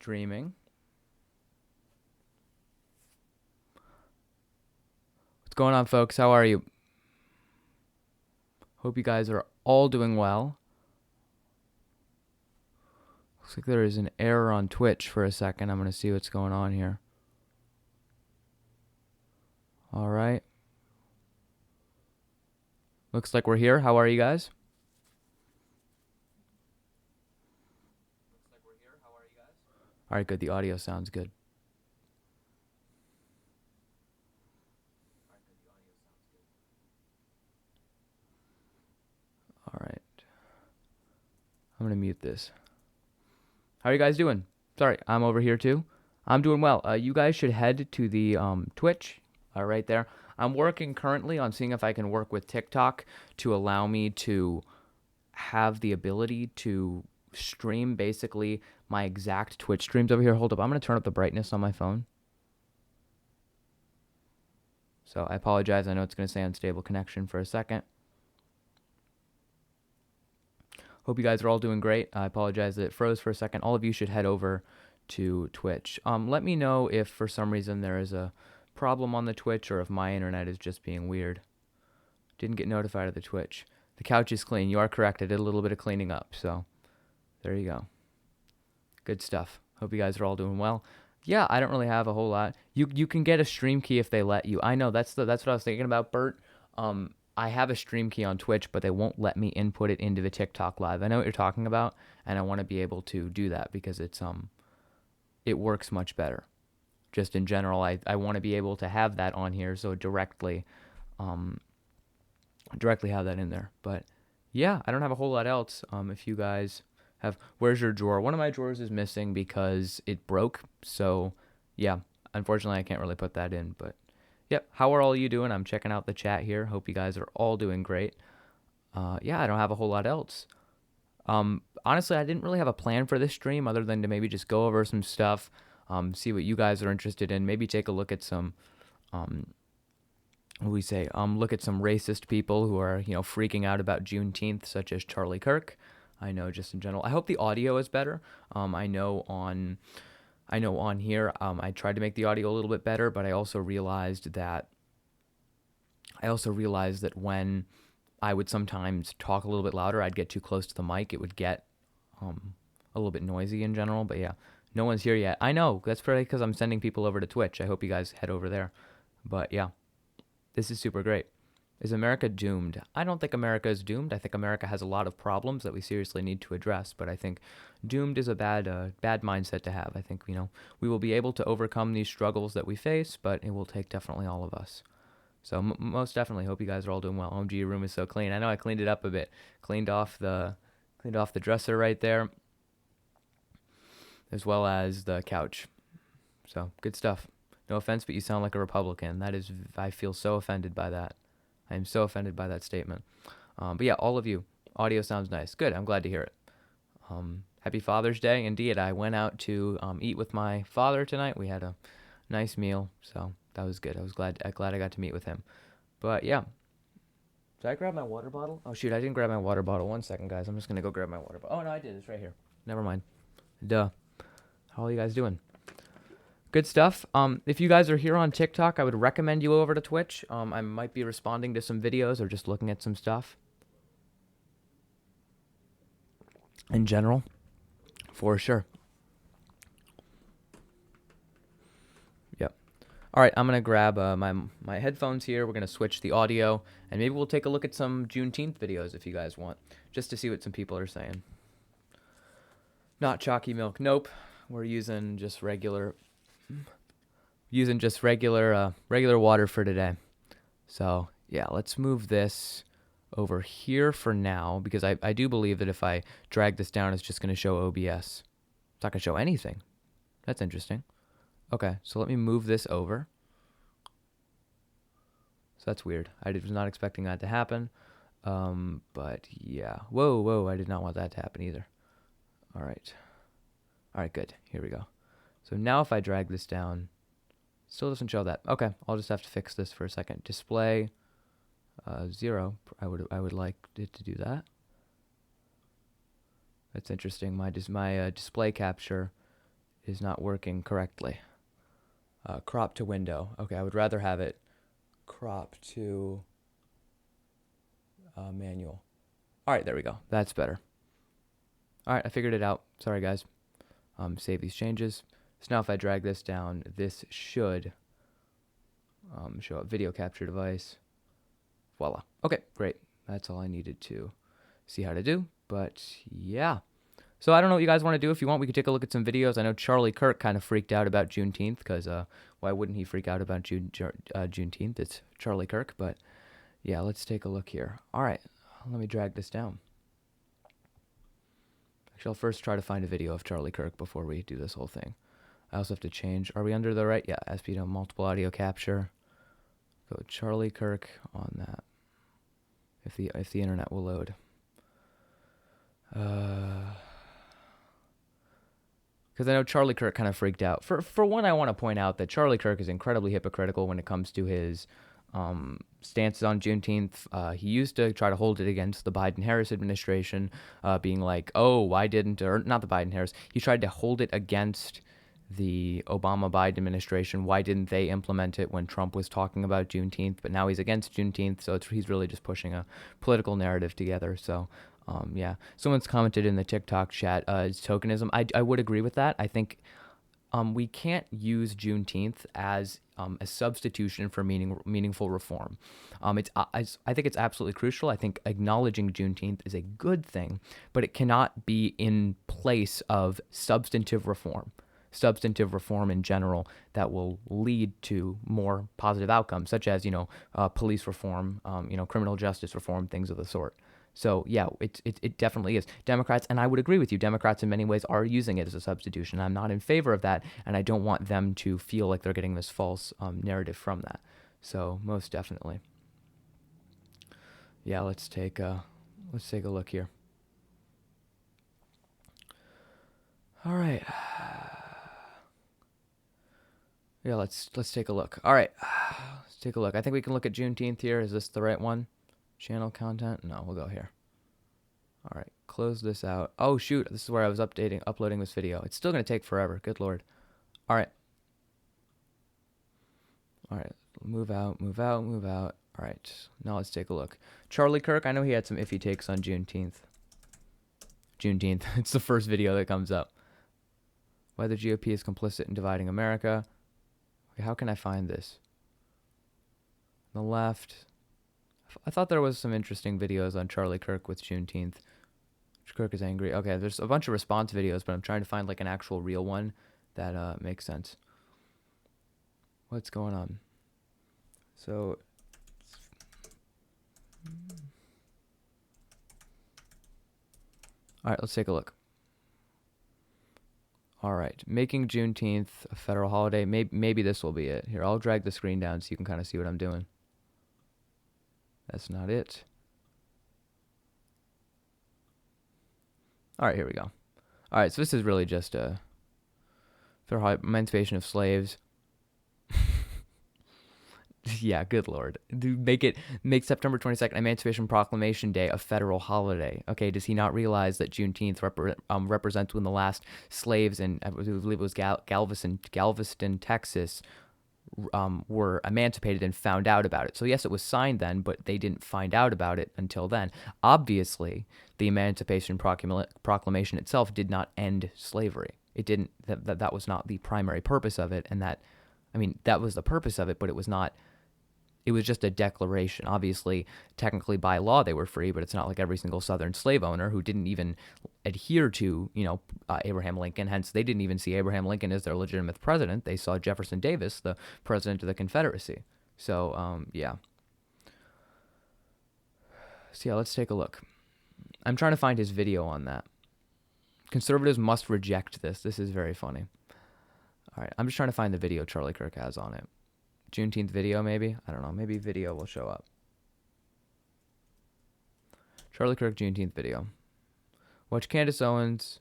streaming. What's going on, folks? How are you? Hope you guys are all doing well. Looks like there is an error on Twitch for a second. I'm going to see what's going on here. All right. Looks like we're here. How are you guys? All right, good. The audio sounds good. All right. I'm going to mute this. How are you guys doing? Sorry, I'm over here too. I'm doing well. You guys should head to the Twitch right there. I'm working currently on seeing if I can work with TikTok to allow me to have the ability to stream basically my exact Twitch streams over here. Hold up. I'm going to turn up the brightness on my phone. So I apologize. I know it's going to say unstable connection for a second. Hope you guys are all doing great. I apologize that it froze for a second. All of you should head over to Twitch. Let me know if for some reason there is a problem on the Twitch or if my internet is just being weird. Didn't get notified of the Twitch. The couch is clean. You are correct. I did a little bit of cleaning up. So there you go. Good stuff. Hope you guys are all doing well. Yeah, I don't really have a whole lot. You can get a stream key if they let you. I know that's what I was thinking about, Bert. I have a stream key on Twitch, but they won't let me input it into the TikTok live. I know what you're talking about, and I want to be able to do that because it works much better. Just in general, I want to be able to have that on here, so directly have that in there. But yeah, I don't have a whole lot else. If you guys have, where's your drawer? One of my drawers is missing because it broke. So yeah, unfortunately, I can't really put that in, but. Yep, how are all you doing? I'm checking out the chat here. Hope you guys are all doing great. Yeah, I don't have a whole lot else. Honestly, I didn't really have a plan for this stream other than to maybe just go over some stuff, see what you guys are interested in, maybe take a look at some, look at some racist people who are, freaking out about Juneteenth, such as Charlie Kirk. I know just in general. I hope the audio is better. I know on here, I tried to make the audio a little bit better, but I also realized that when I would sometimes talk a little bit louder, I'd get too close to the mic. It would get a little bit noisy in general, but yeah, no one's here yet. I know, that's probably because I'm sending people over to Twitch. I hope you guys head over there. But yeah, this is super great. Is America doomed? I don't think America is doomed. I think America has a lot of problems that we seriously need to address, but I think doomed is a bad mindset to have. I think, we will be able to overcome these struggles that we face, but it will take definitely all of us. So most definitely hope you guys are all doing well. OMG, your room is so clean. I know I cleaned it up a bit. Cleaned off the dresser right there, as well as the couch. So good stuff. No offense, but you sound like a Republican. I feel so offended by that. I am so offended by that statement. But yeah, all of you, audio sounds nice. Good, I'm glad to hear it. Happy Father's Day. Indeed, I went out to eat with my father tonight. We had a nice meal, so that was good. I was glad I got to meet with him. But yeah. Did I grab my water bottle? Oh shoot, I didn't grab my water bottle. 1 second, guys. I'm just going to go grab my water bottle. Oh no, I did. It's right here. Never mind. Duh. How are you guys doing? Good stuff. If you guys are here on TikTok, I would recommend you over to Twitch. I might be responding to some videos or just looking at some stuff. In general, for sure. Yep. All right, I'm going to grab my headphones here. We're going to switch the audio, and maybe we'll take a look at some Juneteenth videos if you guys want, just to see what some people are saying. Not chalky milk. Nope. We're using just regular water for today. So yeah, let's move this over here for now, because I do believe that if I drag this down, it's just going to show OBS. It's not going to show anything. That's interesting. Okay, so let me move this over. So that's weird. I was not expecting that to happen. But yeah. Whoa, I did not want that to happen either. All right, good. Here we go. So now if I drag this down, still doesn't show that. Okay, I'll just have to fix this for a second. Display 0. I would like it to do that. That's interesting. My display capture is not working correctly. Crop to window. Okay, I would rather have it crop to manual. All right, there we go. That's better. All right, I figured it out. Sorry, guys. Save these changes. So now if I drag this down, this should show up video capture device. Voila. Okay, great. That's all I needed to see how to do. But yeah. So I don't know what you guys want to do. If you want, we could take a look at some videos. I know Charlie Kirk kind of freaked out about Juneteenth because why wouldn't he freak out about Juneteenth? It's Charlie Kirk. But yeah, let's take a look here. All right, let me drag this down. Actually, I'll first try to find a video of Charlie Kirk before we do this whole thing. I also have to change. Are we under the right? Yeah, SP to multiple audio capture. Go Charlie Kirk on that. If the internet will load. Because I know Charlie Kirk kind of freaked out. For one, I want to point out that Charlie Kirk is incredibly hypocritical when it comes to his stances on Juneteenth. He used to try to hold it against the Biden-Harris administration, being like, oh, why didn't, or not the Biden-Harris, he tried to hold it against the Obama-Biden administration. Why didn't they implement it when Trump was talking about Juneteenth? But now he's against Juneteenth, so he's really just pushing a political narrative together. So yeah, someone's commented in the TikTok chat, it's tokenism. I would agree with that. I think we can't use Juneteenth as a substitution for meaningful reform. I think it's absolutely crucial. I think acknowledging Juneteenth is a good thing, but it cannot be in place of substantive reform in general that will lead to more positive outcomes, such as, police reform, criminal justice reform, things of the sort. So yeah, it definitely is. Democrats, and I would agree with you, Democrats in many ways are using it as a substitution. I'm not in favor of that, and I don't want them to feel like they're getting this false narrative from that. So most definitely. Yeah, let's take a look here. All right. Yeah, let's take a look. All right, let's take a look. I think we can look at Juneteenth here. Is this the right one? Channel content? No, we'll go here. All right, close this out. Oh, shoot. This is where I was uploading this video. It's still going to take forever. Good Lord. All right. All right, move out. All right, now let's take a look. Charlie Kirk, I know he had some iffy takes on Juneteenth. It's the first video that comes up. Why the GOP is complicit in dividing America. Okay, how can I find this? On the left. I thought there was some interesting videos on Charlie Kirk with Juneteenth. Kirk is angry. Okay, there's a bunch of response videos, but I'm trying to find like an actual real one that makes sense. What's going on? So, all right, let's take a look. All right, making Juneteenth a federal holiday. Maybe this will be it. Here, I'll drag the screen down so you can kind of see what I'm doing. That's not it. All right, here we go. All right, so this is really just a federal emancipation of slaves. Yeah, good Lord. Make September 22nd, Emancipation Proclamation Day, a federal holiday. Okay, does he not realize that Juneteenth represents when the last slaves in, I believe it was Galveston, Texas, were emancipated and found out about it. So yes, it was signed then, but they didn't find out about it until then. Obviously, the Emancipation Proclamation itself did not end slavery. It didn't. That was not the primary purpose of it, and that was the purpose of it, but it was not. It was just a declaration. Obviously, technically by law they were free, but it's not like every single Southern slave owner who didn't even adhere to, Abraham Lincoln. Hence, they didn't even see Abraham Lincoln as their legitimate president. They saw Jefferson Davis, the president of the Confederacy. So, yeah. So, yeah, let's take a look. I'm trying to find his video on that. Conservatives must reject this. This is very funny. All right, I'm just trying to find the video Charlie Kirk has on it. Juneteenth video, maybe? I don't know. Maybe video will show up. Charlie Kirk Juneteenth video. Watch Candace Owens.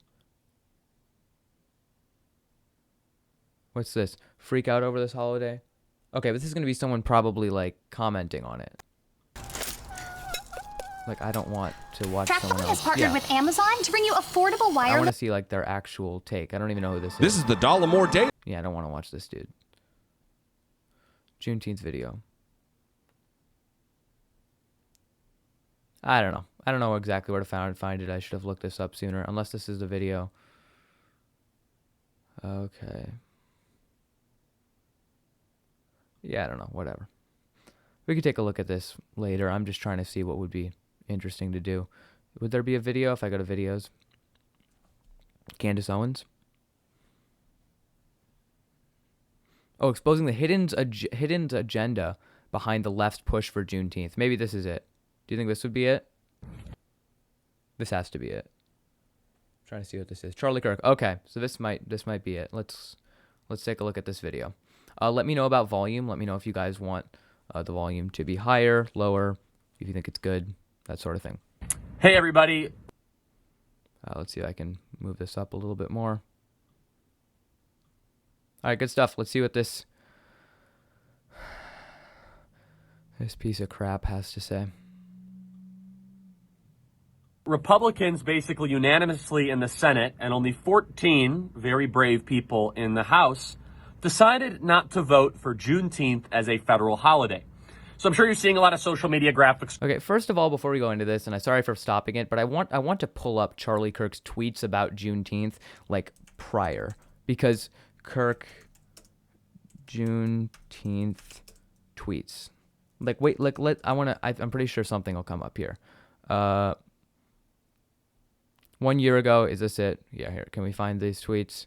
What's this? Freak out over this holiday? Okay, but this is going to be someone probably, commenting on it. Like, I don't want to watch someone TrackPoint else. has partnered with Amazon to bring you affordable I wireless. want to see, like, their actual take. I don't even know who this is. This is the Dollamore Day. Yeah, I don't want to watch this dude. Juneteenth video. I don't know. I don't know exactly where to find it. I should have looked this up sooner. Unless this is the video. Okay. Yeah, I don't know. Whatever. We could take a look at this later. I'm just trying to see what would be interesting to do. Would there be a video if I go to videos? Candace Owens. Oh, exposing the hidden agenda behind the left's push for Juneteenth. Maybe this is it. Do you think this would be it? This has to be it. I'm trying to see what this is. Charlie Kirk. Okay, so this might be it. Let's take a look at this video. Let me know about volume. Let me know if you guys want the volume to be higher, lower, if you think it's good, that sort of thing. Hey, everybody. Let's see if I can move this up a little bit more. All right, good stuff. Let's see what this piece of crap has to say. Republicans basically unanimously in the Senate and only 14 very brave people in the House decided not to vote for Juneteenth as a federal holiday. So I'm sure you're seeing a lot of social media graphics. Okay, first of all, before we go into this, and I'm sorry for stopping it, but I want to pull up Charlie Kirk's tweets about Juneteenth, like, prior. Because Kirk Juneteenth tweets. Like, wait, like, I'm pretty sure something will come up here. 1 year ago, is this it? Yeah, here. Can we find these tweets?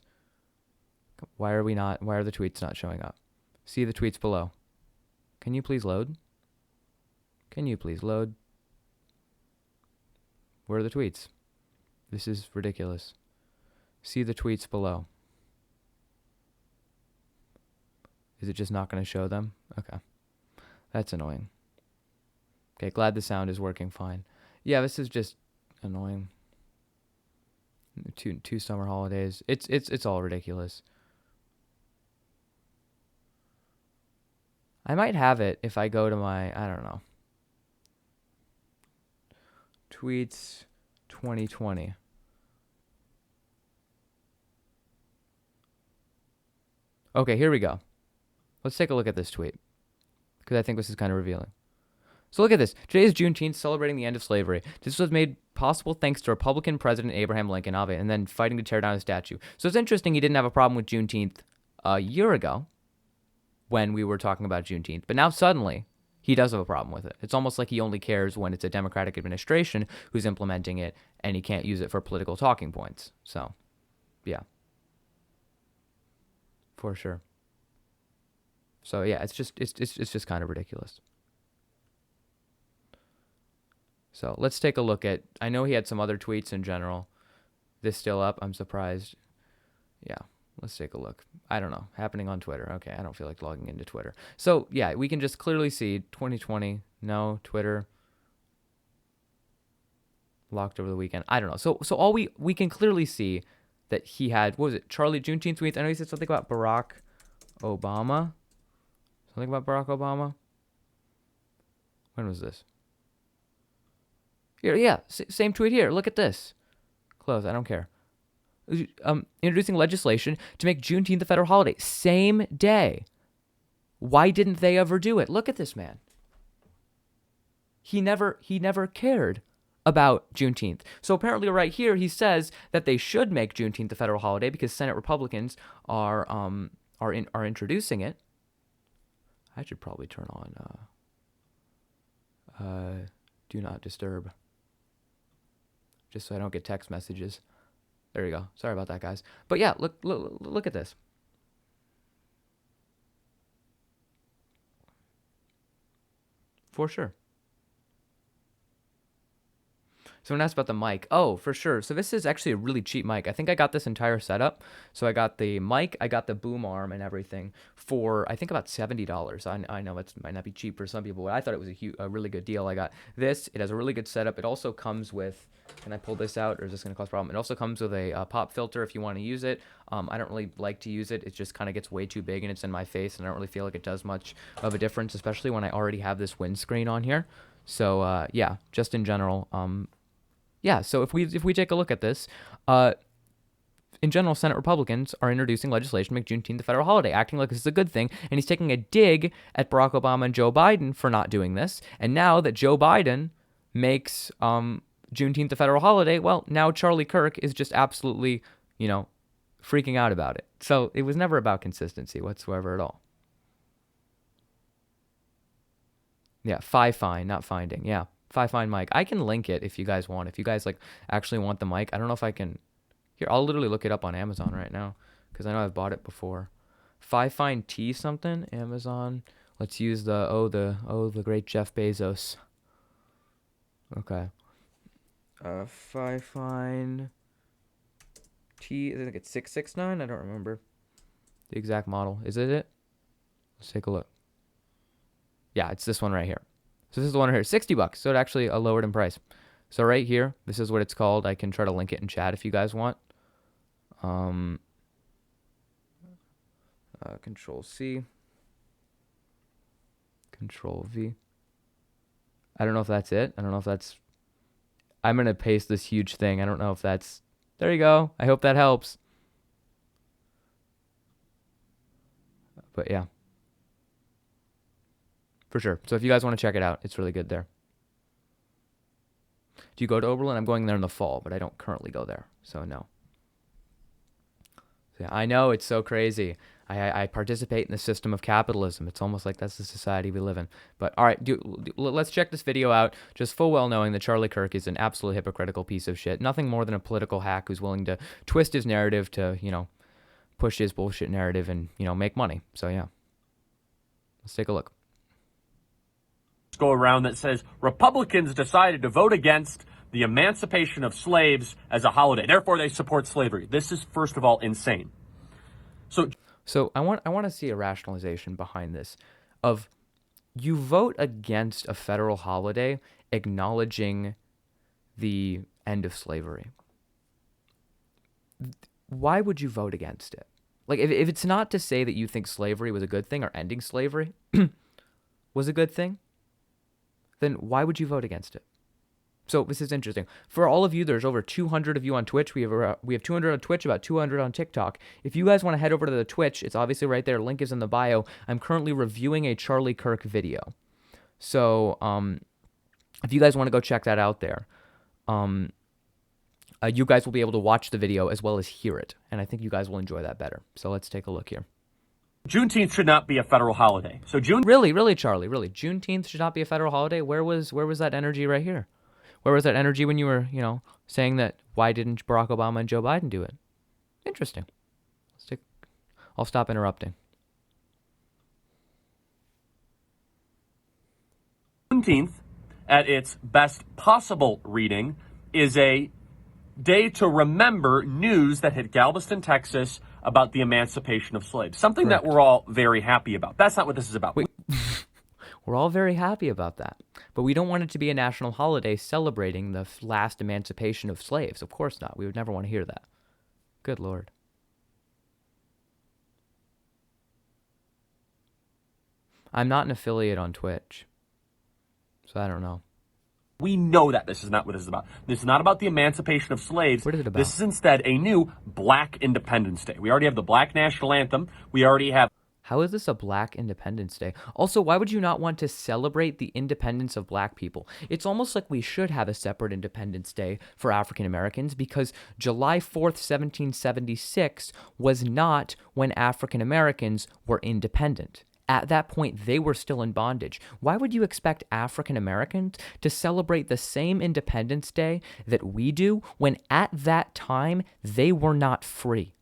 Why are the tweets not showing up? See the tweets below. Can you please load? Can you please load? Where are the tweets? This is ridiculous. See the tweets below. Is it just not going to show them? Okay. That's annoying. Okay, glad the sound is working fine. Yeah, this is just annoying. Two summer holidays. It's all ridiculous. I might have it if I go to my, I don't know. Tweets 2020. Okay, here we go. Let's take a look at this tweet, because I think this is kind of revealing. So look at this. Today is Juneteenth, celebrating the end of slavery. This was made possible thanks to Republican President Abraham Lincoln, and then fighting to tear down his statue. So it's interesting he didn't have a problem with Juneteenth a year ago when we were talking about Juneteenth. But now suddenly he does have a problem with it. It's almost like he only cares when it's a Democratic administration who's implementing it, and he can't use it for political talking points. So, yeah. For sure. So yeah, it's just kind of ridiculous. So let's take a look at, I know he had some other tweets in general. This still up? I'm surprised. Yeah, let's take a look. I don't know, happening on Twitter. Okay, I don't feel like logging into Twitter. So yeah, we can just clearly see 2020, no, Twitter, locked over the weekend. I don't know. So all we can clearly see that he had, what was it, Charlie Juneteenth tweets? I know he said something about Barack Obama. Something about Barack Obama? When was this? Here, yeah, same tweet here. Look at this. Close, I don't care. Introducing legislation to make Juneteenth a federal holiday. Same day. Why didn't they ever do it? Look at this man. He never cared about Juneteenth. So apparently right here he says that they should make Juneteenth a federal holiday because Senate Republicans are introducing it. I should probably turn on do not disturb, just so I don't get text messages. There you go. Sorry about that, guys. But yeah, look at this. For sure. Someone asked about the mic. Oh, for sure. So this is actually a really cheap mic. I think I got this entire setup. So I got the mic, I got the boom arm and everything for, I think, about $70. I know it might not be cheap for some people, but I thought it was a really good deal. I got this. It has a really good setup. It also comes with, can I pull this out or is this going to cause a problem? It also comes with a pop filter if you want to use it. I don't really like to use it. It just kind of gets way too big and it's in my face, and I don't really feel like it does much of a difference, especially when I already have this windscreen on here. So yeah, just in general, yeah. So if we take a look at this, in general, Senate Republicans are introducing legislation to make Juneteenth a federal holiday, acting like this is a good thing. And he's taking a dig at Barack Obama and Joe Biden for not doing this. And now that Joe Biden makes Juneteenth a federal holiday, well, now Charlie Kirk is just absolutely, freaking out about it. So it was never about consistency whatsoever at all. Yeah, fine, not finding. Yeah, fine mic. I can link it if you guys want. If you guys actually want the mic, I don't know if I can. Here, I'll literally look it up on Amazon right now because I know I've bought it before. Fine T something, Amazon. Let's use the great Jeff Bezos. Okay. Fine T. I think it's 669. I don't remember the exact model. Is it? Let's take a look. Yeah, it's this one right here. So this is the one right here, $60. So it actually lowered in price. So right here, this is what it's called. I can try to link it in chat if you guys want. Control C, Control V. I don't know if that's it. I don't know if that's. I'm gonna paste this huge thing. I don't know if that's. There you go. I hope that helps. But yeah. For sure. So if you guys want to check it out, it's really good there. Do you go to Oberlin? I'm going there in the fall, but I don't currently go there. So no. So yeah, I know, it's so crazy. I participate in the system of capitalism. It's almost like that's the society we live in. But all right, let's check this video out, just full well knowing that Charlie Kirk is an absolutely hypocritical piece of shit. Nothing more than a political hack who's willing to twist his narrative to, push his bullshit narrative and, make money. So yeah. Let's take a look. Go around that says Republicans decided to vote against the emancipation of slaves as a holiday. Therefore, they support slavery. This is, first of all, insane. So I want to see a rationalization behind this of you vote against a federal holiday acknowledging the end of slavery. Why would you vote against it? Like, if it's not to say that you think slavery was a good thing or ending slavery was a good thing, then why would you vote against it? So this is interesting. For all of you, there's over 200 of you on Twitch. We have 200 on Twitch, about 200 on TikTok. If you guys want to head over to the Twitch, it's obviously right there. Link is in the bio. I'm currently reviewing a Charlie Kirk video. So if you guys want to go check that out there, you guys will be able to watch the video as well as hear it. And I think you guys will enjoy that better. So let's take a look here. Juneteenth should not be a federal holiday. So Really, Charlie, really, Juneteenth should not be a federal holiday? Where was that energy right here? Where was that energy when you were, saying that why didn't Barack Obama and Joe Biden do it? Interesting. I'll stop interrupting. Juneteenth, at its best possible reading, is a day to remember news that hit Galveston, Texas about the emancipation of slaves. Something Correct. that we're all very happy about. That's not what this is about. Wait. We're all very happy about that. But we don't want it to be a national holiday celebrating the last emancipation of slaves. Of course not. We would never want to hear that. Good Lord. I'm not an affiliate on Twitch, so I don't know. We know that this is not what this is about. This is not about the emancipation of slaves. What is it about? This is instead a new Black Independence Day. We already have the Black National Anthem. We already have... How is this a Black Independence Day? Also, why would you not want to celebrate the independence of Black people? It's almost like we should have a separate Independence Day for African Americans because July 4th, 1776 was not when African Americans were independent. At that point, they were still in bondage. Why would you expect African Americans to celebrate the same Independence Day that we do when at that time they were not free?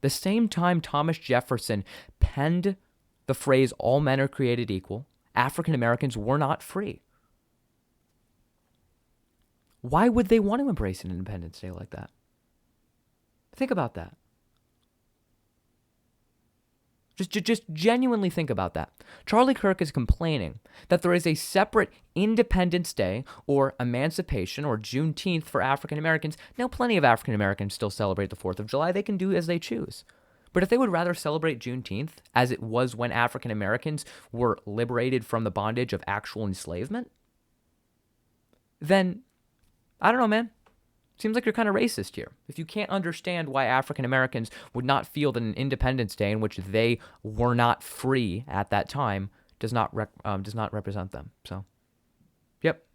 The same time Thomas Jefferson penned the phrase, all men are created equal, African Americans were not free. Why would they want to embrace an Independence Day like that? Think about that. Just genuinely think about that. Charlie Kirk is complaining that there is a separate Independence Day or Emancipation or Juneteenth for African Americans. Now, plenty of African Americans still celebrate the 4th of July. They can do as they choose. But if they would rather celebrate Juneteenth as it was when African Americans were liberated from the bondage of actual enslavement, then I don't know, man. Seems like you're kind of racist here. If you can't understand why African Americans would not feel that an Independence Day in which they were not free at that time does not represent them. So, yep.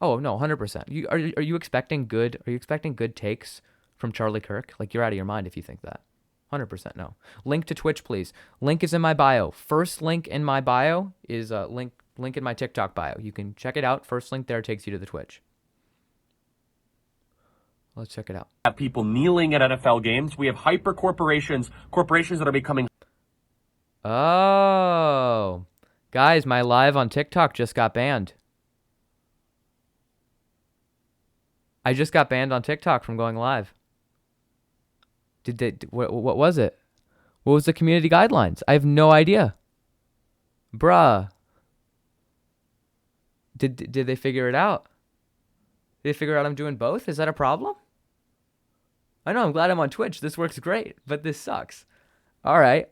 Oh no, 100%. Are you expecting good? Are you expecting good takes from Charlie Kirk? Like, you're out of your mind if you think that. 100% no. Link to Twitch, please. Link is in my bio. First link in my bio is link in my TikTok bio. You can check it out. First link there takes you to the Twitch. Let's check it out. Have people kneeling at NFL games. We have hyper corporations that are becoming. Oh, guys, my live on TikTok just got banned. I just got banned on TikTok from going live. What was it? What was the community guidelines? I have no idea. Bruh. Did they figure it out? Did they figure out I'm doing both? Is that a problem? I know, I'm glad I'm on Twitch. This works great, but this sucks. All right.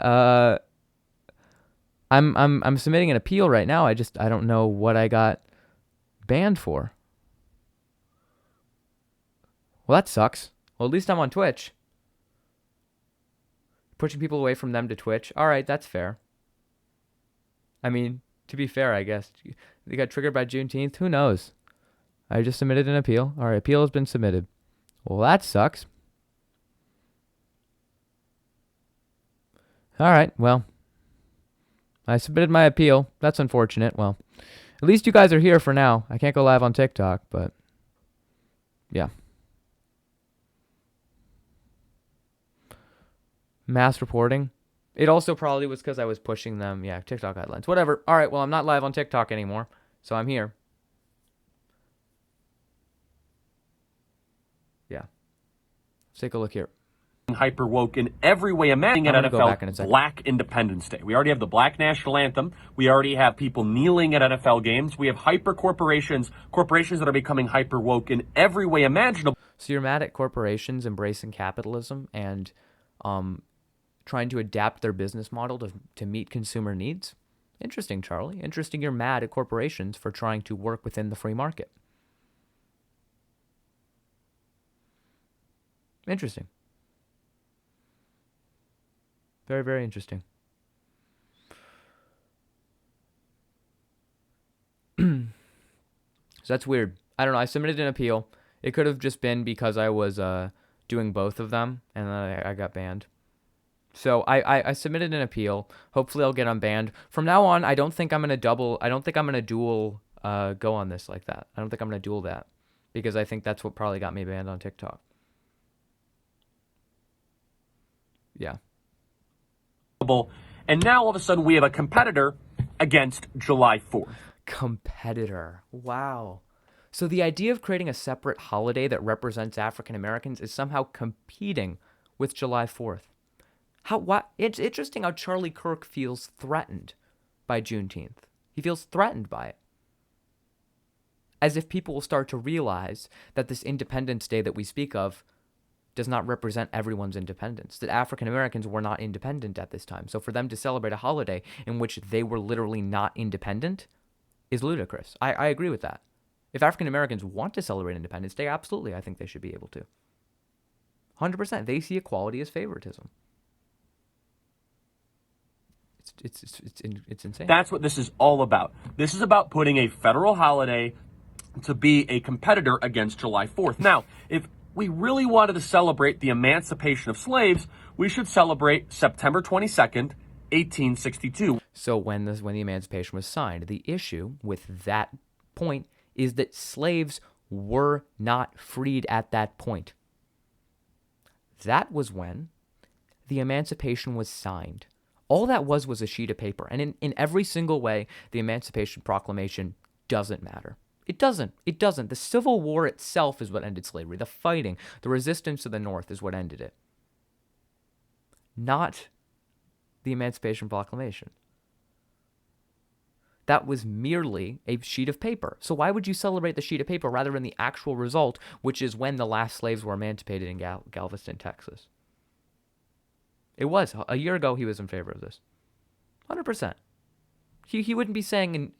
I'm submitting an appeal right now. I don't know what I got banned for. Well, that sucks. Well, at least I'm on Twitch. Pushing people away from them to Twitch. All right, that's fair. I mean, to be fair, I guess. They got triggered by Juneteenth. Who knows? I just submitted an appeal. All right, appeal has been submitted. Well, that sucks. All right, well, I submitted my appeal. That's unfortunate. Well, at least you guys are here for now. I can't go live on TikTok, but yeah. Mass reporting. It also probably was because I was pushing them. Yeah, TikTok guidelines. Whatever. All right, well, I'm not live on TikTok anymore, so I'm here. Yeah. Let's take a look here. Hyper woke in every way imagining at NFL Black Independence Day. We already have the Black National Anthem. We already have people kneeling at NFL games. We have hyper corporations that are becoming hyper woke in every way imaginable. So you're mad at corporations embracing capitalism and trying to adapt their business model to meet consumer needs? Interesting, Charlie. Interesting you're mad at corporations for trying to work within the free market. Interesting. Very, very interesting. So that's weird. I don't know. I submitted an appeal. It could have just been because I was doing both of them, and then I got banned. So I submitted an appeal. Hopefully I'll get unbanned. From now on, I don't think I'm going to dual go on this like that. I don't think I'm going to dual that because I think that's what probably got me banned on TikTok. Yeah. And now all of a sudden we have a competitor against July 4th. Competitor. Wow. So the idea of creating a separate holiday that represents African Americans is somehow competing with July 4th. It's interesting how Charlie Kirk feels threatened by Juneteenth. He feels threatened by it. As if people will start to realize that this Independence Day that we speak of does not represent everyone's independence, that African Americans were not independent at this time. So for them to celebrate a holiday in which they were literally not independent is ludicrous. I agree with that. If African Americans want to celebrate Independence Day, absolutely, I think they should be able to. 100%. They see equality as favoritism. It's insane. That's what this is all about. This is about putting a federal holiday to be a competitor against July 4th. Now, if we really wanted to celebrate the emancipation of slaves, we should celebrate September 22nd, 1862. So when the emancipation was signed, the issue with that point is that slaves were not freed at that point. That was when the emancipation was signed. All that was a sheet of paper. And in every single way, the Emancipation Proclamation doesn't matter. It doesn't. The Civil War itself is what ended slavery. The fighting, the resistance to the North is what ended it. Not the Emancipation Proclamation. That was merely a sheet of paper. So why would you celebrate the sheet of paper rather than the actual result, which is when the last slaves were emancipated in Galveston, Texas? It was. A year ago, he was in favor of this. 100%. He wouldn't be saying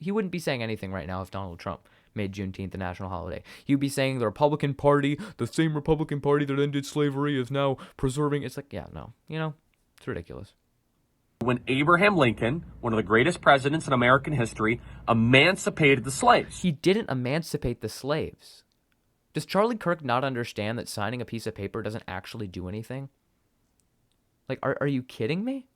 anything right now if Donald Trump made Juneteenth a national holiday. He'd be saying the Republican Party, the same Republican Party that ended slavery, is now preserving. It's like, yeah, no, it's ridiculous. When Abraham Lincoln, one of the greatest presidents in American history, emancipated the slaves. He didn't emancipate the slaves. Does Charlie Kirk not understand that signing a piece of paper doesn't actually do anything? Like, are you kidding me?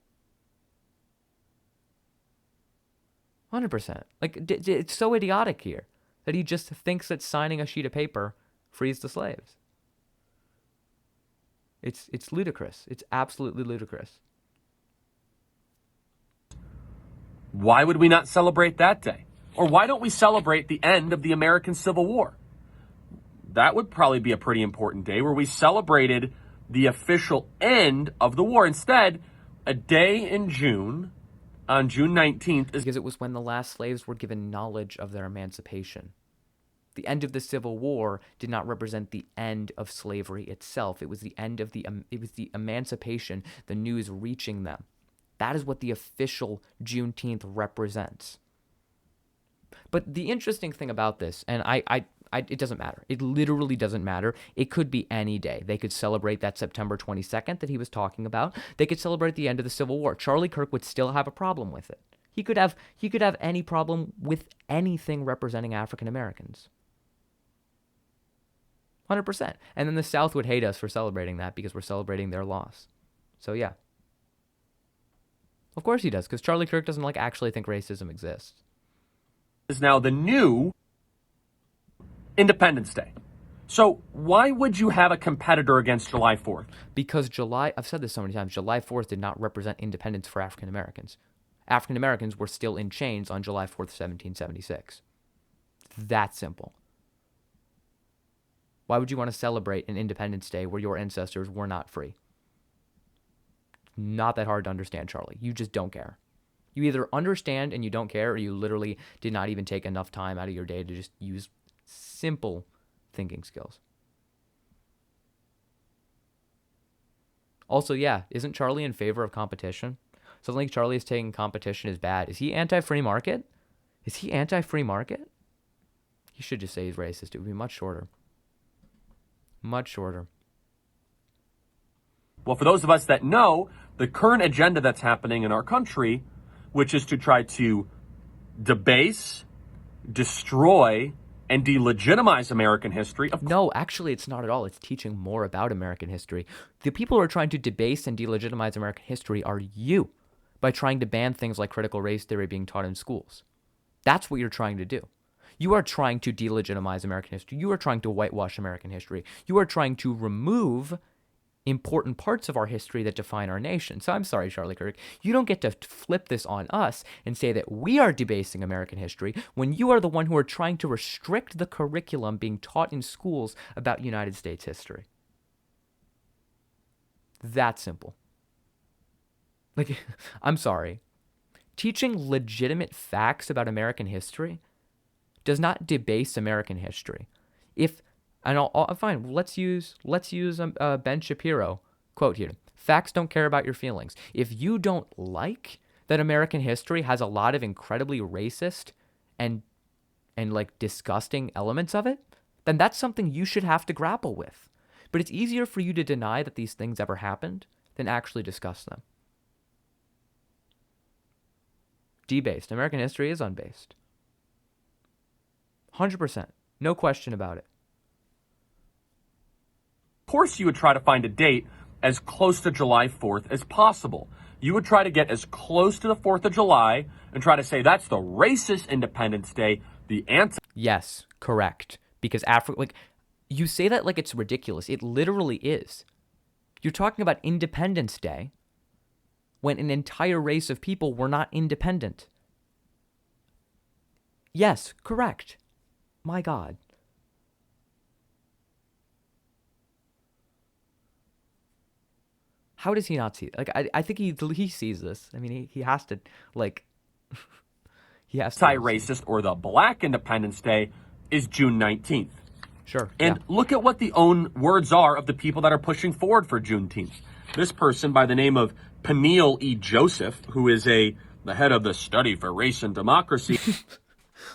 100%. Like, it's so idiotic here that he just thinks that signing a sheet of paper frees the slaves. It's ludicrous. It's absolutely ludicrous. Why would we not celebrate that day? Or why don't we celebrate the end of the American Civil War? That would probably be a pretty important day where we celebrated the official end of the war. Instead, a day in June, on June 19th, because it was when the last slaves were given knowledge of their emancipation. The end of the Civil War did not represent the end of slavery itself. It was the end of the emancipation, the news reaching them. That is what the official Juneteenth represents. But the interesting thing about this, and it doesn't matter. It literally doesn't matter. It could be any day. They could celebrate that September 22nd that he was talking about. They could celebrate the end of the Civil War. Charlie Kirk would still have a problem with it. He could have any problem with anything representing African Americans. 100%. And then the South would hate us for celebrating that because we're celebrating their loss. So yeah. Of course he does, because Charlie Kirk doesn't actually think racism exists. Is now the new Independence Day. So why would you have a competitor against July 4th? Because I've said this so many times, July 4th did not represent independence for African Americans. African Americans were still in chains on July 4th, 1776. That simple. Why would you want to celebrate an Independence Day where your ancestors were not free? Not that hard to understand, Charlie. You just don't care. You either understand and you don't care, or you literally did not even take enough time out of your day to just use simple thinking skills. Also, yeah, isn't Charlie in favor of competition? So I think Charlie is taking competition as bad. Is he anti-free market? Is he anti-free market? He should just say he's racist. It would be much shorter. Much shorter. Well, for those of us that know, the current agenda that's happening in our country, which is to try to debase, destroy, and delegitimize American history. No, actually, it's not at all. It's teaching more about American history. The people who are trying to debase and delegitimize American history are you, by trying to ban things like critical race theory being taught in schools. That's what you're trying to do. You are trying to delegitimize American history. You are trying to whitewash American history. You are trying to remove important parts of our history that define our nation. So I'm sorry, Charlie Kirk, you don't get to flip this on us and say that we are debasing American history when you are the one who are trying to restrict the curriculum being taught in schools about United States history. That simple. I'm sorry. Teaching legitimate facts about American history does not debase American history. Fine. Let's use Ben Shapiro quote here. Facts don't care about your feelings. If you don't like that American history has a lot of incredibly racist and disgusting elements of it, then that's something you should have to grapple with. But it's easier for you to deny that these things ever happened than actually discuss them. Debased. American history is unbased. 100%. No question about it. Of course, you would try to find a date as close to July 4th as possible. You would try to get as close to the 4th of July and try to say that's the racist Independence Day, the anti... Yes, correct. Because you say that like it's ridiculous. It literally is. You're talking about Independence Day when an entire race of people were not independent. Yes, correct. My God. How does he not see it? I think he sees this. I mean, he has to, he has to. Anti-racist or the Black Independence Day is June 19th. Sure. And look at what the own words are of the people that are pushing forward for Juneteenth. This person by the name of Peniel E. Joseph, who is a the head of the Study for Race and Democracy.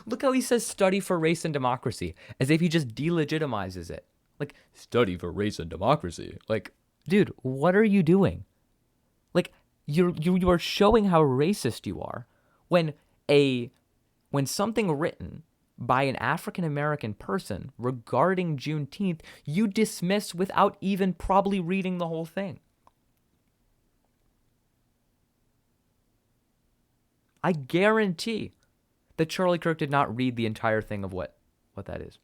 Look how he says study for race and democracy, as if he just delegitimizes it. Like, study for race and democracy. Like, dude, what are you doing? Like, you are showing how racist you are when something written by an African-American person regarding Juneteenth, you dismiss without even probably reading the whole thing. I guarantee that Charlie Kirk did not read the entire thing of what that is.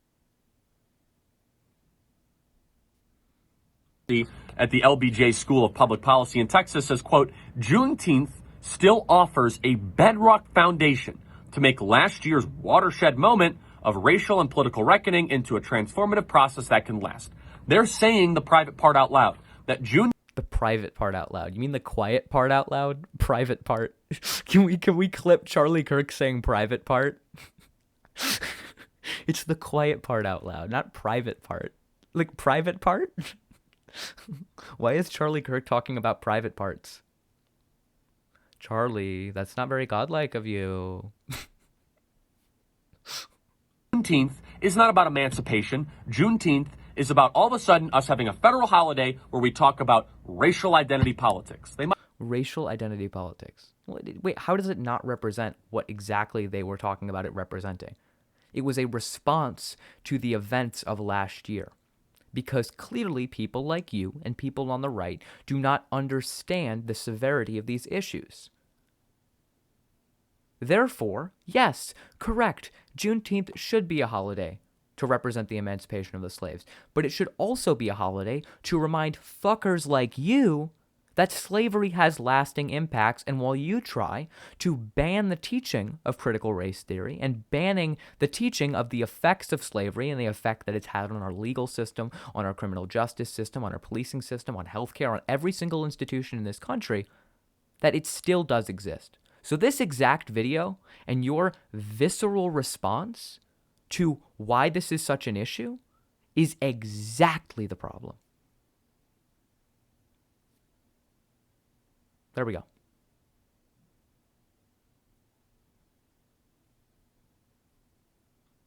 At the LBJ School of Public Policy in Texas says, quote, Juneteenth still offers a bedrock foundation to make last year's watershed moment of racial and political reckoning into a transformative process that can last. They're saying the private part out loud, that The private part out loud. You mean the quiet part out loud? Private part. Can we clip Charlie Kirk saying private part? It's the quiet part out loud, not private part. Like private part? Why is Charlie Kirk talking about private parts? Charlie, that's not very godlike of you. Juneteenth is not about emancipation. Juneteenth is about all of a sudden us having a federal holiday where we talk about racial identity politics. Racial identity politics. Wait, how does it not represent what exactly they were talking about it representing? It was a response to the events of last year. Because clearly people like you and people on the right do not understand the severity of these issues. Therefore, yes, correct, Juneteenth should be a holiday to represent the emancipation of the slaves. But it should also be a holiday to remind fuckers like you that slavery has lasting impacts, and while you try to ban the teaching of critical race theory and banning the teaching of the effects of slavery and the effect that it's had on our legal system, on our criminal justice system, on our policing system, on healthcare, on every single institution in this country, that it still does exist. So this exact video and your visceral response to why this is such an issue is exactly the problem. There we go.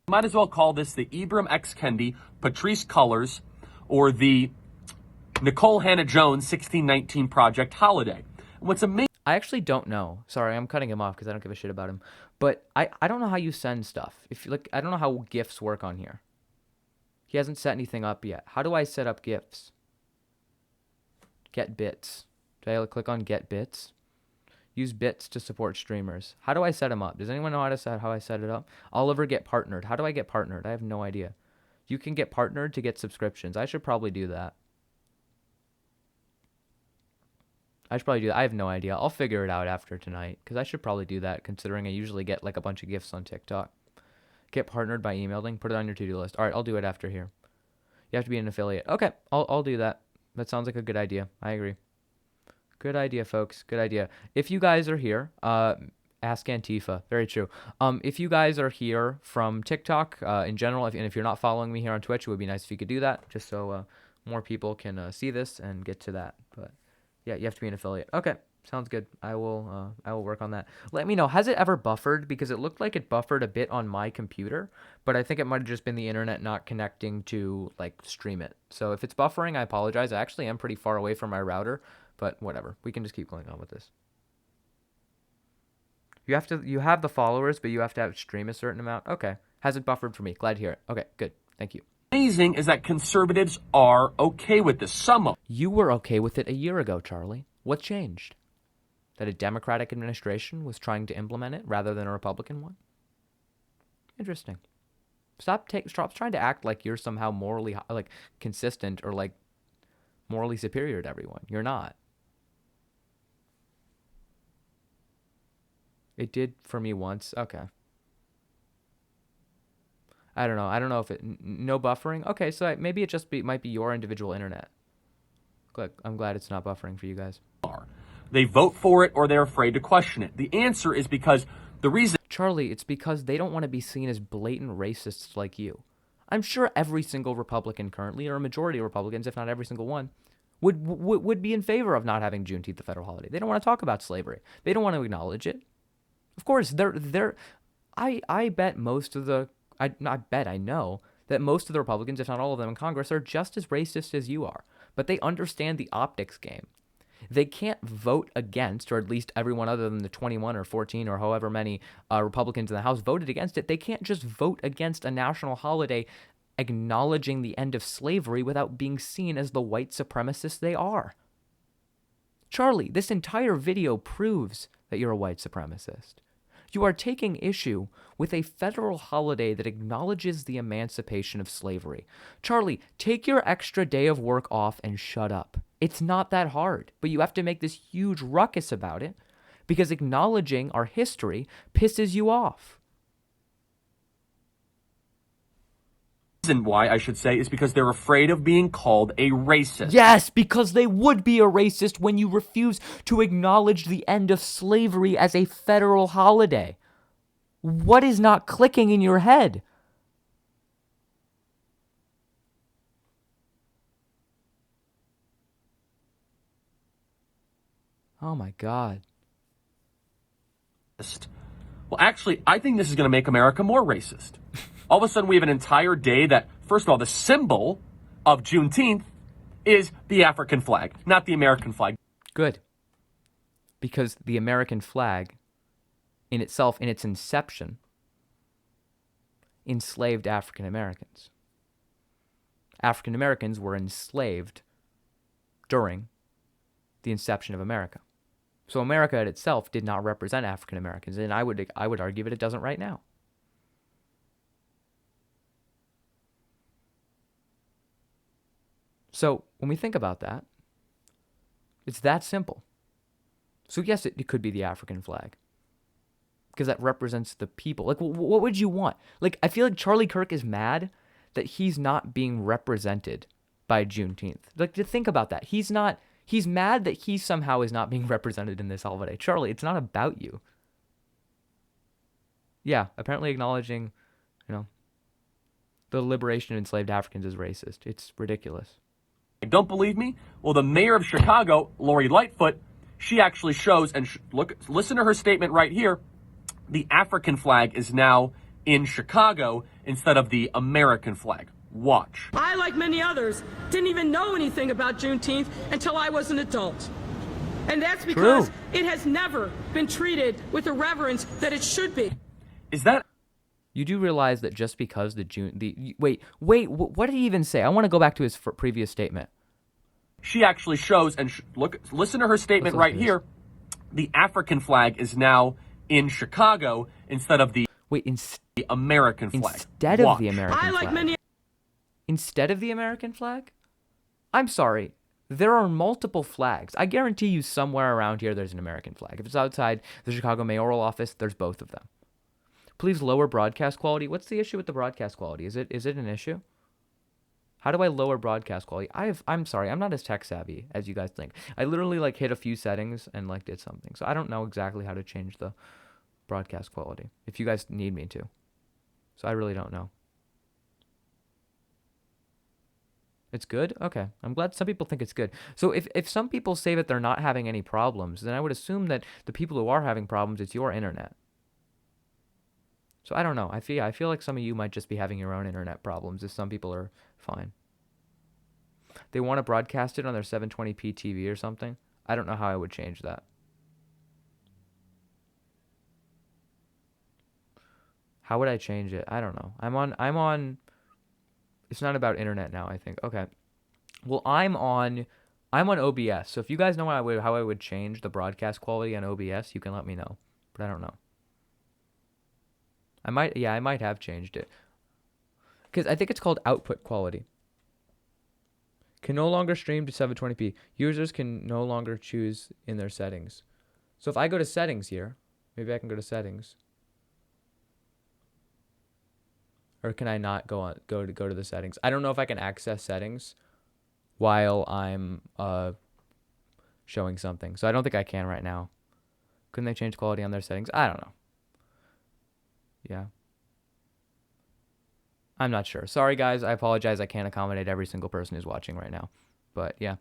Might as well call this the Ibram X. Kendi, Patrice Cullors, or the Nicole Hannah-Jones 1619 Project holiday. What's amazing... I actually don't know. Sorry, I'm cutting him off because I don't give a shit about him. But I don't know how you send stuff. If you like, I don't know how GIFs work on here. He hasn't set anything up yet. How do I set up GIFs? Get bits. Do I click on get bits? Use bits to support streamers. How do I set them up? Does anyone know how I set it up? Oliver, get partnered. How do I get partnered? I have no idea. You can get partnered to get subscriptions. I should probably do that. I have no idea. I'll figure it out after tonight because I should probably do that considering I usually get like a bunch of gifts on TikTok. Get partnered by emailing. Put it on your to-do list. All right, I'll do it after here. You have to be an affiliate. Okay, I'll do that. That sounds like a good idea. I agree. Good idea, folks. Good idea. If you guys are here, ask Antifa. Very true. If you guys are here from TikTok in general, and if you're not following me here on Twitch, it would be nice if you could do that, just so more people can see this and get to that. But yeah, you have to be an affiliate. Okay, sounds good. I will work on that. Let me know. Has it ever buffered? Because it looked like it buffered a bit on my computer, but I think it might have just been the internet not connecting to like stream it. So if it's buffering, I apologize. I actually am pretty far away from my router. But whatever, we can just keep going on with this. You have the followers, but you have to have stream a certain amount. Okay, hasn't buffered for me. Glad to hear it. Okay, good. Thank you. Amazing is that conservatives are okay with this. Some of you were okay with it a year ago, Charlie. What changed? That a Democratic administration was trying to implement it rather than a Republican one? Interesting. Stop trying to act like you're somehow morally like consistent or like morally superior to everyone. You're not. It did for me once. Okay. I don't know. I don't know if it... No buffering? Okay, so maybe it just might be your individual internet. I'm glad it's not buffering for you guys. They vote for it or they're afraid to question it. The answer is because the reason... Charlie, it's because they don't want to be seen as blatant racists like you. I'm sure every single Republican currently, or a majority of Republicans, if not every single one, would be in favor of not having Juneteenth the federal holiday. They don't want to talk about slavery. They don't want to acknowledge it. Of course, I bet most of the, not bet, I know that most of the Republicans, if not all of them in Congress, are just as racist as you are. But they understand the optics game. They can't vote against, or at least everyone other than the 21 or 14 or however many Republicans in the House voted against it. They can't just vote against a national holiday acknowledging the end of slavery without being seen as the white supremacists they are. Charlie, this entire video proves that you're a white supremacist. You are taking issue with a federal holiday that acknowledges the emancipation of slavery. Charlie, take your extra day of work off and shut up. It's not that hard, but you have to make this huge ruckus about it because acknowledging our history pisses you off. Reason why, I should say, is because they're afraid of being called a racist. Yes, because they would be a racist when you refuse to acknowledge the end of slavery as a federal holiday. What is not clicking in your head? Oh my God. Well, actually, I think this is going to make America more racist. All of a sudden, we have an entire day that, first of all, the symbol of Juneteenth is the African flag, not the American flag. Good. Because the American flag, in itself, in its inception, enslaved African Americans. African Americans were enslaved during the inception of America. So America in itself did not represent African Americans, and I would argue that it doesn't right now. So when we think about that, it's that simple. So yes, it could be the African flag because that represents the people. Like, what would you want? Like, I feel like Charlie Kirk is mad that he's not being represented by Juneteenth. Like, to think about that. He's mad that he somehow is not being represented in this holiday. Charlie, it's not about you. Yeah, apparently acknowledging, the liberation of enslaved Africans is racist. It's ridiculous. Don't believe me? Well, the mayor of Chicago, Lori Lightfoot, she actually shows, and listen to her statement right here. The African flag is now in Chicago instead of the American flag. Watch. I, like many others, didn't even know anything about Juneteenth until I was an adult. And that's because it has never been treated with the reverence that it should be. Is that... You do realize that just because wait, what did he even say? I want to go back to his previous statement. She actually shows, and listen to her statement right here. The African flag is now in Chicago instead of the American flag. Instead of the American flag. Like many... Instead of the American flag? I'm sorry. There are multiple flags. I guarantee you somewhere around here there's an American flag. If it's outside the Chicago mayoral office, there's both of them. Please lower broadcast quality. What's the issue with the broadcast quality? Is it an issue? How do I lower broadcast quality? I'm sorry, I'm not as tech savvy as you guys think. I literally hit a few settings and did something. So I don't know exactly how to change the broadcast quality if you guys need me to. So I really don't know. It's good? Okay. I'm glad some people think it's good. So if some people say that they're not having any problems, then I would assume that the people who are having problems, it's your internet. So I don't know. I feel like some of you might just be having your own internet problems if some people are fine. They want to broadcast it on their 720p TV or something. I don't know how I would change that. How would I change it? I don't know. I'm on it's not about internet now, I think. Okay. Well, I'm on OBS. So if you guys know how I would change the broadcast quality on OBS, you can let me know. But I don't know. I might have changed it. Because I think it's called output quality. Can no longer stream to 720p. Users can no longer choose in their settings. So if I go to settings here, maybe I can go to settings. Or can I not go to the settings? I don't know if I can access settings while I'm showing something. So I don't think I can right now. Couldn't they change quality on their settings? I don't know. Yeah. I'm not sure. Sorry, guys. I apologize. I can't accommodate every single person who's watching right now. But, yeah.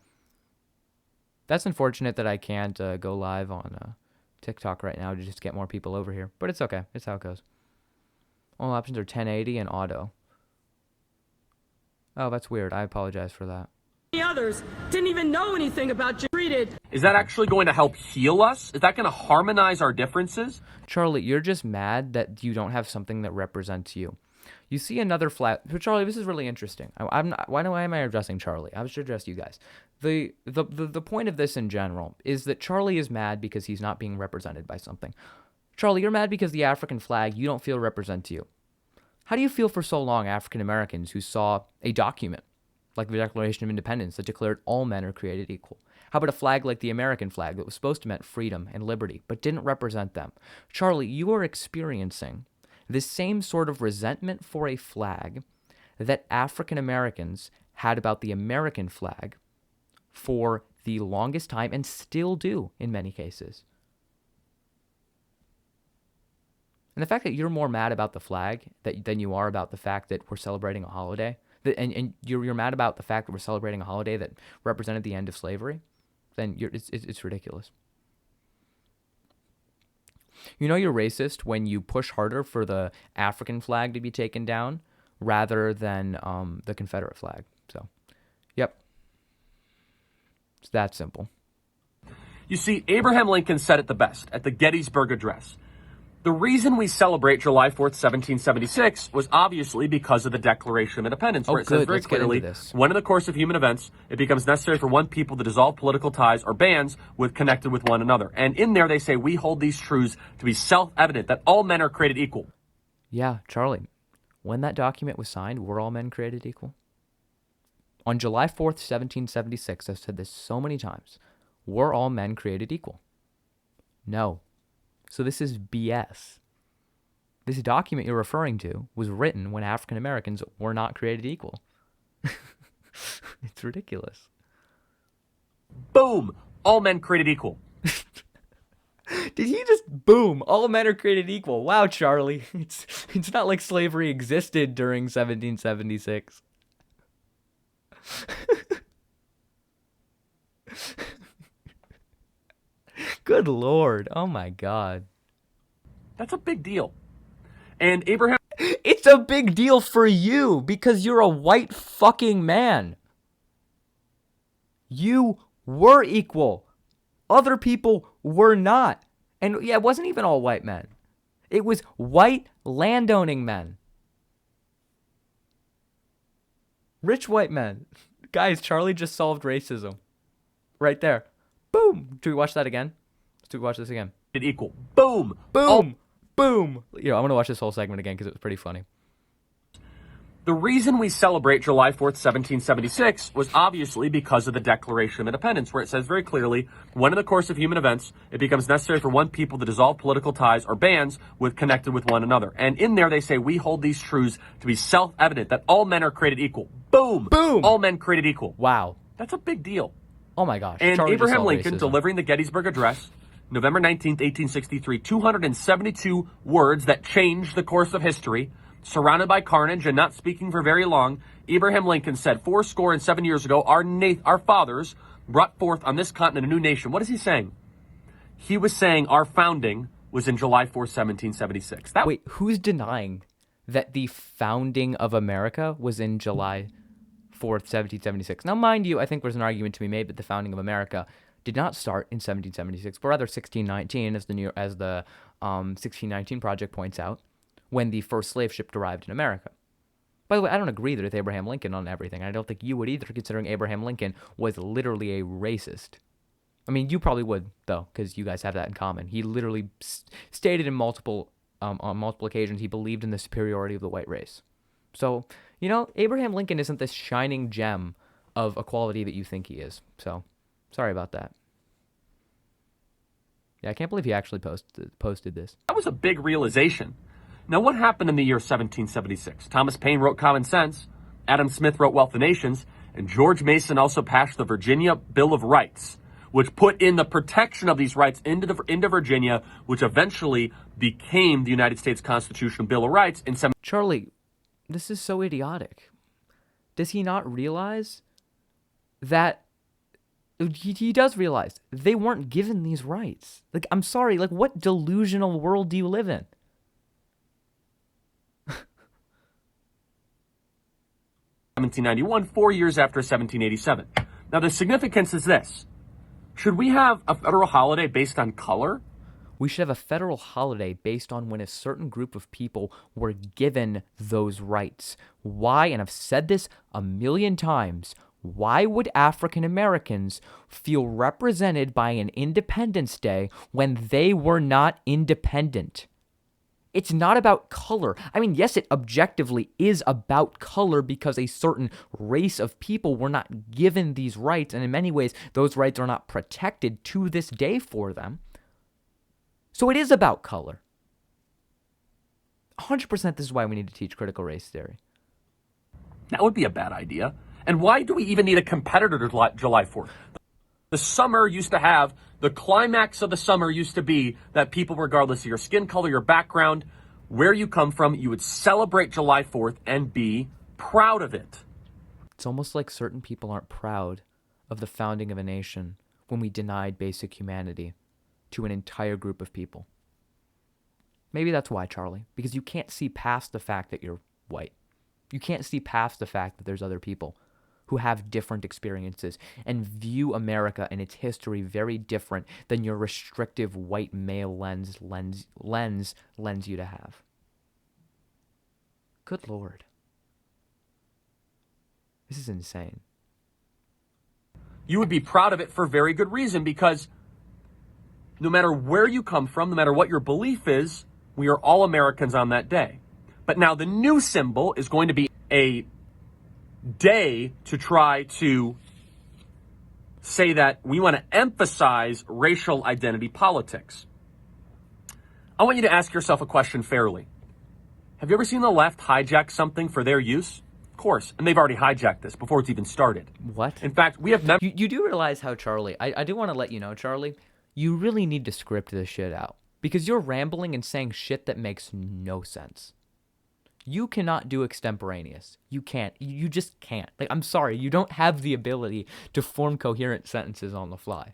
That's unfortunate that I can't go live on TikTok right now to just get more people over here. But it's okay. It's how it goes. All options are 1080 and auto. Oh, that's weird. I apologize for that. The others didn't even know anything about treated. Is that actually going to help heal us? Is that going to harmonize our differences? Charlie, you're just mad that you don't have something that represents you. You see another flag. Charlie, this is really interesting. I'm not, why am I addressing Charlie? I should address you guys. The point of this in general is that Charlie is mad because he's not being represented by something. Charlie, you're mad because the African flag you don't feel represents you. How do you feel for so long African Americans who saw a document like the Declaration of Independence that declared all men are created equal? How about a flag like the American flag that was supposed to mean freedom and liberty, but didn't represent them? Charlie, you are experiencing the same sort of resentment for a flag that African Americans had about the American flag for the longest time and still do in many cases. And the fact that you're more mad about the flag than you are about the fact that we're celebrating a holiday, and you're mad about the fact that we're celebrating a holiday that represented the end of slavery, then it's ridiculous. You know you're racist when you push harder for the African flag to be taken down rather than the Confederate flag. So, yep. It's that simple. You see, Abraham Lincoln said it the best at the Gettysburg Address. The reason we celebrate July 4th, 1776 was obviously because of the Declaration of Independence, where it says very clearly, when in the course of human events, it becomes necessary for one people to dissolve political ties or bands connected with one another. And in there, they say, we hold these truths to be self-evident, that all men are created equal. Yeah, Charlie, when that document was signed, were all men created equal? On July 4th, 1776, I've said this so many times, were all men created equal? No. So this is BS. This document you're referring to was written when African Americans were not created equal. It's ridiculous. Boom! All men created equal. Did he just boom? All men are created equal. Wow, Charlie. It's not like slavery existed during 1776. Good Lord. Oh, my God. That's a big deal. And Abraham... It's a big deal for you because you're a white fucking man. You were equal. Other people were not. And yeah, it wasn't even all white men. It was white landowning men. Rich white men. Guys, Charlie just solved racism. Right there. Boom. Do we watch that again? Let's watch this again. Equal. Boom. Boom. Boom. You know, I'm going to watch this whole segment again because it was pretty funny. The reason we celebrate July 4th, 1776 was obviously because of the Declaration of Independence, where it says very clearly, when in the course of human events, it becomes necessary for one people to dissolve political ties or bands connected with one another. And in there, they say, we hold these truths to be self-evident, that all men are created equal. Boom! Boom! All men created equal. Wow. That's a big deal. Oh my gosh. And Charlie Abraham Lincoln, delivering the Gettysburg Address, November 19th, 1863, 272 words that changed the course of history. Surrounded by carnage and not speaking for very long, Abraham Lincoln said, 7 years ago, our fathers brought forth on this continent a new nation. What is he saying? He was saying our founding was in July 4th, 1776. Wait, who's denying that the founding of America was in July 4th, 1776? Now, mind you, I think there's an argument to be made that the founding of America did not start in 1776, but rather 1619, as the 1619 Project points out, when the first slave ship arrived in America. By the way, I don't agree with Abraham Lincoln on everything. I don't think you would either, considering Abraham Lincoln was literally a racist. I mean, you probably would, though, because you guys have that in common. He literally stated on multiple occasions he believed in the superiority of the white race. So, you know, Abraham Lincoln isn't this shining gem of equality that you think he is. So, sorry about that. Yeah, I can't believe he actually posted this. That was a big realization. Now, what happened in the year 1776? Thomas Paine wrote Common Sense, Adam Smith wrote Wealth of Nations, and George Mason also passed the Virginia Bill of Rights, which put in the protection of these rights into Virginia, which eventually became the United States Constitutional Bill of Rights in Charlie, this is so idiotic. Does he not realize that He does realize they weren't given these rights. Like, I'm sorry, like, what delusional world do you live in? 1791, 4 years after 1787. Now, the significance is this. Should we have a federal holiday based on color? We should have a federal holiday based on when a certain group of people were given those rights. Why? And I've said this a million times. Why would African Americans feel represented by an Independence Day when they were not independent? It's not about color. I mean, yes, it objectively is about color because a certain race of people were not given these rights, and in many ways, those rights are not protected to this day for them. So it is about color. 100% this is why we need to teach critical race theory. That would be a bad idea. And why do we even need a competitor to July 4th? The summer used to have, the climax of the summer used to be that people, regardless of your skin color, your background, where you come from, you would celebrate July 4th and be proud of it. It's almost like certain people aren't proud of the founding of a nation when we denied basic humanity to an entire group of people. Maybe that's why, Charlie, because you can't see past the fact that you're white. You can't see past the fact that there's other people who have different experiences and view America and its history very different than your restrictive white male lens you to have. Good Lord. This is insane. You would be proud of it for very good reason, because no matter where you come from, no matter what your belief is, we are all Americans on that day. But now the new symbol is going to be a day to try to say that we want to emphasize racial identity politics. I want you to ask yourself a question fairly. Have you ever seen the left hijack something for their use? Of course, and they've already hijacked this before it's even started. What? In fact, we have You do realize how, Charlie, I do want to let you know, Charlie, you really need to script this shit out. Because you're rambling and saying shit that makes no sense. You cannot do extemporaneous. You can't. You just can't. Like, I'm sorry, you don't have the ability to form coherent sentences on the fly.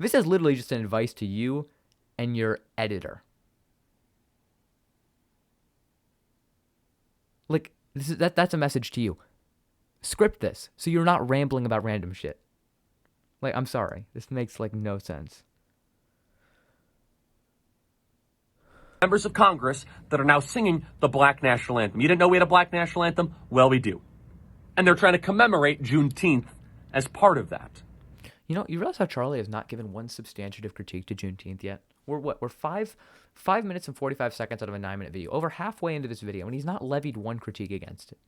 This is literally just an advice to you and your editor. Like, that's a message to you. Script this so you're not rambling about random shit. Like, I'm sorry. This makes, like, no sense. Members of Congress that are now singing the Black National Anthem. You didn't know we had a Black National Anthem? Well, we do. And they're trying to commemorate Juneteenth as part of that. You know, you realize how Charlie has not given one substantive critique to Juneteenth yet? We're 5 minutes and 45 seconds out of a 9-minute video, over halfway into this video, and he's not levied one critique against it.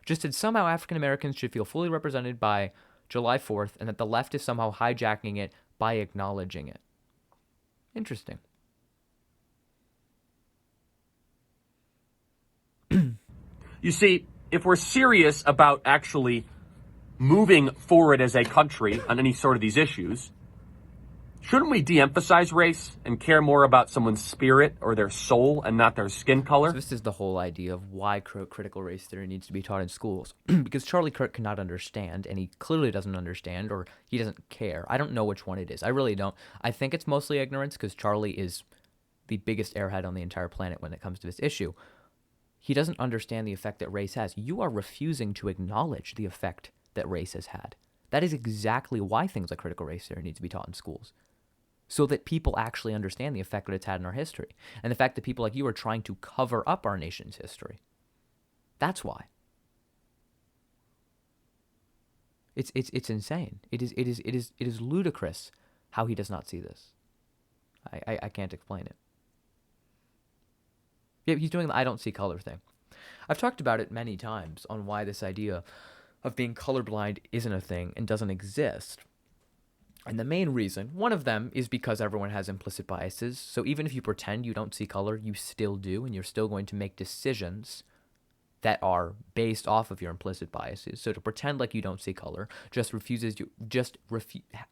Just that somehow African Americans should feel fully represented by July 4th, and that the left is somehow hijacking it by acknowledging it. Interesting. You see, if we're serious about actually moving forward as a country on any sort of these issues, shouldn't we de-emphasize race and care more about someone's spirit or their soul and not their skin color? So this is the whole idea of why critical race theory needs to be taught in schools. Because Charlie Kirk cannot understand, and he clearly doesn't understand, or he doesn't care. I don't know which one it is. I really don't. I think it's mostly ignorance, because Charlie is the biggest airhead on the entire planet when it comes to this issue. He doesn't understand the effect that race has. You are refusing to acknowledge the effect that race has had. That is exactly why things like critical race theory need to be taught in schools. So that people actually understand the effect that it's had in our history. And the fact that people like you are trying to cover up our nation's history. That's why. It's insane. It is ludicrous how he does not see this. I can't explain it. Yeah, he's doing the I don't see color thing. I've talked about it many times on why this idea of being colorblind isn't a thing and doesn't exist. And the main reason, one of them, is because everyone has implicit biases. So even if you pretend you don't see color, you still do, and you're still going to make decisions that are based off of your implicit biases. So to pretend like you don't see color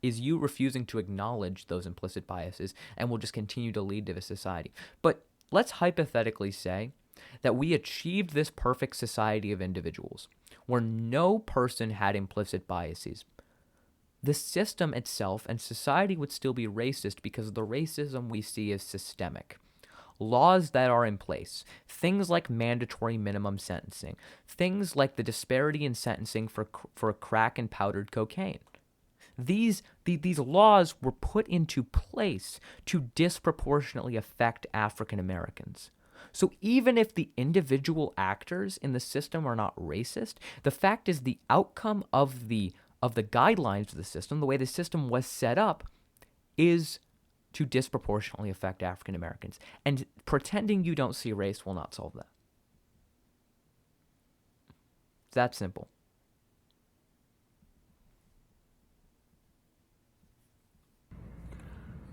is you refusing to acknowledge those implicit biases, and will just continue to lead to a society. But let's hypothetically say that we achieved this perfect society of individuals where no person had implicit biases. the system itself and society would still be racist because the racism we see is systemic. Laws that are in place, things like mandatory minimum sentencing, things like the disparity in sentencing for crack and powdered cocaine. These laws were put into place to disproportionately affect African Americans. So even if the individual actors in the system are not racist, the fact is the outcome of the guidelines of the system, the way the system was set up, is to disproportionately affect African Americans. And pretending you don't see race will not solve that. It's that simple.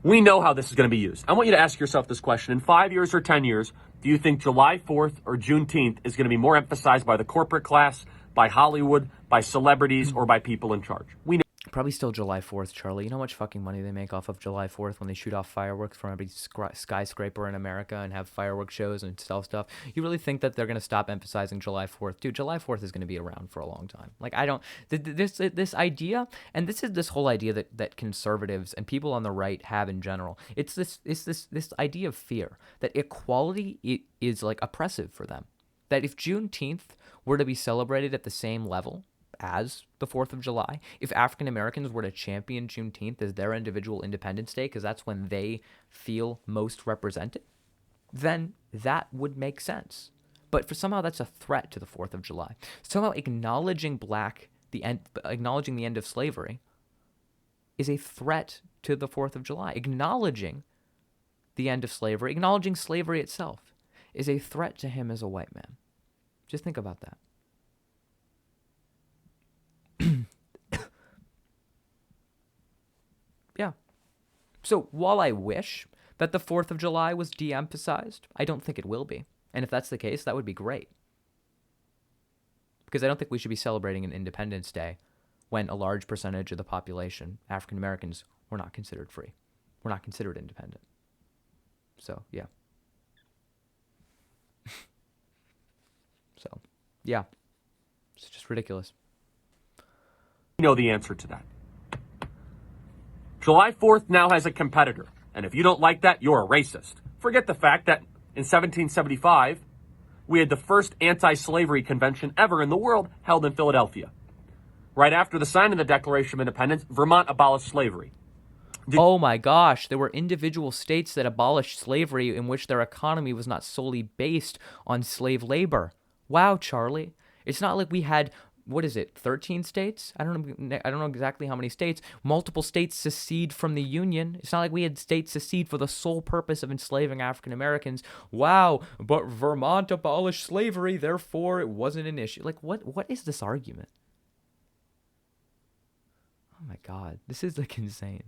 We know how this is going to be used. I want you to ask yourself this question. In 5 years or 10 years, do you think July 4th or Juneteenth is going to be more emphasized by the corporate class, by Hollywood, by celebrities, or by people in charge? We know. Probably still July 4th, Charlie. You know how much fucking money they make off of July 4th when they shoot off fireworks from every skyscraper in America and have fireworks shows and sell stuff? You really think that they're going to stop emphasizing July 4th? Dude, July 4th is going to be around for a long time. Like, I don't... This idea, and this whole idea that conservatives and people on the right have in general, it's this idea of fear, that equality is, like, oppressive for them. That if Juneteenth were to be celebrated at the same level as the 4th of July, if African Americans were to champion Juneteenth as their individual Independence Day, because that's when they feel most represented, then that would make sense. But somehow that's a threat to the 4th of July. Somehow acknowledging the end of slavery is a threat to the 4th of July. Acknowledging the end of slavery, acknowledging slavery itself, is a threat to him as a white man. Just think about that. Yeah. So while I wish that the 4th of July was de-emphasized, I don't think it will be. And if that's the case, that would be great. Because I don't think we should be celebrating an Independence Day when a large percentage of the population, African Americans, were not considered free. Were not considered independent. So, yeah. So, yeah. It's just ridiculous. You know the answer to that. July 4th now has a competitor, and if you don't like that, you're a racist. Forget the fact that in 1775, we had the first anti-slavery convention ever in the world held in Philadelphia. Right after the signing of the Declaration of Independence, Vermont abolished slavery. Oh my gosh, there were individual states that abolished slavery in which their economy was not solely based on slave labor. Wow, Charlie. It's not like we had... 13 states? I don't know exactly how many states. Multiple states secede from the Union. It's not like we had states secede for the sole purpose of enslaving African Americans. Wow, but Vermont abolished slavery, therefore it wasn't an issue. Like, what is this argument? Oh my God, this is like insane.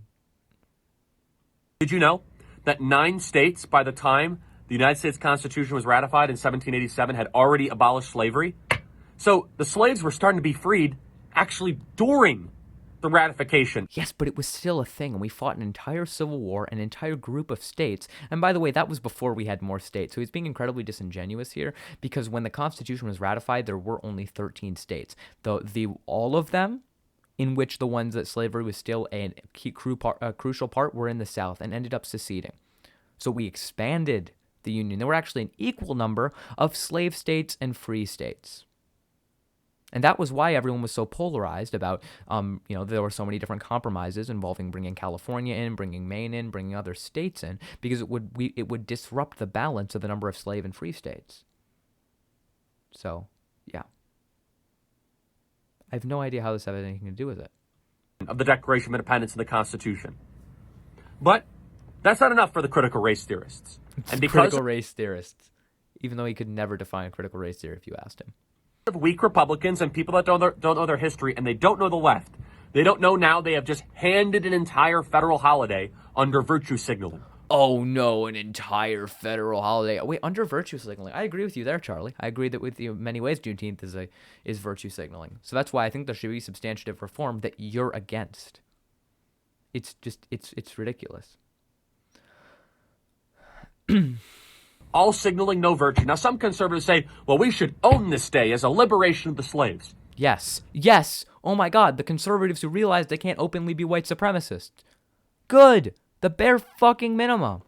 Did you know that 9 states, by the time the United States Constitution was ratified in 1787, had already abolished slavery? So the slaves were starting to be freed actually during the ratification. Yes, but it was still a thing, and we fought an entire civil war, an entire group of states. And by the way, that was before we had more states. So he's being incredibly disingenuous here, because when the Constitution was ratified, there were only 13 states. All of them, in which the ones that slavery was still a crucial part, were in the South and ended up seceding. So we expanded the Union. There were actually an equal number of slave states and free states. And that was why everyone was so polarized about, there were so many different compromises involving bringing California in, bringing Maine in, bringing other states in, because it would disrupt the balance of the number of slave and free states. So, yeah. I have no idea how this has anything to do with it. Of the Declaration of Independence and the Constitution. But that's not enough for the critical race theorists. And because critical race theorists, even though he could never define critical race theory if you asked him. Of weak Republicans and people that don't know their history, and they don't know the left. They don't know now they have just handed an entire federal holiday under virtue signaling. Oh no, an entire federal holiday. Wait, under virtue signaling. I agree with you there, Charlie. I agree that with you in many ways Juneteenth is virtue signaling. So that's why I think there should be substantive reform that you're against. It's ridiculous. All signaling no virtue. Now, some conservatives say, well, we should own this day as a liberation of the slaves. Yes. Yes. Oh my God. The conservatives who realize they can't openly be white supremacists. Good. The bare fucking minimum.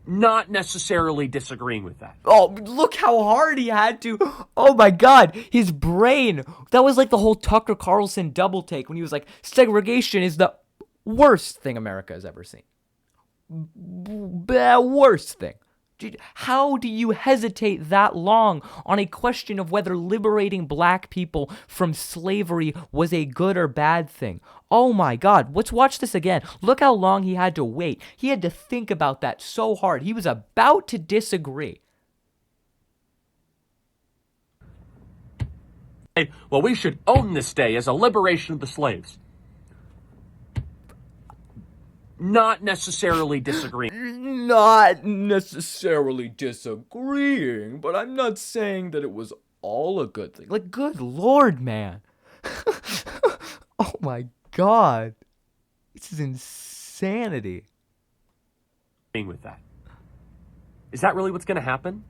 Not necessarily disagreeing with that. Oh, look how hard he had to. Oh my God. His brain. That was like the whole Tucker Carlson double take when he was like, segregation is the worst thing America has ever seen. Worst thing. How do you hesitate that long on a question of whether liberating black people from slavery was a good or bad thing? Oh my God, let's watch this again. Look how long he had to wait. He had to think about that so hard. He was about to disagree. Well, we should own this day as a liberation of the slaves. Not necessarily disagreeing. Not necessarily disagreeing, but I'm not saying that it was all a good thing. Like, good Lord, man. Oh my God. This is insanity. With that. Is that really what's going to happen?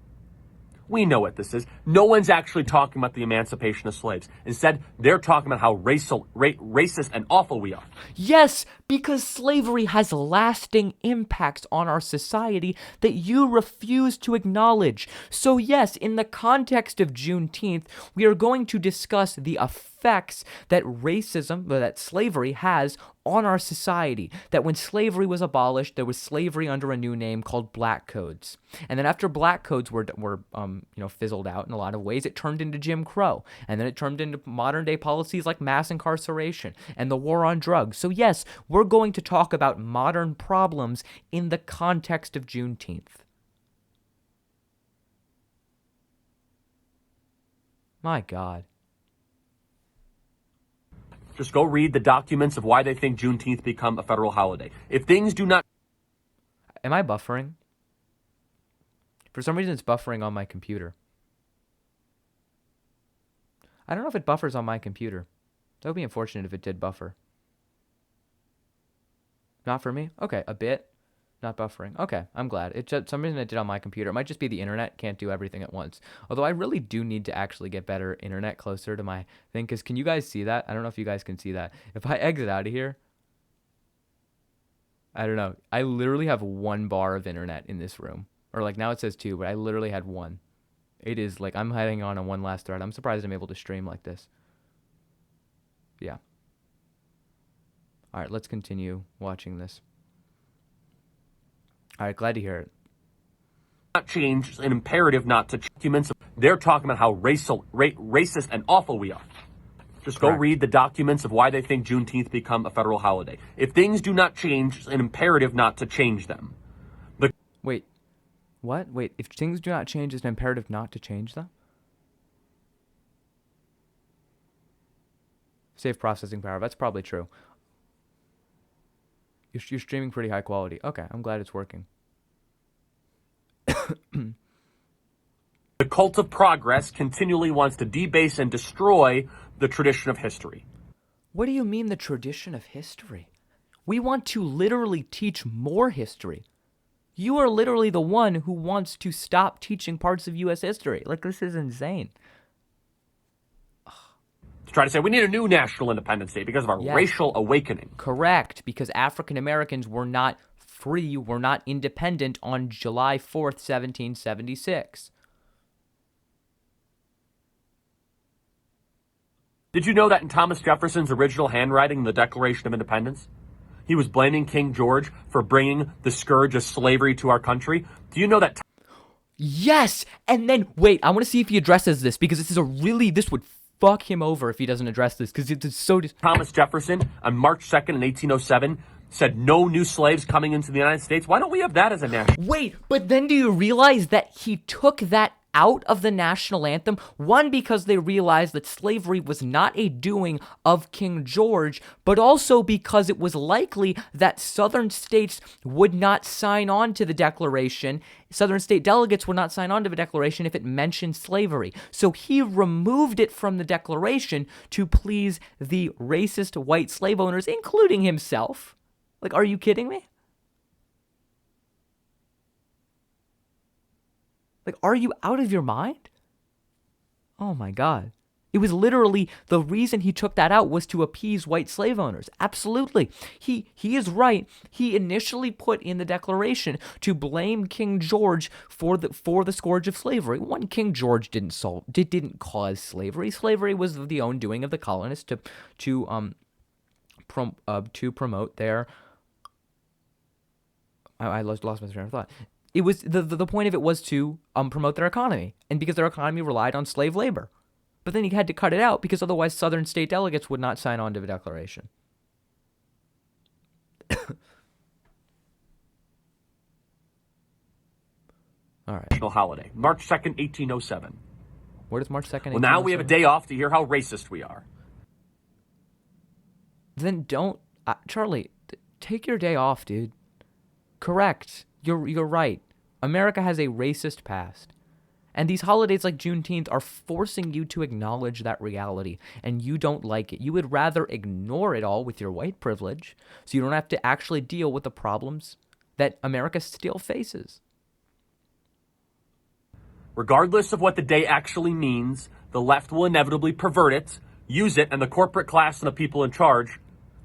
We know what this is. No one's actually talking about the emancipation of slaves. Instead, they're talking about how racist and awful we are. Yes, because slavery has lasting impacts on our society that you refuse to acknowledge. So yes, in the context of Juneteenth, we are going to discuss the effects that racism, that slavery has on our society. That when slavery was abolished, there was slavery under a new name called black codes. And then after black codes were fizzled out in a lot of ways, it turned into Jim Crow. And then it turned into modern day policies like mass incarceration and the war on drugs. So yes, we're going to talk about modern problems in the context of Juneteenth. My God. Just go read the documents of why they think Juneteenth become a federal holiday. If things do not... Am I buffering? For some reason, it's buffering on my computer. I don't know if it buffers on my computer. That would be unfortunate if it did buffer. Not for me? Okay, a bit. Not buffering. Okay, I'm glad. It just, some reason it did on my computer. It might just be the internet. Can't do everything at once. Although I really do need to actually get better internet closer to my thing. Because can you guys see that? I don't know if you guys can see that. If I exit out of here, I don't know. I literally have 1 bar of internet in this room. Or like now it says 2, but I literally had 1. It is like I'm heading on a 1 last thread. I'm surprised I'm able to stream like this. Yeah. All right, let's continue watching this. All right, glad to hear it. Not change an imperative not to documents. They're talking about how racist and awful we are. Just go read the documents of why they think Juneteenth become a federal holiday. If things do not change, an imperative not to change them. Wait, what? Wait, if things do not change, it's an imperative not to change them? Save processing power. That's probably true. You're streaming pretty high quality. Okay, I'm glad it's working. The cult of progress continually wants to debase and destroy the tradition of history. What do you mean the tradition of history? We want to literally teach more history. You are literally the one who wants to stop teaching parts of U.S. history. Like, this is insane. To try to say we need a new national independence day because of our racial awakening. Correct, because African Americans were not free, were not independent on July 4th, 1776. Did you know that in Thomas Jefferson's original handwriting in the Declaration of Independence, he was blaming King George for bringing the scourge of slavery to our country? Do you know that... Yes! And then, wait, I want to see if he addresses this, because this would fuck him over if he doesn't address this, because it's so... Thomas Jefferson, on March 2nd in 1807, said no new slaves coming into the United States. Why don't we have that as a national... Wait, but then do you realize that he took that out of the national anthem? One, because they realized that slavery was not a doing of King George, but also because it was likely that Southern states would not sign on to the Declaration. Southern state delegates would not sign on to the Declaration if it mentioned slavery. So he removed it from the Declaration to please the racist white slave owners, including himself. Like, are you kidding me? Like, are you out of your mind? Oh my God. It was literally the reason he took that out was to appease white slave owners. Absolutely. He is right. He initially put in the Declaration to blame King George for the scourge of slavery. One, King George didn't cause slavery. Slavery was the own doing of the colonists to promote their. I lost my train of thought. It was the point of it was to promote their economy, and because their economy relied on slave labor. But then he had to cut it out because otherwise Southern state delegates would not sign on to the Declaration. All right. National holiday, March 2nd, 1807. Where does March 2nd? Well, now we have a day off to hear how racist we are. Then don't, Charlie, take your day off, dude. Correct. You're right. America has a racist past. And these holidays like Juneteenth are forcing you to acknowledge that reality, and you don't like it. You would rather ignore it all with your white privilege so you don't have to actually deal with the problems that America still faces. Regardless of what the day actually means, the left will inevitably pervert it, use it, and the corporate class and the people in charge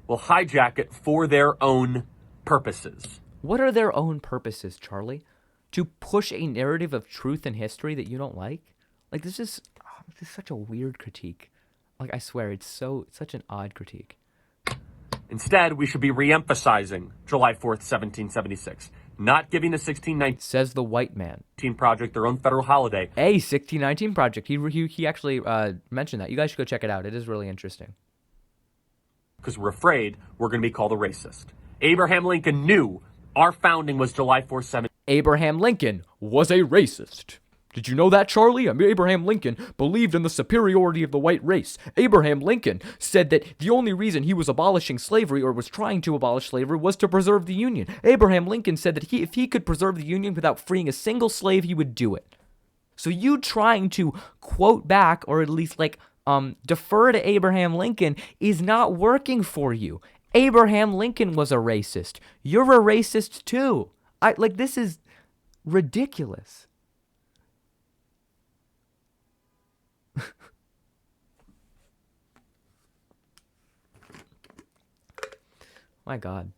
will hijack it for their own purposes. What are their own purposes, Charlie? To push a narrative of truth and history that you don't like? Like, this is such a weird critique. Like, I swear, it's such an odd critique. Instead, we should be re-emphasizing July 4th, 1776, not giving the 1619 Says the white man. Project their own federal holiday. A 1619 Project. He actually mentioned that. You guys should go check it out. It is really interesting. Because we're afraid we're going to be called a racist. Abraham Lincoln knew our founding was July 4th, 1776. Abraham Lincoln was a racist. Did you know that, Charlie? Abraham Lincoln believed in the superiority of the white race. Abraham Lincoln said that the only reason he was abolishing slavery or was trying to abolish slavery was to preserve the Union. Abraham Lincoln said that if he could preserve the Union without freeing a single slave, he would do it. So you trying to quote back or at least defer to Abraham Lincoln is not working for you. Abraham Lincoln was a racist. You're a racist too. This is ridiculous. My God.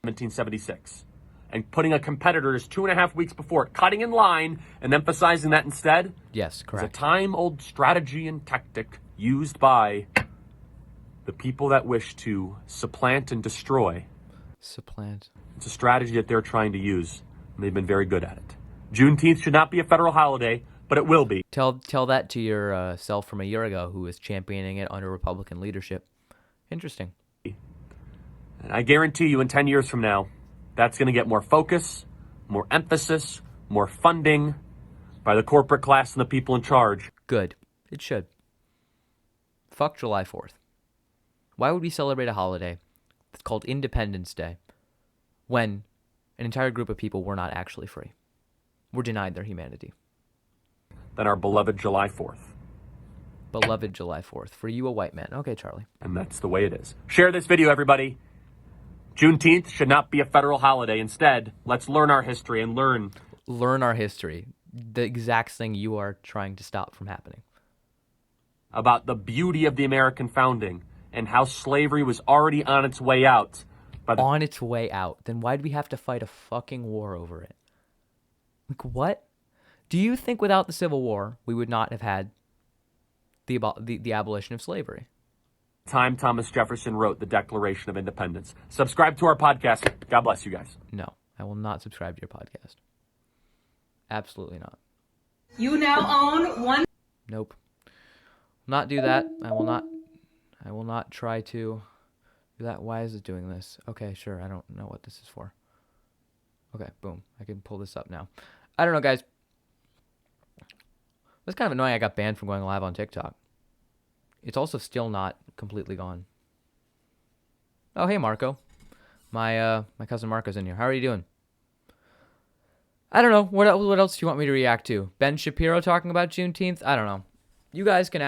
(1776) and putting a competitor's 2.5 weeks before it, cutting in line and emphasizing that instead. Yes, correct. Is a time-old strategy and tactic used by the people that wish to supplant and destroy. Supplant. It's a strategy that they're trying to use, and they've been very good at it. Juneteenth should not be a federal holiday, but it will be. Tell that to your self from a year ago who was championing it under Republican leadership. Interesting. And I guarantee you in 10 years from now, that's going to get more focus, more emphasis, more funding by the corporate class and the people in charge. Good. It should. Fuck July 4th. Why would we celebrate a holiday that's called Independence Day when an entire group of people were not actually free? Were denied their humanity. Than our beloved July 4th. Beloved July 4th. For you, a white man. Okay, Charlie. And that's the way it is. Share this video, everybody. Juneteenth should not be a federal holiday. Instead, let's learn our history and learn our history. The exact thing you are trying to stop from happening. About the beauty of the American founding and how slavery was already on its way out. On its way out? Then why'd we have to fight a fucking war over it? Like, what? Do you think without the Civil War, we would not have had the abolition of slavery? Time Thomas Jefferson wrote the Declaration of Independence. Subscribe to our podcast. God bless you guys. No, I will not subscribe to your podcast. Absolutely not. You now own one. Nope. Not do that. I will not try to do that. Why is it doing this? Okay, sure. I don't know what this is for. Okay, boom. I can pull this up now. I don't know, guys. It's kind of annoying I got banned from going live on TikTok. It's also still not completely gone. Oh, hey, Marco. My cousin Marco's in here. How are you doing? I don't know. What else do you want me to react to? Ben Shapiro talking about Juneteenth? I don't know. You guys can,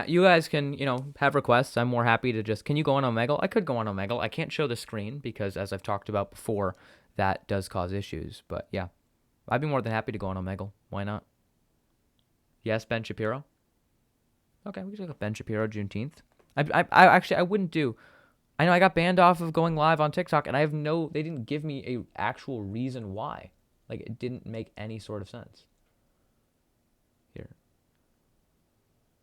have requests. I'm more happy to just, can you go on Omegle? I could go on Omegle. I can't show the screen because, as I've talked about before, that does cause issues. But yeah, I'd be more than happy to go on Omegle. Why not? Yes, Ben Shapiro. Okay, we can do Ben Shapiro Juneteenth. I wouldn't do. I know I got banned off of going live on TikTok, and they didn't give me a actual reason why. Like, it didn't make any sort of sense. Here.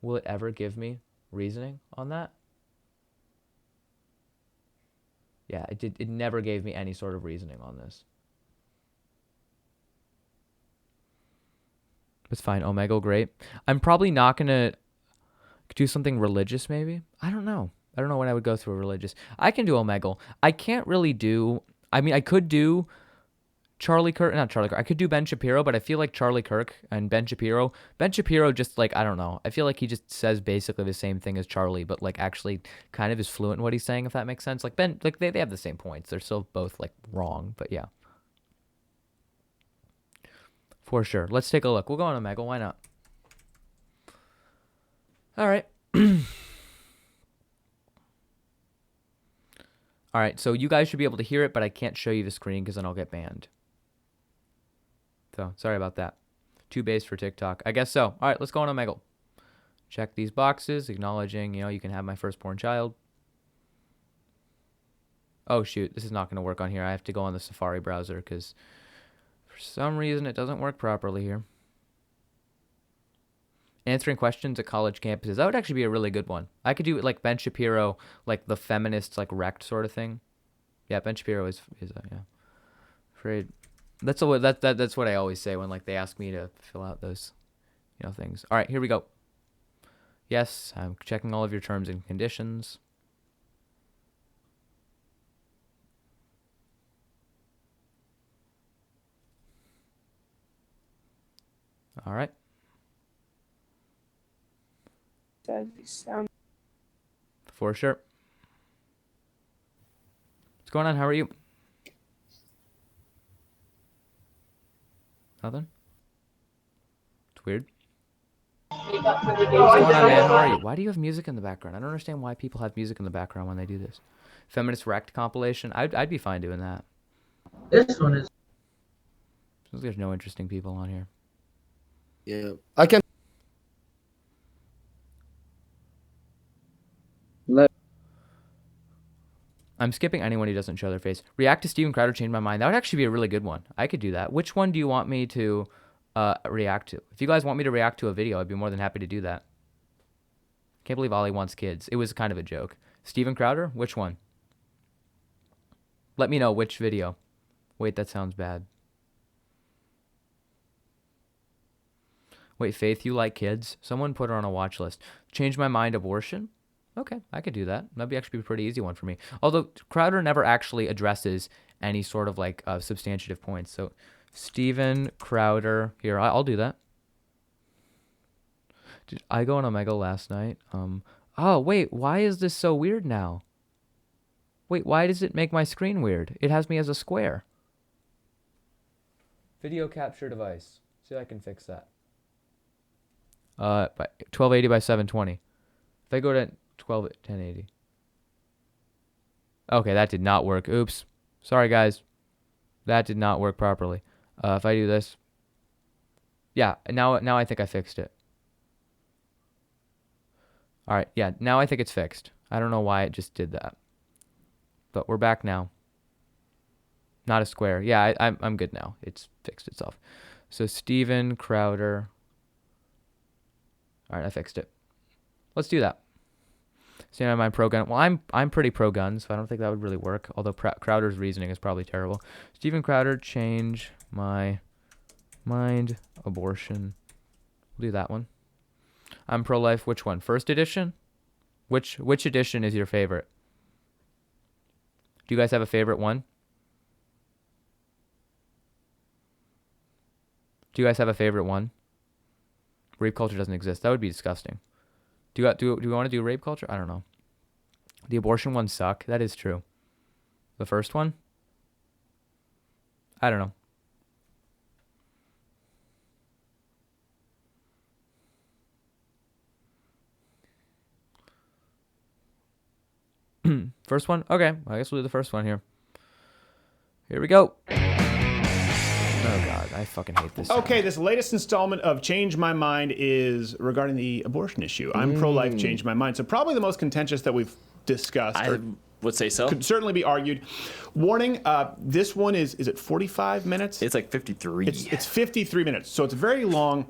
Will it ever give me reasoning on that? Yeah, it never gave me any sort of reasoning on this. It's fine. Omegle, great. I'm probably not going to do something religious, maybe. I don't know when I would go through a religious. I can do Omegle. I can't really do. I mean, I could do not Charlie Kirk. I could do Ben Shapiro, but I feel like Charlie Kirk and Ben Shapiro just like, I don't know. I feel like he just says basically the same thing as Charlie, but like actually kind of is fluent in what he's saying, if that makes sense. Like Ben, like they have the same points. They're still both like wrong, but yeah. For sure. Let's take a look. We'll go on Omegle. Why not? All right. All right, so you guys should be able to hear it, but I can't show you the screen because then I'll get banned. So, sorry about that. Too base for TikTok. I guess so. All right, let's go on Omegle. Check these boxes, acknowledging, you can have my firstborn child. Oh, shoot. This is not going to work on here. I have to go on the Safari browser because for some reason it doesn't work properly here. Answering questions at college campuses. That would actually be a really good one. I could do it like Ben Shapiro, like the feminists, like wrecked sort of thing. Yeah, Ben Shapiro is yeah. Afraid. That's what I always say when like they ask me to fill out those, things. All right, here we go. Yes, I'm checking all of your terms and conditions. All right. For sure. What's going on? How are you? Nothing? It's weird. What's going on, man? How are you? Why do you have music in the background? I don't understand why people have music in the background when they do this. Feminist Wrecked compilation. I'd be fine doing that. This one is. There's no interesting people on here. Yeah, I can. I'm skipping anyone who doesn't show their face. React to Steven Crowder changed my mind. That would actually be a really good one. I could do that. Which one do you want me to react to? If you guys want me to react to a video, I'd be more than happy to do that. Can't believe Ollie wants kids. It was kind of a joke. Steven Crowder? Which one? Let me know which video. Wait, that sounds bad. Wait, Faith, you like kids? Someone put her on a watch list. Change my mind, abortion? Okay, I could do that. That'd actually be a pretty easy one for me. Although Crowder never actually addresses any sort of like substantive points. So Steven Crowder, here, I'll do that. Did I go on Omegle last night? Oh, wait, why is this so weird now? Wait, why does it make my screen weird? It has me as a square. Video capture device. See if I can fix that. 1280 by 720. If I go to 1080. Okay, that did not work. Oops. Sorry, guys. That did not work properly. If I do this. Yeah, now I think I fixed it. All right, yeah, now I think it's fixed. I don't know why it just did that. But we're back now. Not a square. Yeah, I'm good now. It's fixed itself. So Steven Crowder. All right, I fixed it. Let's do that. Stand on my pro gun. Well, I'm pretty pro gun, so I don't think that would really work. Although Crowder's reasoning is probably terrible. Steven Crowder, change my mind, abortion. We'll do that one. I'm pro-life. Which one? First edition? Which edition is your favorite? Do you guys have a favorite one? Do you guys have a favorite one? Rape culture doesn't exist. That would be disgusting. Do we want to do rape culture? I don't know. The abortion ones suck. That is true. The first one? I don't know. First one? Okay, I guess we'll do the first one here. Here we go. Oh God, I fucking hate this. Okay, this latest installment of Change My Mind is regarding the abortion issue. I'm pro-life, change my mind. So probably the most contentious that we've discussed. I would say so. Could certainly be argued. Warning, this one is it 45 minutes? It's like 53. It's 53 minutes, so it's very long.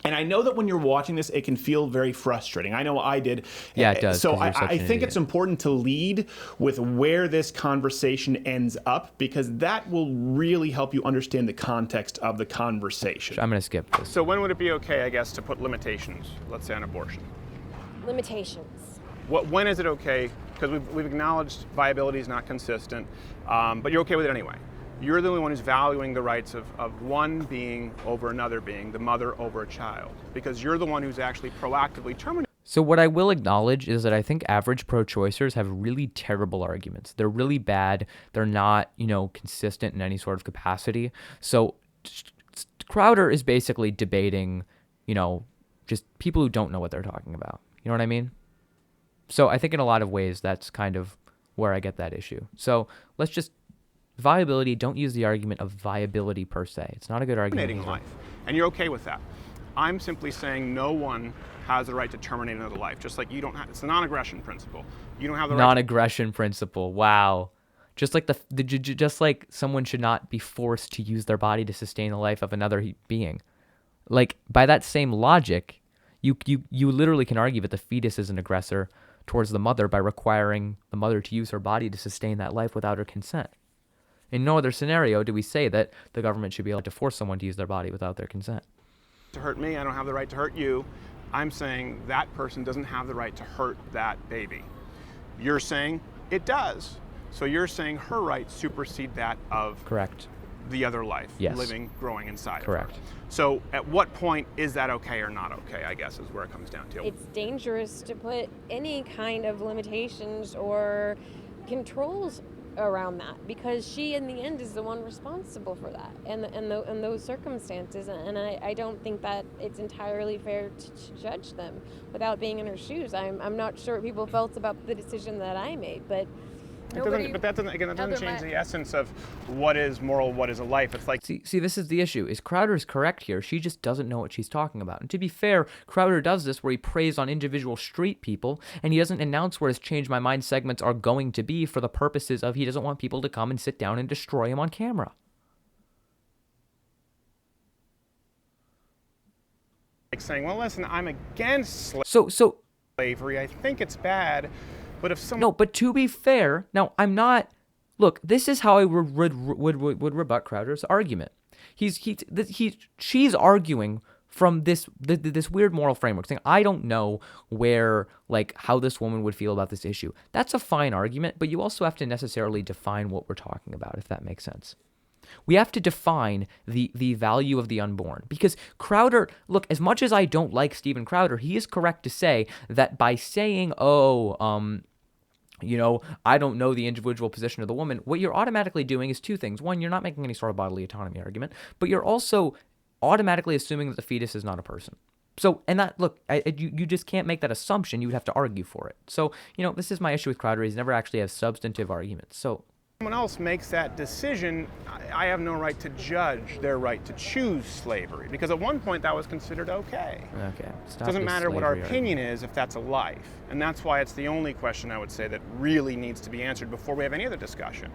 And I know that when you're watching this, it can feel very frustrating. I know I did. Yeah, it does. So 'cause you're such I an think idiot. it's important to lead with where this conversation ends up, because that will really help you understand the context of the conversation. I'm gonna skip this. So when would it be okay, I guess, to put limitations, let's say, on abortion? Limitations. When is it okay? Because we've acknowledged viability is not consistent, but you're okay with it anyway. You're the only one who's valuing the rights of one being over another being, the mother over a child, because you're the one who's actually proactively terminating. So what I will acknowledge is that I think average pro-choicers have really terrible arguments. They're really bad. They're not, consistent in any sort of capacity. So Crowder is basically debating, just people who don't know what they're talking about. You know what I mean? So I think in a lot of ways that's kind of where I get that issue. So let's just viability. Don't use the argument of viability per se. It's not a good argument. Life, and you're okay with that. I'm simply saying no one has the right to terminate another life, just like you don't have. It's the non-aggression principle. You don't have the right. Non-aggression principle. Wow. Just like just like someone should not be forced to use their body to sustain the life of another being. Like by that same logic, you literally can argue that the fetus is an aggressor towards the mother by requiring the mother to use her body to sustain that life without her consent. In no other scenario do we say that the government should be able to force someone to use their body without their consent. To hurt me, I don't have the right to hurt you. I'm saying that person doesn't have the right to hurt that baby. You're saying it does. So you're saying her rights supersede that of Correct. the other life, Yes. living, growing inside Correct. of her. So at what point is that okay or not okay, I guess, is where it comes down to. It's dangerous to put any kind of limitations or controls around that, because she in the end is the one responsible for that and those circumstances, and I don't think that it's entirely fair to judge them without being in her shoes. I'm not sure what people felt about the decision that I made, but that doesn't change the essence of what is moral, what is a life. It's like, See, this is the issue. Is Crowder's correct here? She just doesn't know what she's talking about. And to be fair, Crowder does this where he preys on individual street people, and he doesn't announce where his Change My Mind segments are going to be for the purposes of he doesn't want people to come and sit down and destroy him on camera. like saying, well, listen, I'm against So slavery. I think it's bad, but if someone... No, but to be fair, now I'm not. Look, this is how I would rebut Crowder's argument. She's arguing from this weird moral framework, saying I don't know how this woman would feel about this issue. That's a fine argument, but you also have to necessarily define what we're talking about, if that makes sense. We have to define the value of the unborn, because Crowder, look, as much as I don't like Steven Crowder, he is correct to say that by saying, I don't know the individual position of the woman, what you're automatically doing is two things. One, you're not making any sort of bodily autonomy argument, but you're also automatically assuming that the fetus is not a person. So, and that, look, you just can't make that assumption. You would have to argue for it. So, this is my issue with Crowder. He's never actually has substantive arguments. So, someone else makes that decision, I have no right to judge their right to choose slavery, because at one point that was considered okay. Okay. It doesn't matter what our opinion is if that's a life. And that's why it's the only question I would say that really needs to be answered before we have any other discussion.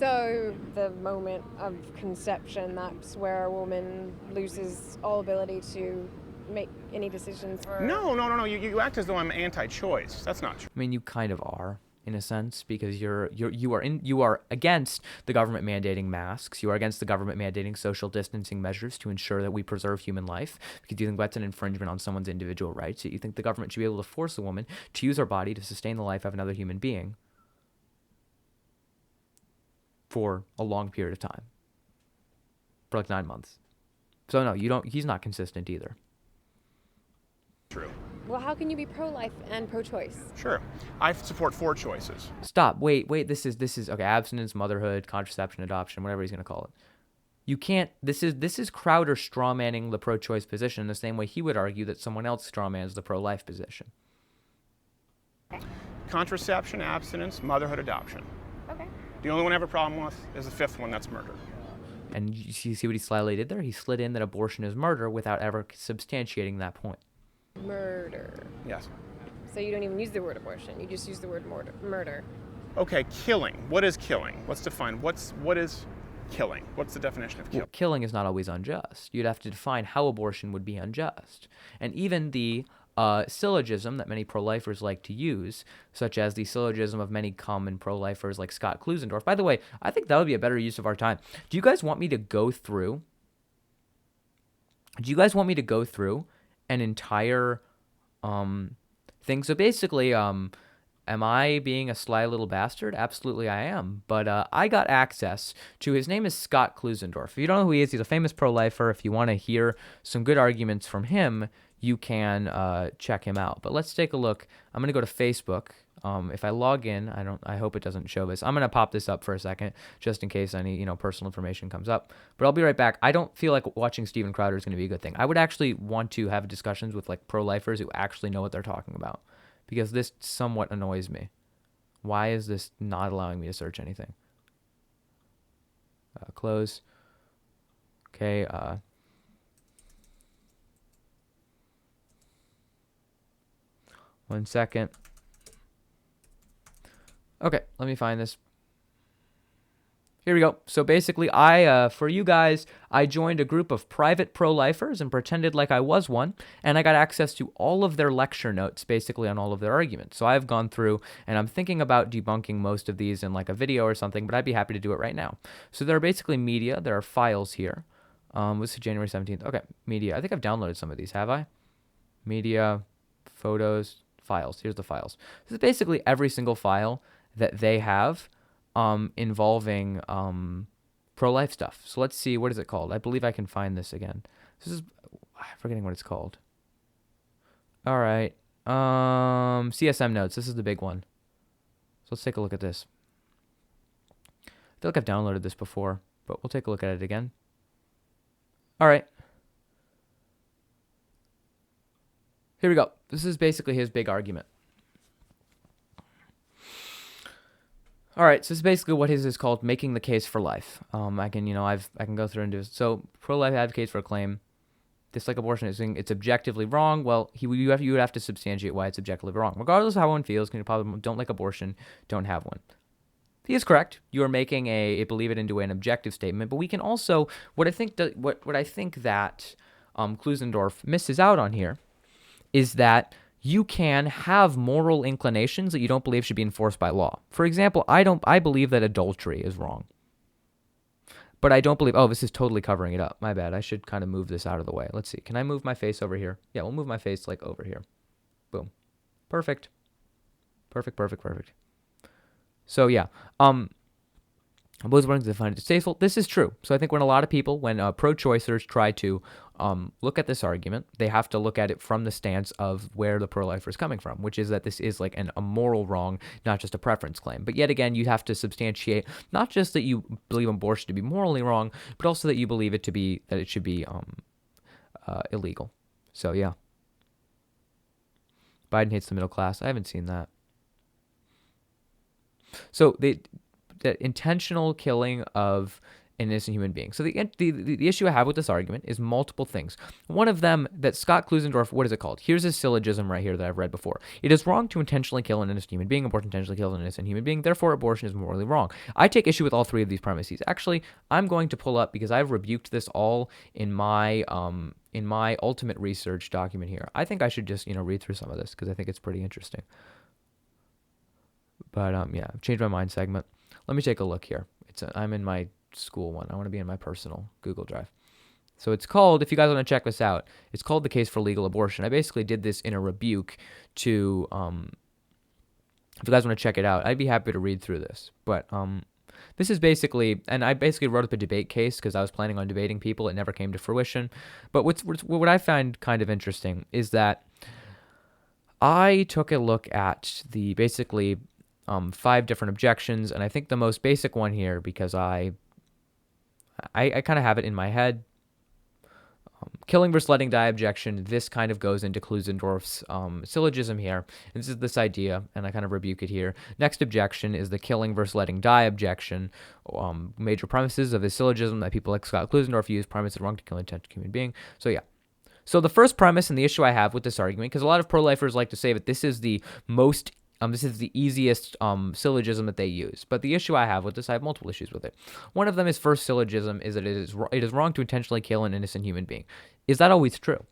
so the moment of conception, that's where a woman loses all ability to make any decisions. No. You act as though I'm anti-choice. That's not true. I mean, you kind of are, in a sense, because you are against the government mandating masks. You are against the government mandating social distancing measures to ensure that we preserve human life, because you think that's an infringement on someone's individual rights. You think the government should be able to force a woman to use her body to sustain the life of another human being for a long period of time, for like 9 months. So no, you don't. He's not consistent either. True. Well, how can you be pro-life and pro-choice? Sure. I support 4 choices. Stop. Wait. This is okay. Abstinence, motherhood, contraception, adoption, whatever he's gonna call it. You can't. This is Crowder strawmanning the pro-choice position in the same way he would argue that someone else strawmans the pro-life position. contraception, abstinence, motherhood, adoption. Okay. The only one I have a problem with is the fifth one, that's murder. And you see what he slyly did there? He slid in that abortion is murder without ever substantiating that point. Murder. Yes. So you don't even use the word abortion. You just use the word murder. Okay, killing. What is killing? Let's define. What is killing? What's the definition of killing? Well, killing is not always unjust. You'd have to define how abortion would be unjust. And even the syllogism that many pro-lifers like to use, such as the syllogism of many common pro-lifers like Scott Klusendorf. By the way, I think that would be a better use of our time. Do you guys want me to go through an entire thing? So basically, am I being a sly little bastard? Absolutely I am. But I got access to, his name is Scott Klusendorf. If you don't know who he is, he's a famous pro-lifer. If you want to hear some good arguments from him, you can check him out. But let's take a look. I'm going to go to Facebook. If I log in, I hope it doesn't show this. I'm going to pop this up for a second, just in case any, personal information comes up. But I'll be right back. I don't feel like watching Steven Crowder is going to be a good thing. I would actually want to have discussions with like pro-lifers who actually know what they're talking about, because this somewhat annoys me. Why is this not allowing me to search anything? Close. Okay. 1 second. Okay, let me find this. Here we go. So basically, for you guys, I joined a group of private pro-lifers and pretended like I was one, and I got access to all of their lecture notes, basically on all of their arguments. So I've gone through, and I'm thinking about debunking most of these in like a video or something, but I'd be happy to do it right now. So there are basically media. There are files here. This is January 17th. Okay, media. I think I've downloaded some of these, have I? Media, photos, files. Here's the files. This is basically every single file that they have involving pro-life stuff. So let's see, what is it called? I believe I can find this again. This is, I'm forgetting what it's called. All right. CSM notes. This is the big one. So let's take a look at this. I feel like I've downloaded this before, but we'll take a look at it again. All right. Here we go. This is basically his big argument. All right, so this is basically what his is called, making the case for life. I can go through and do this. So pro-life advocates for a claim, dislike abortion is saying it's objectively wrong. Well, you would have to substantiate why it's objectively wrong. Regardless of how one feels, you probably don't like abortion, don't have one. He is correct. You are making a believe it into an objective statement, but we can also what I think that Klusendorf misses out on here is that you can have moral inclinations that you don't believe should be enforced by law. For example, I believe that adultery is wrong. But I don't believe, this is totally covering it up. My bad. I should kind of move this out of the way. Let's see. Can I move my face over here? Yeah, we'll move my face like over here. Boom. Perfect. Perfect. So yeah, opposed to find it distasteful. This is true. So I think when a lot of people, when pro-choicers try to look at this argument, they have to look at it from the stance of where the pro-lifer is coming from, which is that this is like a moral wrong, not just a preference claim. But yet again, you have to substantiate not just that you believe abortion to be morally wrong, but also that you believe it to be that it should be illegal. So yeah, Biden hates the middle class. I haven't seen that. So the intentional killing of an innocent human being. So the issue I have with this argument is multiple things. One of them that Scott Klusendorf, what is it called? Here's a syllogism right here that I've read before. It is wrong to intentionally kill an innocent human being. Abortion intentionally kills an innocent human being. Therefore, abortion is morally wrong. I take issue with all three of these premises. Actually, I'm going to pull up, because I've rebuked this all in my ultimate research document here. I think I should just read through some of this because I think it's pretty interesting. But yeah, I've changed my mind segment. Let me take a look here. I'm in my school one. I want to be in my personal Google Drive. So it's called, if you guys want to check this out, it's called The Case for Legal Abortion. I basically did this in a rebuke to, if you guys want to check it out, I'd be happy to read through this. But this is basically, and I basically wrote up a debate case because I was planning on debating people. It never came to fruition. But what I find kind of interesting is that I took a look at the basically 5 different objections, and I think the most basic one here, because I kind of have it in my head. killing versus letting die objection, this kind of goes into Klusendorf's syllogism here. And this is this idea, and I kind of rebuke it here. Next objection is the killing versus letting die objection. Major premises of his syllogism that people like Scott Klusendorf use, premise is wrong to kill an intelligent human being. So yeah. So the first premise and the issue I have with this argument, because a lot of pro-lifers like to say that this is the most this is the easiest syllogism that they use. But the issue I have with this, I have multiple issues with it. One of them is first syllogism is that it is wrong to intentionally kill an innocent human being. Is that always true?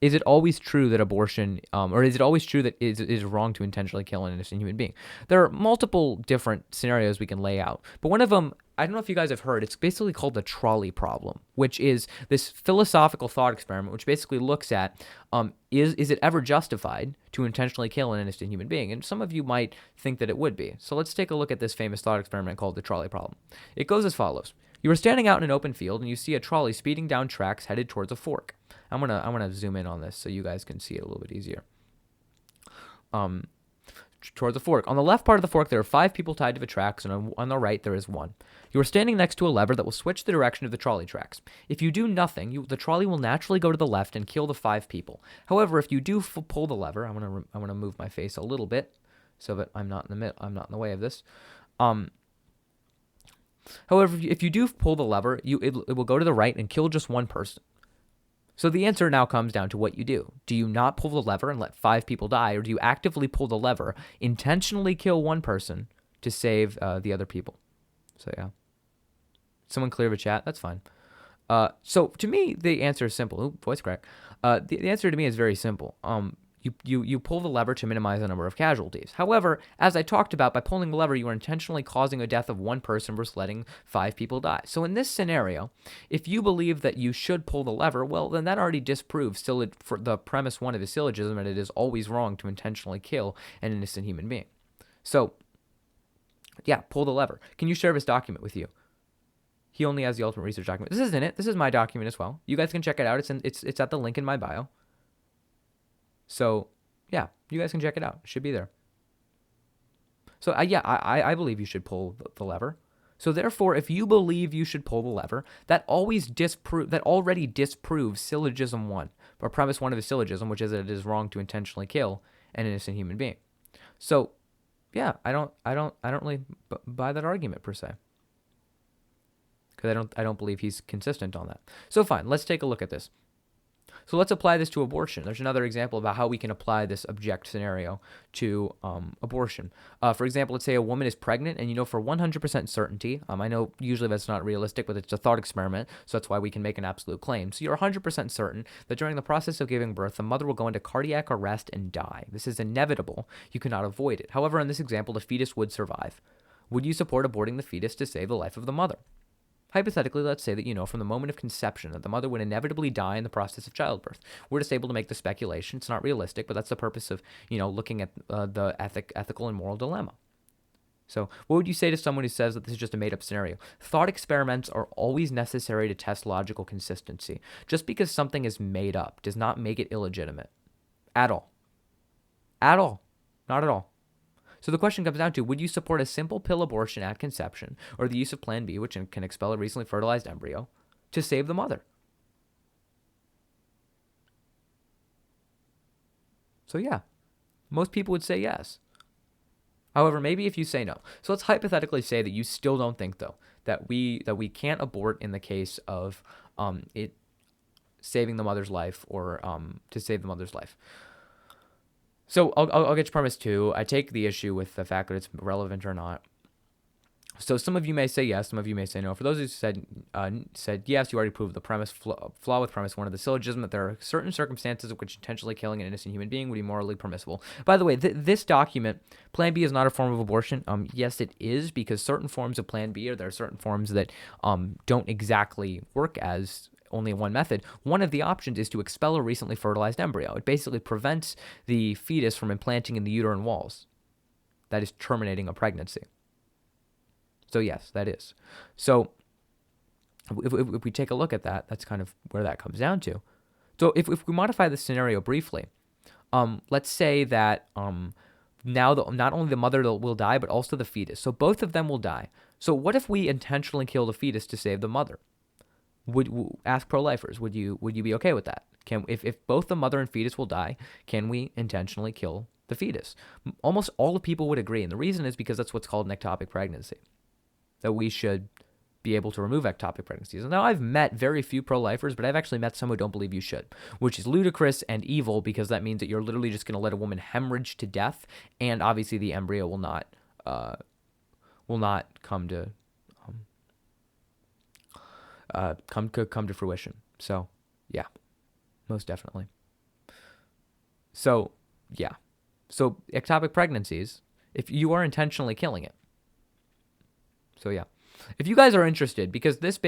Is it always true that abortion, or is it always true that it is wrong to intentionally kill an innocent human being? There are multiple different scenarios we can lay out, but one of them, I don't know if you guys have heard, it's basically called the Trolley Problem, which is this philosophical thought experiment, which basically looks at, is it ever justified to intentionally kill an innocent human being? And some of you might think that it would be. So let's take a look at this famous thought experiment called the Trolley Problem. It goes as follows. You are standing out in an open field and you see a trolley speeding down tracks headed towards a fork. I'm gonna zoom in on this so you guys can see it a little bit easier. Towards a fork. On the left part of the fork, there are 5 people tied to the tracks, and on the right, there is 1. You are standing next to a lever that will switch the direction of the trolley tracks. If you do nothing, the trolley will naturally go to the left and kill the 5 people. However, if you do pull the lever, I'm gonna move my face a little bit so that I'm not in the way of this. However, if you do pull the lever, it will go to the right and kill just 1 person. So the answer now comes down to what you do. Do you not pull the lever and let 5 people die, or do you actively pull the lever, intentionally kill 1 person to save the other people? So yeah. Someone clear the chat? That's fine. So to me, the answer is simple. Ooh, voice crack. The answer to me is very simple. You pull the lever to minimize the number of casualties. However, as I talked about, by pulling the lever, you are intentionally causing a death of 1 person versus letting 5 people die. So in this scenario, if you believe that you should pull the lever, well, then that already disproves for the premise 1 of his syllogism that it is always wrong to intentionally kill an innocent human being. So, yeah, pull the lever. Can you share this document with you? He only has the Ultimate Research document. This isn't it. This is my document as well. You guys can check it out. It's at the link in my bio. So, yeah, you guys can check it out. It should be there. So, I believe you should pull the lever. So, therefore, if you believe you should pull the lever, that already disproves syllogism 1, or premise 1 of the syllogism, which is that it is wrong to intentionally kill an innocent human being. So, yeah, I don't really buy that argument per se, because I don't believe he's consistent on that. So, fine, let's take a look at this. So let's apply this to abortion. There's another example about how we can apply this object scenario to abortion. For example, let's say a woman is pregnant and you know for 100% certainty, I know usually that's not realistic, but it's a thought experiment, so that's why we can make an absolute claim. So you're 100% certain that during the process of giving birth, the mother will go into cardiac arrest and die. This is inevitable. You cannot avoid it. However, in this example, the fetus would survive. Would you support aborting the fetus to save the life of the mother? Hypothetically, let's say that you know from the moment of conception that the mother would inevitably die in the process of childbirth. We're just able to make the speculation. It's not realistic, but that's the purpose of, looking at the ethical and moral dilemma. So what would you say to someone who says that this is just a made-up scenario? Thought experiments are always necessary to test logical consistency. Just because something is made up does not make it illegitimate. At all. At all. Not at all. So the question comes down to, would you support a simple pill abortion at conception, or the use of Plan B, which can expel a recently fertilized embryo, to save the mother? So yeah, most people would say yes. However, maybe if you say no. So let's hypothetically say that you still don't think, though, that we can't abort in the case of it saving the mother's life, or to save the mother's life. So I'll get to premise 2. I take the issue with the fact that it's relevant or not. So some of you may say yes, some of you may say no. For those who said yes, you already proved the premise flaw with premise 1 of the syllogism, that there are certain circumstances in which intentionally killing an innocent human being would be morally permissible. By the way, this document, Plan B is not a form of abortion. Yes, it is, because certain forms of Plan B, or there are certain forms that don't exactly work as only one method. One of the options is to expel a recently fertilized embryo. It basically prevents the fetus from implanting in the uterine walls. That is terminating a pregnancy. So yes, that is. So if we take a look at that, that's kind of where that comes down to. So if we modify the scenario briefly, let's say that now not only the mother will die, but also the fetus. So both of them will die. So what if we intentionally kill the fetus to save the mother? Ask pro-lifers, would you be okay with that? If both the mother and fetus will die, can we intentionally kill the fetus? Almost all the people would agree, and the reason is because that's what's called an ectopic pregnancy, that we should be able to remove ectopic pregnancies. And now I've met very few pro-lifers, but I've actually met some who don't believe you should, which is ludicrous and evil, because that means that you're literally just going to let a woman hemorrhage to death, and obviously the embryo will not come to come to fruition. So yeah, most definitely. So yeah, so ectopic pregnancies, if you are intentionally killing it. So yeah, if you guys are interested, because this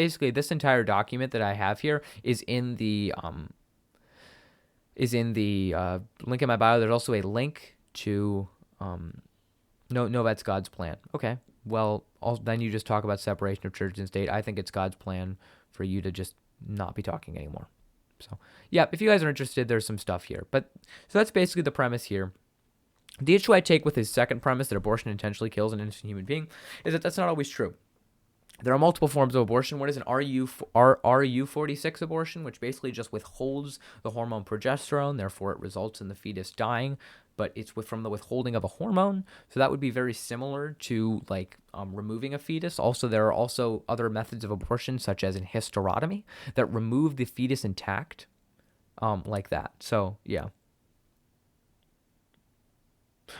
entire document that I have here is in the link in my bio. There's also a link to no, that's God's plan. Okay, well, then you just talk about separation of church and state. I think it's God's plan for you to just not be talking anymore. So yeah, if you guys are interested, there's some stuff here. But so that's basically the premise here. The issue I take with his second premise, that abortion intentionally kills an innocent human being, is that that's not always true. There are multiple forms of abortion. What is an RU46 abortion, which basically just withholds the hormone progesterone, therefore it results in the fetus dying, but it's from the withholding of a hormone. So that would be very similar to removing a fetus. Also, there are also other methods of abortion, such as an hysterotomy, that remove the fetus intact, like that. So yeah.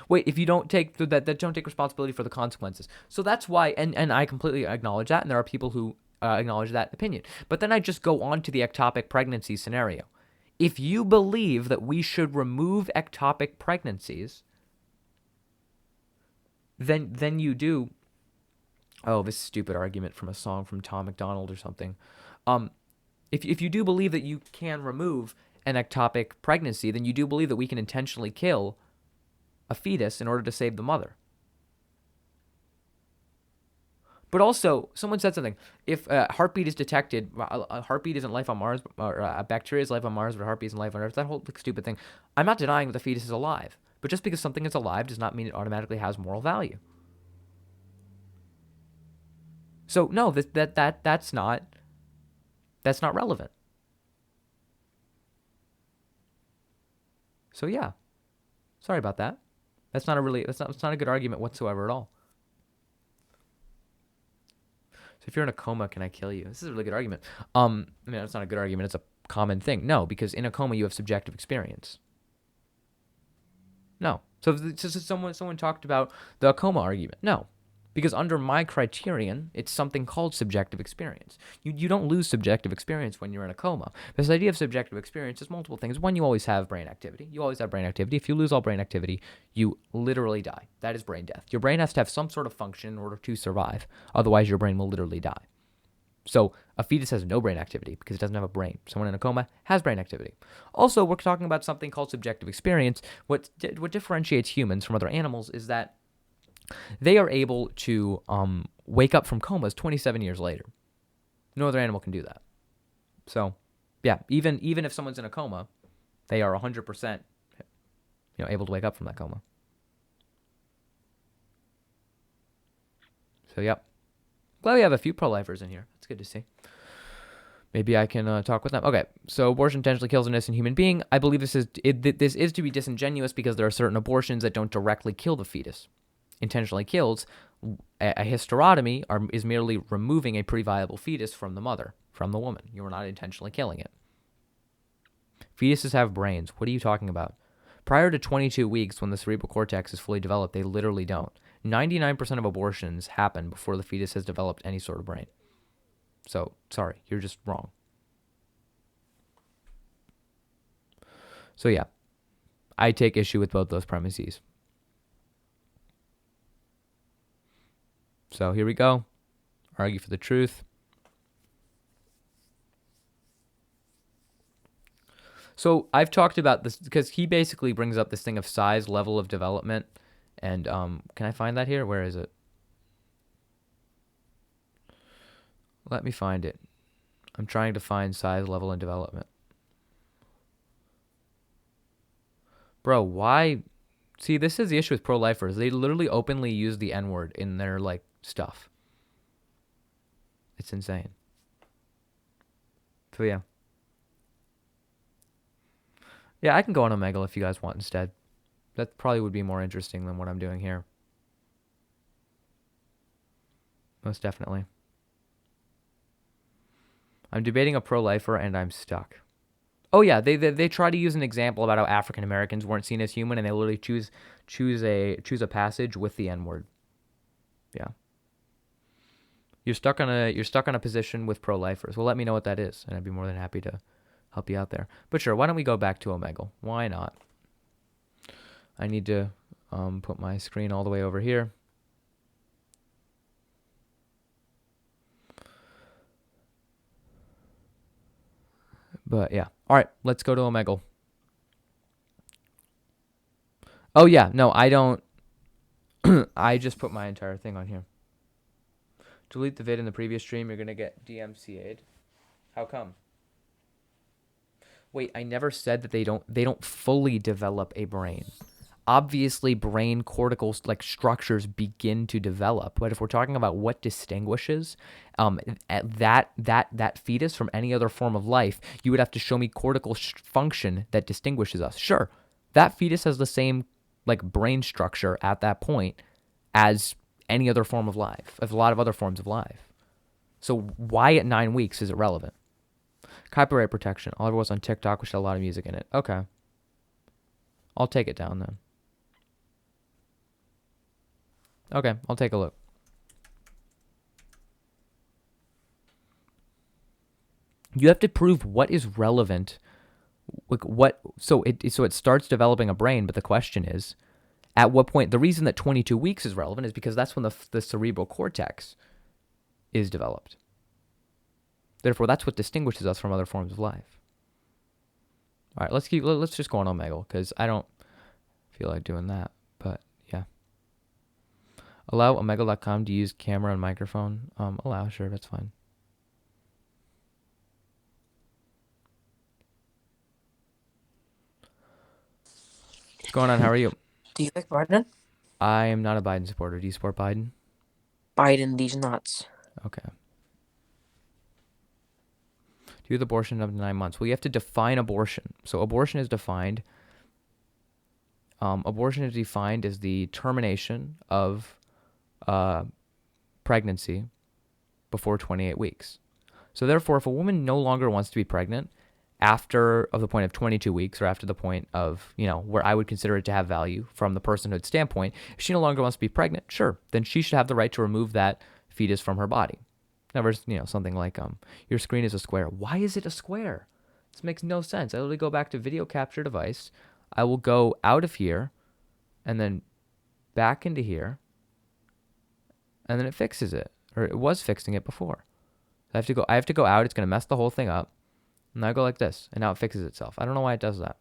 Wait, if you don't take that don't take responsibility for the consequences. So that's why, and I completely acknowledge that, and there are people who acknowledge that opinion. But then I just go on to the ectopic pregnancy scenario. If you believe that we should remove ectopic pregnancies, then you do. Oh, this stupid argument from a song from Tom McDonald or something. If you do believe that you can remove an ectopic pregnancy, then you do believe that we can intentionally kill a fetus in order to save the mother. But also, someone said something. If a heartbeat is detected, a heartbeat isn't life on Mars, or a bacteria is life on Mars, but a heartbeat isn't life on Earth, that whole stupid thing. I'm not denying that the fetus is alive. But just because something is alive does not mean it automatically has moral value. So no, that's not relevant. So yeah, sorry about that. That's not a good argument whatsoever at all. So if you're in a coma, can I kill you? This is a really good argument. I mean, it's not a good argument. It's a common thing. No, because in a coma you have subjective experience. No. So someone talked about the coma argument. No. Because under my criterion, it's something called subjective experience. You don't lose subjective experience when you're in a coma. This idea of subjective experience is multiple things. One, you always have brain activity. You always have brain activity. If you lose all brain activity, you literally die. That is brain death. Your brain has to have some sort of function in order to survive. Otherwise, your brain will literally die. So a fetus has no brain activity because it doesn't have a brain. Someone in a coma has brain activity. Also, we're talking about something called subjective experience. What differentiates humans from other animals is that they are able to wake up from comas 27 years later. No other animal can do that. So, yeah, even if someone's in a coma, they are 100% able to wake up from that coma. So, yep. Glad we have a few pro-lifers in here. That's good to see. Maybe I can talk with them. Okay, so abortion intentionally kills an innocent human being. I believe this is to be disingenuous because there are certain abortions that don't directly kill the fetus. Intentionally kills, a hysterotomy is merely removing a pretty viable fetus from the mother, from the woman. You are not intentionally killing it. Fetuses have brains. What are you talking about? Prior to 22 weeks, when the cerebral cortex is fully developed, they literally don't. 99% of abortions happen before the fetus has developed any sort of brain. So, sorry, you're just wrong. So yeah, I take issue with both those premises. So here we go. Argue for the truth. So I've talked about this because he basically brings up this thing of size, level of development. And can I find that here? Where is it? Let me find it. I'm trying to find size, level, and development. Bro, why? See, this is the issue with pro-lifers. They literally openly use the N-word in their, stuff. It's insane. So yeah. Yeah, I can go on Omegle if you guys want instead. That probably would be more interesting than what I'm doing here. Most definitely. I'm debating a pro-lifer and I'm stuck. Oh yeah, they try to use an example about how African Americans weren't seen as human, and they literally choose a passage with the N-word. Yeah. You're stuck on a position with pro-lifers. Well, let me know what that is, and I'd be more than happy to help you out there. But sure, why don't we go back to Omegle? Why not? I need to put my screen all the way over here. But yeah. All right, let's go to Omegle. Oh yeah, no, I don't. I just put my entire thing on here. Delete the vid in the previous stream. You're gonna get DMCA'd. How come? Wait, I never said that they don't fully develop a brain. Obviously, brain cortical structures begin to develop. But if we're talking about what distinguishes that fetus from any other form of life, you would have to show me cortical function that distinguishes us. Sure, that fetus has the same brain structure at that point as any other form of life, as a lot of other forms of life. So why at 9 weeks is it relevant? Copyright protection. All of it was on TikTok, which had a lot of music in it. Okay. I'll take it down then. Okay, I'll take a look. You have to prove what is relevant. So it starts developing a brain, but the question is, at what point? The reason that 22 weeks is relevant is because that's when the cerebral cortex is developed. Therefore, that's what distinguishes us from other forms of life. All right, let's just go on Omegle, because I don't feel like doing that. But yeah. Allow Omegle.com to use camera and microphone. Allow, sure, that's fine. What's going on? How are you? Do you like Biden? I am not a Biden supporter. Do you support Biden? Biden, these nuts. Okay. Do with abortion up to 9 months. Well, you have to define abortion. So abortion is defined. Abortion is defined as the termination of pregnancy before 28 weeks. So therefore, if a woman no longer wants to be pregnant after the point of 22 weeks, or after the point of, where I would consider it to have value from the personhood standpoint, if she no longer wants to be pregnant, sure, then she should have the right to remove that fetus from her body. Never, something like, your screen is a square. Why is it a square? This makes no sense. I literally go back to video capture device. I will go out of here and then back into here, and then it fixes it, or it was fixing it before. I have to go out. It's going to mess the whole thing up. And I go like this, and now it fixes itself. I don't know why it does that.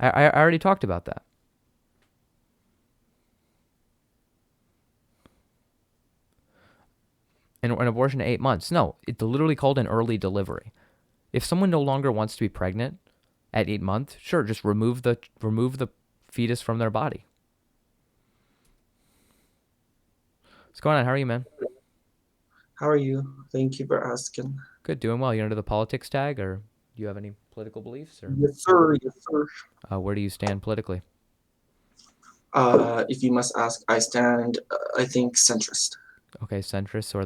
I already talked about that. And an abortion at 8 months. No, it's literally called an early delivery. If someone no longer wants to be pregnant at 8 months, sure, just remove the fetus from their body. What's going on? How are you, man? How are you? Thank you for asking. Good, doing well. You under the politics tag, or do you have any political beliefs? Or Yes, sir. Yes, sir. where do you stand politically? If you must ask, I stand, I think, centrist. Okay, centrist. So are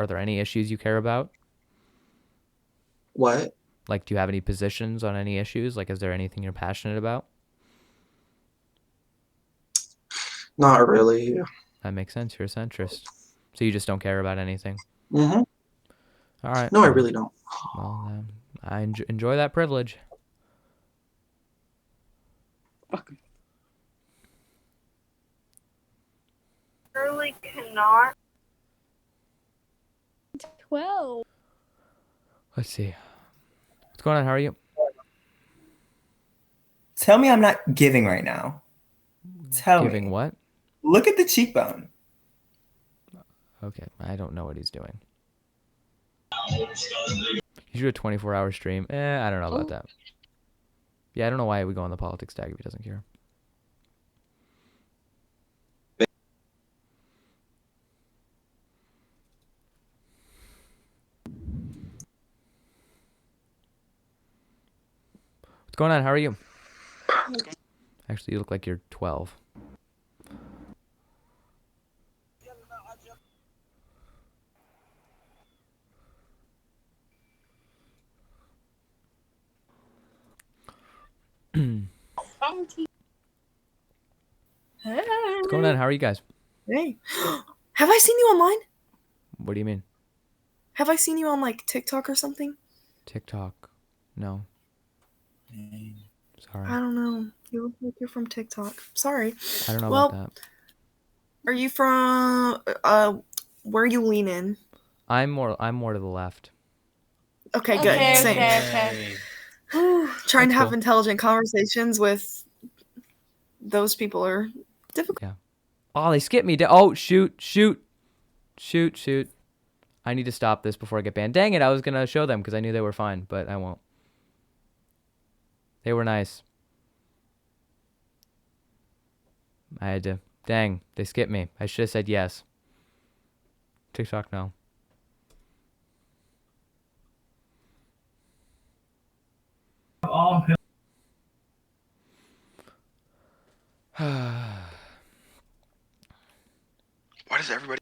there any issues you care about? What? Like, do you have any positions on any issues? Like, is there anything you're passionate about? Not really. That makes sense. You're a centrist. So you just don't care about anything? Mm-hmm. All right. No, I really don't. Well, I enjoy that privilege. Surely cannot. 12. Let's see. What's going on? How are you? Tell me I'm not giving right now. Tell me. Giving what? Look at the cheekbone. Okay, I don't know what he's doing. You should do a 24-hour stream. I don't know about that. Yeah, I don't know why we go on the politics tag if he doesn't care. going on? How are you? Actually, you look like you're 12. Hey. What's going on? How are you guys? Hey. Have I seen you online? What do you mean? Have I seen you on like TikTok or something? TikTok? No. Sorry. I don't know. You look like you're from TikTok. Sorry. I don't know well, about that. Are you from where you lean in? I'm more to the left. Okay, good. Same. Okay. Trying That's to have cool. intelligent conversations with those people are difficult. Yeah. Oh, they skipped me. Oh, shoot. I need to stop this before I get banned. Dang it, I was going to show them because I knew they were fine, but I won't. They were nice. I had to. Dang, they skipped me. I should have said yes. TikTok, no. All Why does everybody?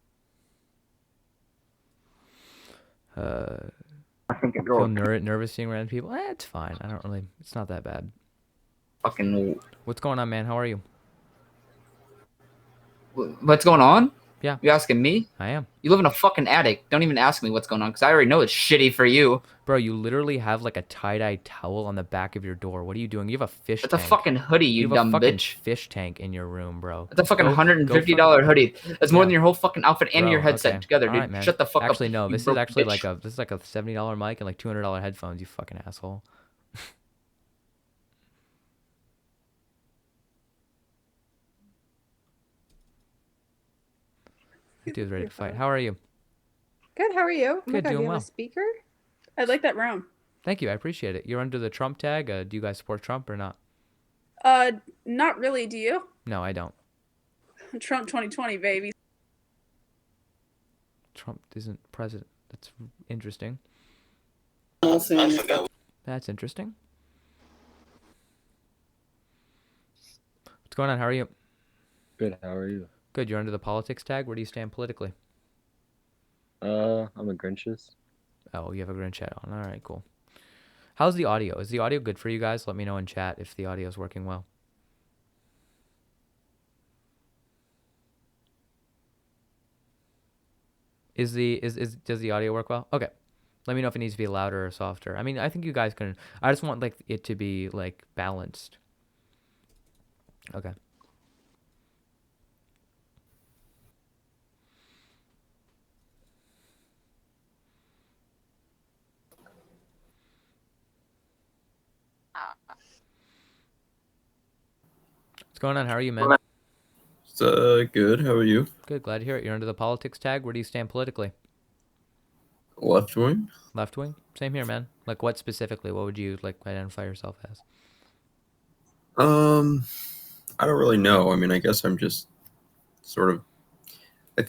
I think it feel nervous seeing random people. It's fine. I don't really. It's not that bad. Fucking. What's going on, man? How are you? What's going on? Yeah. You asking me? I am. You live in a fucking attic. Don't even ask me what's going on, because I already know it's shitty for you. Bro, you literally have like a tie-dye towel on the back of your door. What are you doing? You have a fish tank. It's a fucking hoodie, you dumb have a fucking bitch. Fish tank in your room, bro. It's a fucking $150 hoodie. That's more than your whole fucking outfit and Bro, your headset okay. together, dude. Alright, man. Shut the fuck up. Actually, no. you This is broke actually bitch. this is like a $70 mic and like $200 headphones. You fucking asshole. That dude's ready to fight. How are you? Good, how are you? Oh my Good, God, doing you have well. a speaker? I like that room. Thank you. I appreciate it. You're under the Trump tag. Do you guys support Trump or not? Not really, do you? No, I don't. Trump 2020, baby. Trump isn't president. That's interesting. Nothing. That's interesting. What's going on? How are you? Good. How are you? Good. You're under the politics tag. Where do you stand politically? I'm a Grinch's. Oh, you have a Grinch hat on. All right, cool. How's the audio? Is the audio good for you guys? Let me know in chat if the audio is working well. Does the audio work well? Okay. Let me know if it needs to be louder or softer. I mean, I think you guys can. I just want like it to be like balanced. Okay. What's going on? How are you, man? It's good. How are you? Good. Glad to hear it. You're under the politics tag. Where do you stand politically? Left wing. Left wing? Same here, man. Like what specifically? What would you like identify yourself as? I don't really know. I mean, I guess I'm just sort of. I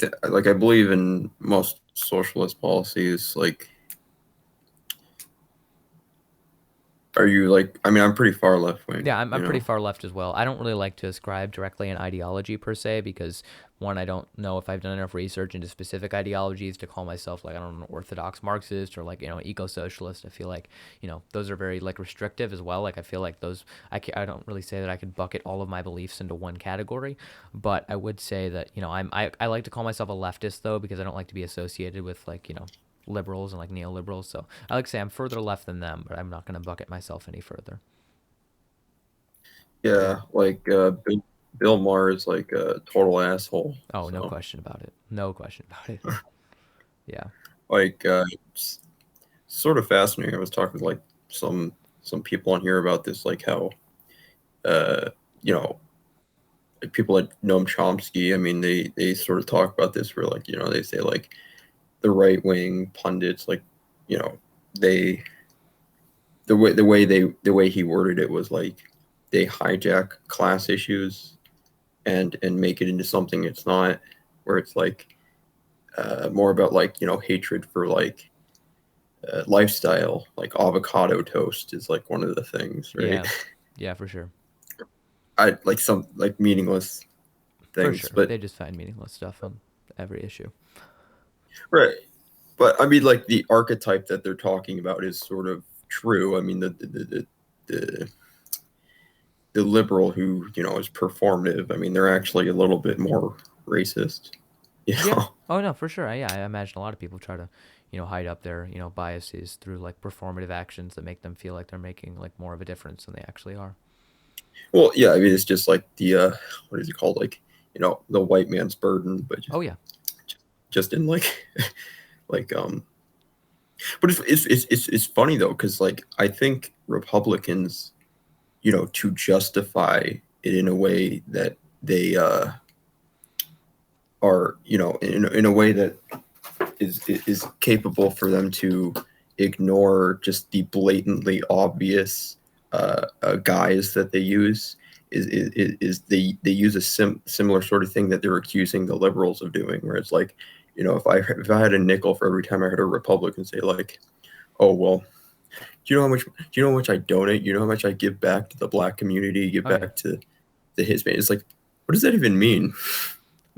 believe in most socialist policies. Like, are you like? I mean, I'm pretty far left wing. Yeah, I'm pretty far left as well. I don't really like to ascribe directly an ideology per se because, one, I don't know if I've done enough research into specific ideologies to call myself like, I don't know, an orthodox Marxist or like, you know, eco-socialist. I feel like, you know, those are very like restrictive as well. Like I feel like those, I don't really say that I could bucket all of my beliefs into one category, but I would say that, you know, I like to call myself a leftist though because I don't like to be associated with like, you know, liberals and like neoliberals. So I like to say I'm further left than them, but I'm not going to bucket myself any further. Yeah, like Bill Maher is like a total asshole. Oh, no question about it. No question about it. Yeah. Like it's sort of fascinating. I was talking with like some people on here about this, like how you know, like people like Noam Chomsky. I mean, they sort of talk about this where like, you know, they say like the right wing pundits, like, you know, the way he worded it was like they hijack class issues and make it into something it's not, where it's like more about like, you know, hatred for like lifestyle. Like avocado toast is like one of the things, right? Yeah, yeah, for sure. I like some like meaningless things, For sure. but They just find meaningless stuff on every issue. right. But I mean, like the archetype that they're talking about is sort of true. I mean, the liberal who is performative. I mean, they're actually a little bit more racist. Yeah. Oh no, for sure. Yeah, I imagine a lot of people try to, hide up their, biases through like performative actions that make them feel like they're making like more of a difference than they actually are. Well, yeah. I mean, it's just like the what is it called? Like the white man's burden, but just in like like But it's funny though, because like I think Republicans, to justify it in a way that they are, in a way that is capable for them to ignore just the blatantly obvious guise that they use is they use a similar sort of thing that they're accusing the liberals of doing, where it's like, if I had a nickel for every time I heard a Republican say like, oh well, do you know how much I donate? You know how much I give back to the black community, give back to the Hispanic? It's like, what does that even mean?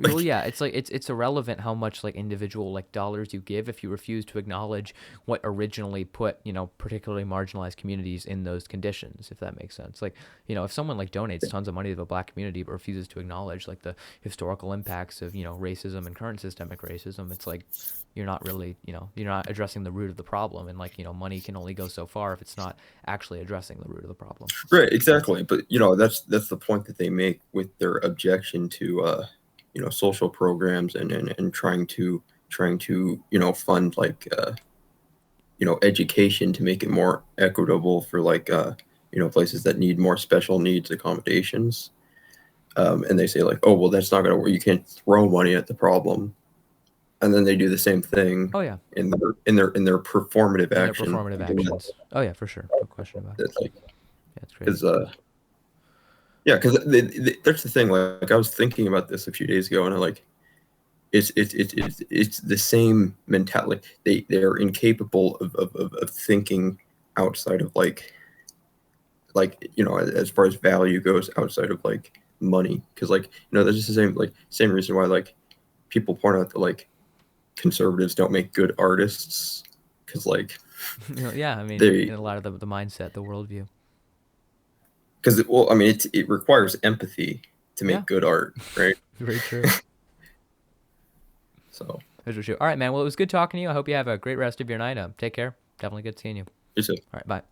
Well, yeah, it's like it's irrelevant how much like individual like dollars you give if you refuse to acknowledge what originally put particularly marginalized communities in those conditions, if that makes sense. Like if someone like donates tons of money to the black community but refuses to acknowledge like the historical impacts of racism and current systemic racism, it's like you're not really you're not addressing the root of the problem, and like money can only go so far if it's not actually addressing the root of the problem. Right, exactly. But that's the point that they make with their objection to social programs and trying to fund like education to make it more equitable for like places that need more special needs accommodations, and they say like, oh well, that's not going to work, you can't throw money at the problem, and then they do the same thing in their performative action. Actions. Oh yeah, for sure, no question about it. Like, that's great. Yeah, because that's the thing. Like I was thinking about this a few days ago, and I like, it's the same mentality. They're incapable of thinking outside of like as far as value goes, outside of like money. Because like that's just the same reason why like people point out that like conservatives don't make good artists, because like yeah, I mean in a lot of the mindset, the worldview. Because it requires empathy to make good art, right? Very true. So that's true. All right, man. Well, it was good talking to you. I hope you have a great rest of your night. Take care. Definitely good seeing you. You too. All right, bye.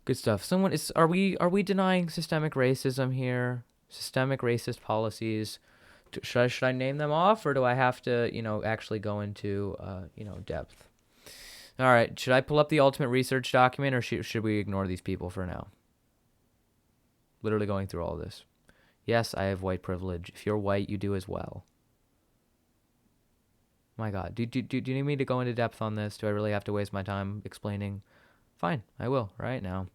Good stuff. Are we denying systemic racism here? Systemic racist policies. Should I name them off, or do I have to actually go into depth? All right. Should I pull up the ultimate research document, or should we ignore these people for now? Literally going through all this. Yes, I have white privilege. If you're white, you do as well. My God, do you need me to go into depth on this? Do I really have to waste my time explaining? Fine, I will right now.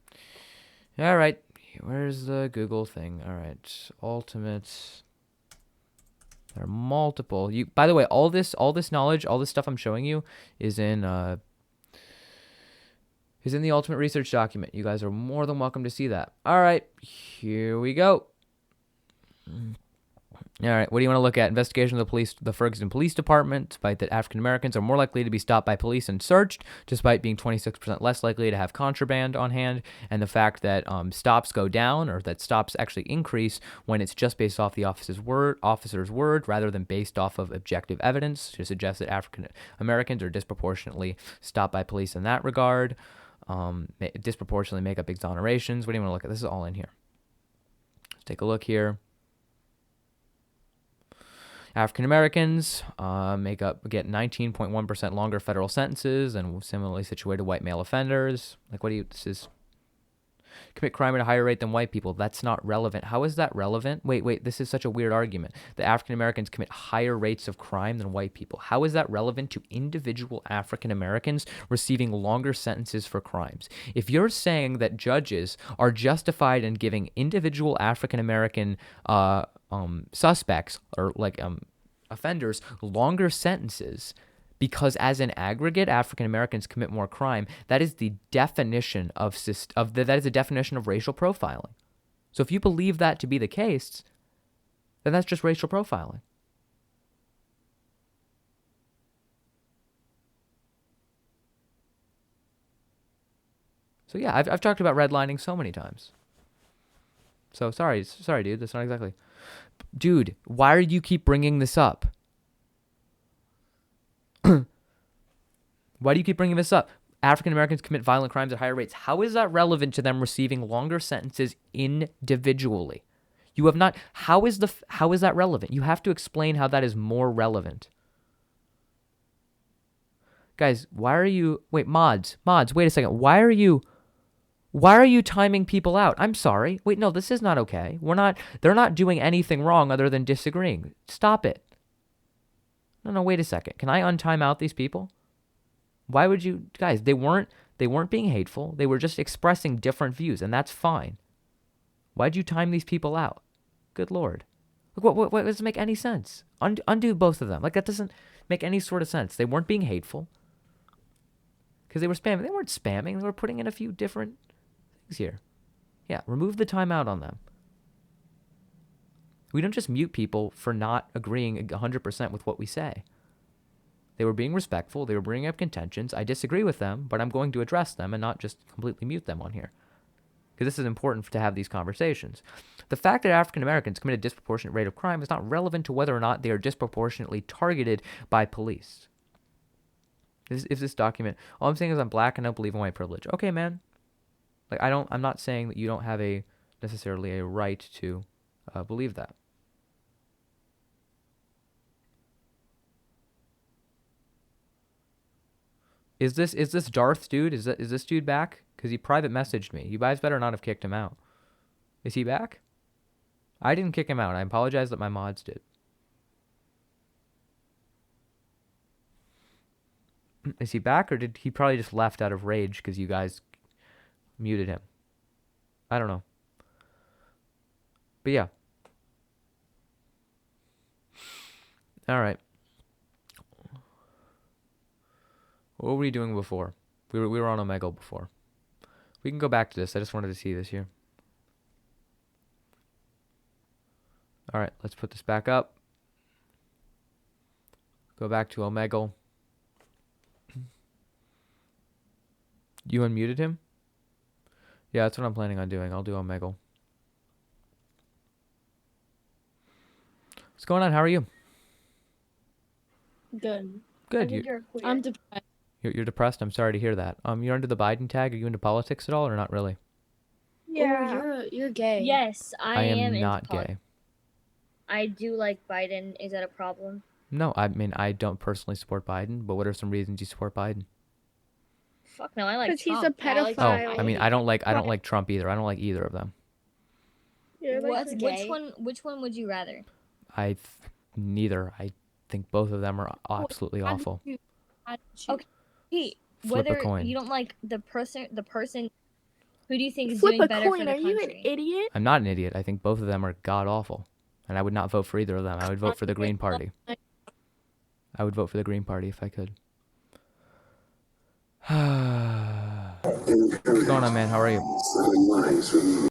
All right, where's the Google thing? All right, ultimate. There are multiple. By the way, all this knowledge, all this stuff I'm showing you is in the ultimate research document. You guys are more than welcome to see that. All right, here we go. All right, what do you want to look at? Investigation of the Ferguson Police Department, despite that African Americans are more likely to be stopped by police and searched, despite being 26% less likely to have contraband on hand, and the fact that stops go down, or that stops actually increase when it's just based off the officer's word rather than based off of objective evidence, to suggest that African Americans are disproportionately stopped by police in that regard. Disproportionately make up exonerations. What do you want to look at? This is all in here. Let's take a look here. African Americans get 19.1% longer federal sentences and similarly situated white male offenders. Like, this is commit crime at a higher rate than white people. That's not relevant. How is that relevant? Wait, this is such a weird argument. The African Americans commit higher rates of crime than white people. How is that relevant to individual African Americans receiving longer sentences for crimes? If you're saying that judges are justified in giving individual African American suspects or offenders longer sentences because as an aggregate, African Americans commit more crime. That is the definition that is the definition of racial profiling. So if you believe that to be the case, then that's just racial profiling. So yeah, I've talked about redlining so many times. So sorry, dude. That's not exactly. Dude, why do you keep bringing this up? Why do you keep bringing this up? African Americans commit violent crimes at higher rates. How is that relevant to them receiving longer sentences individually? You have not. How is that relevant? You have to explain how that is more relevant. Guys, why are you? Wait, mods. Wait a second. Why are you timing people out? I'm sorry. Wait, no, this is not okay. They're not doing anything wrong other than disagreeing. Stop it. No, wait a second. Can I untime out these people? Why would you, guys, they weren't being hateful. They were just expressing different views, and that's fine. Why'd you time these people out? Good Lord. Look, what doesn't make any sense? Undo both of them. Like, that doesn't make any sort of sense. They weren't being hateful. Because they were spamming. They weren't spamming. They were putting in a few different things here. Yeah, remove the timeout on them. We don't just mute people for not agreeing 100% with what we say. They were being respectful. They were bringing up contentions. I disagree with them, but I'm going to address them and not just completely mute them on here. Because this is important to have these conversations. The fact that African Americans commit a disproportionate rate of crime is not relevant to whether or not they are disproportionately targeted by police. Is this document? All I'm saying is I'm black and I don't believe in white privilege. Okay, man. Like, I'm not saying that you don't have necessarily a right to believe that. Is this Darth dude? Is this dude back? Because he private messaged me. You guys better not have kicked him out. Is he back? I didn't kick him out. I apologize that my mods did. Is he back, or did he probably just left out of rage because you guys muted him? I don't know. But yeah. All right. What were we doing before? We were on Omegle before. We can go back to this. I just wanted to see this here. All right, let's put this back up. Go back to Omegle. You unmuted him? Yeah, that's what I'm planning on doing. I'll do Omegle. What's going on? How are you? Good. Good. I'm depressed. You're depressed? I'm sorry to hear that. You're under the Biden tag. Are you into politics at all, or not really? Yeah. Oh, you're gay. Yes, I am am into not politics. gay. I do like Biden. Is that a problem? No, I mean, I don't personally support Biden, but what are some reasons you support Biden? Fuck no, I like Trump. He's a pedophile. Oh, I mean, I don't like Trump either. I don't like either of them. Which one would you rather? Neither. I think both of them are absolutely awful. Okay, Flip a whether coin. you don't like the person, who do you think is Flip doing a better coin. for the Are country? you an idiot? I'm not an idiot. I think both of them are god awful, and I would not vote for either of them. I would vote for the Green Party. I would vote for the Green Party if I could. What's going on, man? How are you?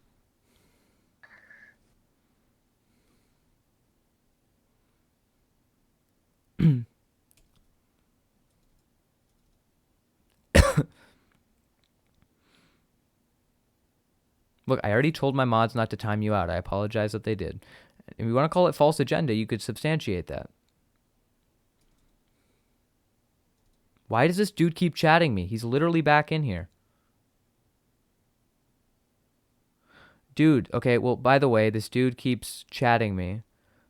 Look, I already told my mods not to time you out. I apologize that they did. If you want to call it false agenda, you could substantiate that. Why does this dude keep chatting me? He's literally back in here. Dude, okay, well, by the way, this dude keeps chatting me.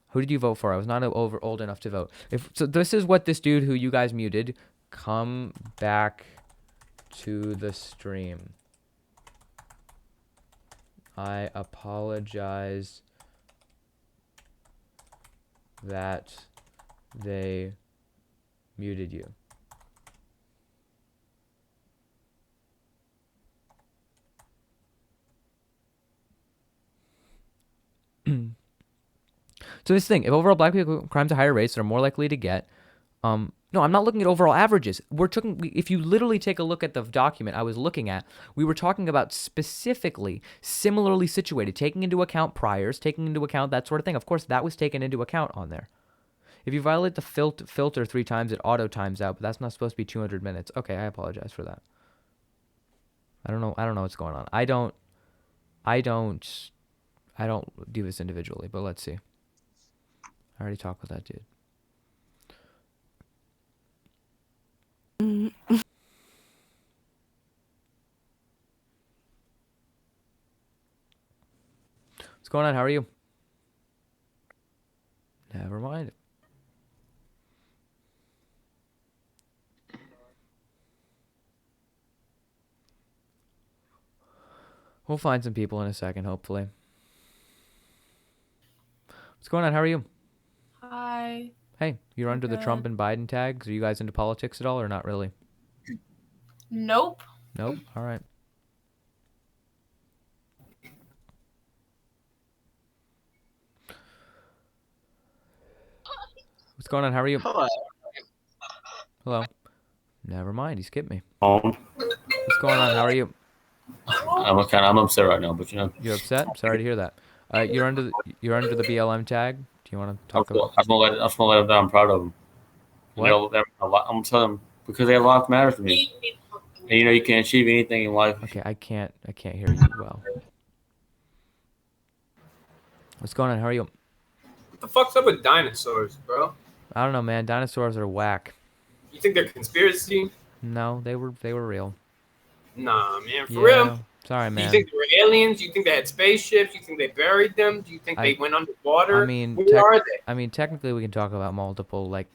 Who did you vote for? I was not old enough to vote. So this is what this dude who you guys muted. Come back to the stream. I apologize that they muted you. So this thing, if overall black people crimes at higher rates, they're more likely to get, No, I'm not looking at overall averages. If you literally take a look at the document I was looking at, we were talking about specifically similarly situated, taking into account priors, taking into account that sort of thing. Of course, that was taken into account on there. If you violate the filter 3 times, it auto times out, but that's not supposed to be 200 minutes. Okay, I apologize for that. I don't know what's going on. I don't do this individually, but let's see. I already talked with that dude. What's going on? How are you? Never mind. We'll find some people in a second, hopefully. What's going on? How are you? Hi. Hey, you're under the Trump and Biden tags. Are you guys into politics at all or not really? Nope. Nope. All right. What's going on? How are you? Hello. Hello. Never mind. He skipped me. What's going on? How are you? I'm upset right now, but you know. You're upset? Sorry to hear that. You're under the BLM tag. Do you want to talk about? I just want to let them know I'm proud of them. What? You know, I'm telling them because their life matters to me. And you know, you can achieve anything in life. Okay, I can't hear you well. What's going on? How are you? What the fuck's up with dinosaurs, bro? I don't know, man. Dinosaurs are whack. You think they're conspiracy? No, they were real. Nah, man, for Yeah. real. Sorry, Do man. you think they were aliens? Do you think they had spaceships? Do you think they buried them? Do you think they went underwater? I mean, where are they? I mean, technically, we can talk about multiple, like,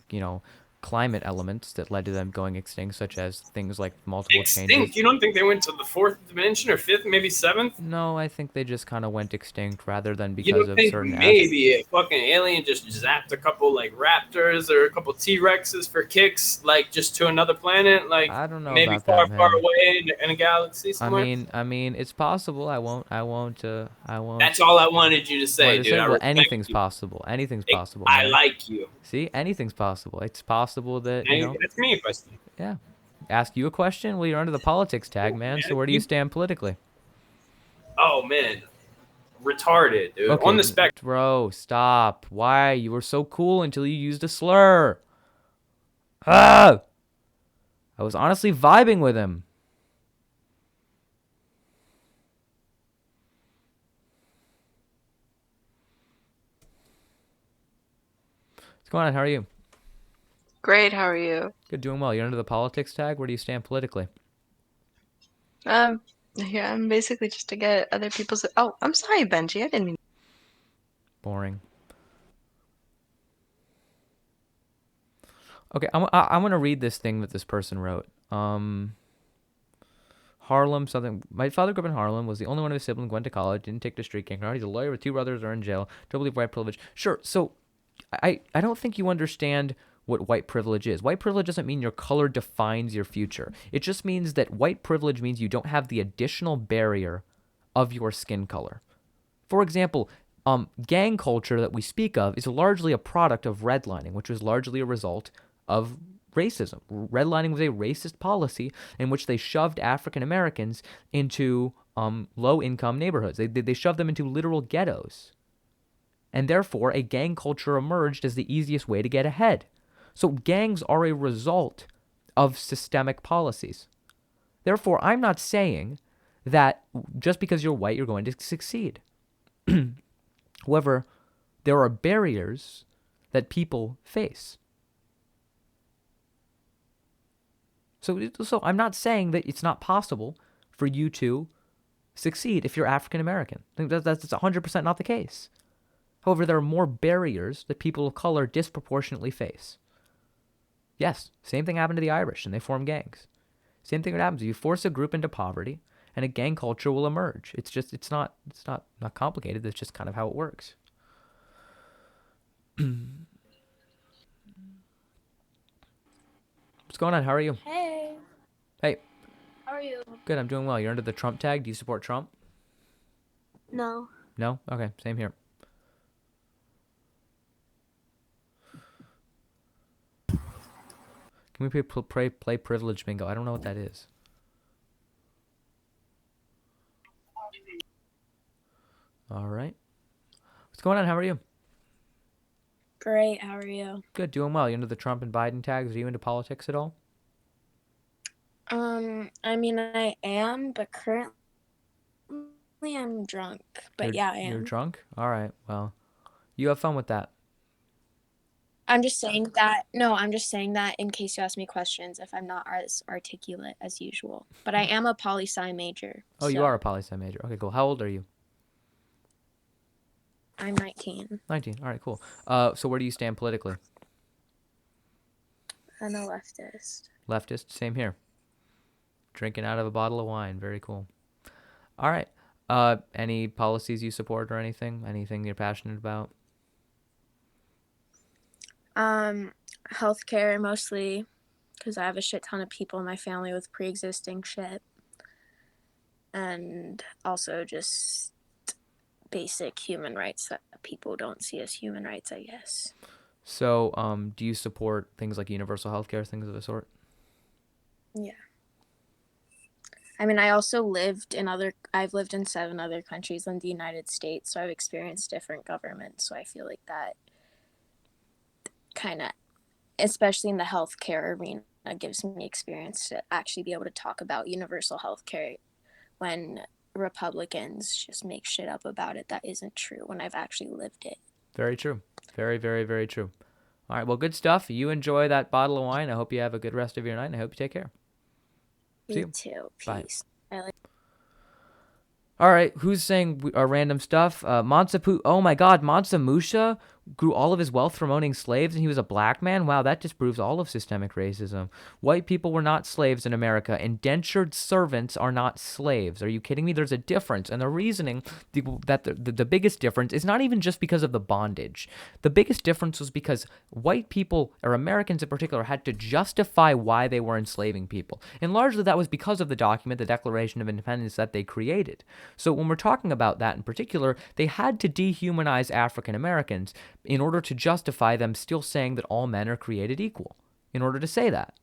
climate elements that led to them going extinct, such as things like multiple Extinct? changes. You don't think they went to the 4th dimension or 5th, maybe 7th? No, I think they just kind of went extinct rather than You because don't of think certain maybe a fucking alien just zapped a couple like raptors or a couple T-Rexes for kicks, like just to another planet, like I don't know maybe about far, that, far man. away in a galaxy somewhere? I mean, it's possible. I won't. That's all I wanted you to say, What dude. I well, respect anything's you. possible. Anything's possible. I man. like you. See, anything's possible. It's possible that That's me if I say. Yeah. Ask you a question? Well, you're under the politics tag, man. So where do you stand politically? Oh man, retarded, dude. Okay, On the spectrum. bro, stop. Why? You were so cool until you used a slur. Ah! I was honestly vibing with him. What's going on? How are you? Great, how are you? Good, doing well. You're under the politics tag. Where do you stand politically? Yeah, I'm basically just to get other people's. Oh, I'm sorry, Benji. I didn't mean. Boring. Okay, I'm gonna read this thing that this person wrote. Harlem, something. My father grew up in Harlem. Was the only one of his siblings went to college. Didn't take the street gang card. He's a lawyer with 2 brothers are in jail. Don't believe white privilege. Sure. So, I don't think you understand what white privilege is. White privilege doesn't mean your color defines your future. It just means that white privilege means you don't have the additional barrier of your skin color. For example, gang culture that we speak of is largely a product of redlining, which was largely a result of racism. Redlining was a racist policy in which they shoved African Americans into low-income neighborhoods. They shoved them into literal ghettos. And therefore, a gang culture emerged as the easiest way to get ahead. So gangs are a result of systemic policies. Therefore, I'm not saying that just because you're white, you're going to succeed. However, there are barriers that people face. So I'm not saying that it's not possible for you to succeed if you're African American. I think that's 100% not the case. However, there are more barriers that people of color disproportionately face. Yes, same thing happened to the Irish, and they formed gangs. Same thing that happens. You force a group into poverty, and a gang culture will emerge. It's not complicated. That's just kind of how it works. What's going on? How are you? Hey. Hey. How are you? Good, I'm doing well. You're under the Trump tag. Do you support Trump? No. No? Okay, same here. Can we play privilege bingo? I don't know what that is. All right. What's going on? How are you? Great. How are you? Good, doing well. You into the Trump and Biden tags? Are you into politics at all? I mean, I am, but currently I'm drunk. But yeah, I am. You're drunk? All right. Well, you have fun with that. I'm just saying that. No, I'm just saying that in case you ask me questions if I'm not as articulate as usual. But I am a poli-sci major. Oh, you are a poli-sci major. Okay, cool. How old are you? I'm 19. 19. All right, cool. So where do you stand politically? I'm a leftist. Leftist? Same here. Drinking out of a bottle of wine. Very cool. All right. Any policies you support or anything? Anything you're passionate about? Healthcare mostly, because I have a shit ton of people in my family with pre-existing shit. And also just basic human rights that people don't see as human rights, I guess. So, do you support things like universal healthcare, things of the sort? Yeah. I mean, I've lived in 7 other countries in the United States, so I've experienced different governments. So I feel like that kind of, especially in the healthcare arena, gives me experience to actually be able to talk about universal healthcare when Republicans just make shit up about it that isn't true when I've actually lived it. Very true. Very, very, very true. All right, well, good stuff. You enjoy that bottle of wine. I hope you have a good rest of your night, and I hope you take care. See You you. too. Bye. Peace. I like. All right, who's saying random stuff? Oh my God, Mansa Musa grew all of his wealth from owning slaves, and he was a black man? Wow, that disproves all of systemic racism. White people were not slaves in America. Indentured servants are not slaves. Are you kidding me? There's a difference, and the reasoning that the biggest difference is not even just because of the bondage. The biggest difference was because white people, or Americans in particular, had to justify why they were enslaving people, and largely that was because of the document, the Declaration of Independence, that they created. So when we're talking about that in particular, they had to dehumanize African Americans in order to justify them still saying that all men are created equal, in order to say that.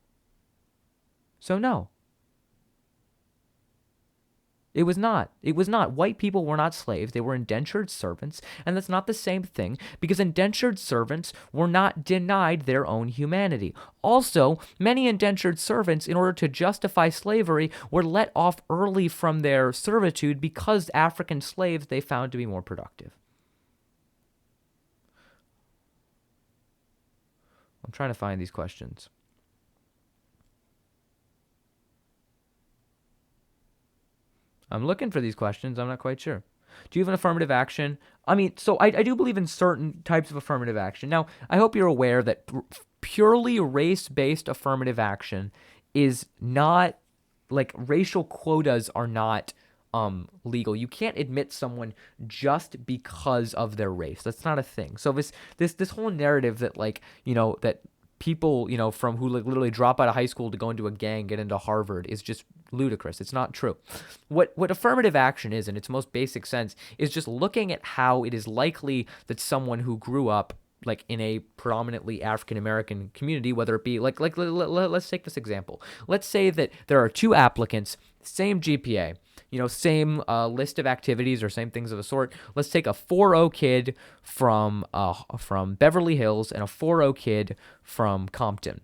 So no. It was not. It was not. White people were not slaves. They were indentured servants, and that's not the same thing, because indentured servants were not denied their own humanity. Also, many indentured servants, in order to justify slavery, were let off early from their servitude because African slaves they found to be more productive. I'm trying to find these questions. I'm looking for these questions. I'm not quite sure. Do you have an affirmative action? I mean, so I do believe in certain types of affirmative action. Now, I hope you're aware that purely race-based affirmative action is not, like, racial quotas are not legal. You can't admit someone just because of their race. That's not a thing. So this whole narrative that, like, you know, that people, you know, from who literally drop out of high school to go into a gang, get into Harvard, is just ludicrous. It's not true. What affirmative action is, in its most basic sense, is just looking at how it is likely that someone who grew up like in a predominantly African American community, whether it be like let's take this example. Let's say that there are 2 applicants, same GPA, you know, same list of activities or same things of the sort. Let's take a 4.0 kid from Beverly Hills and a 4.0 kid from Compton.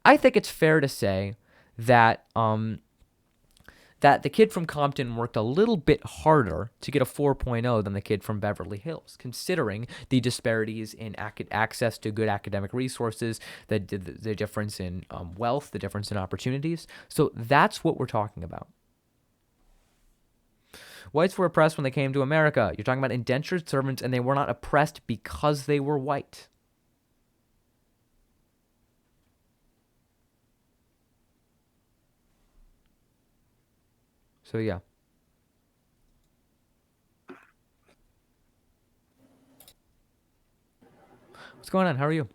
I think it's fair to say that that the kid from Compton worked a little bit harder to get a 4.0 than the kid from Beverly Hills, considering the disparities in access to good academic resources, the difference in wealth, the difference in opportunities. So that's what we're talking about. Whites were oppressed when they came to America. You're talking about indentured servants, and they were not oppressed because they were white. So yeah. What's going on? How are you?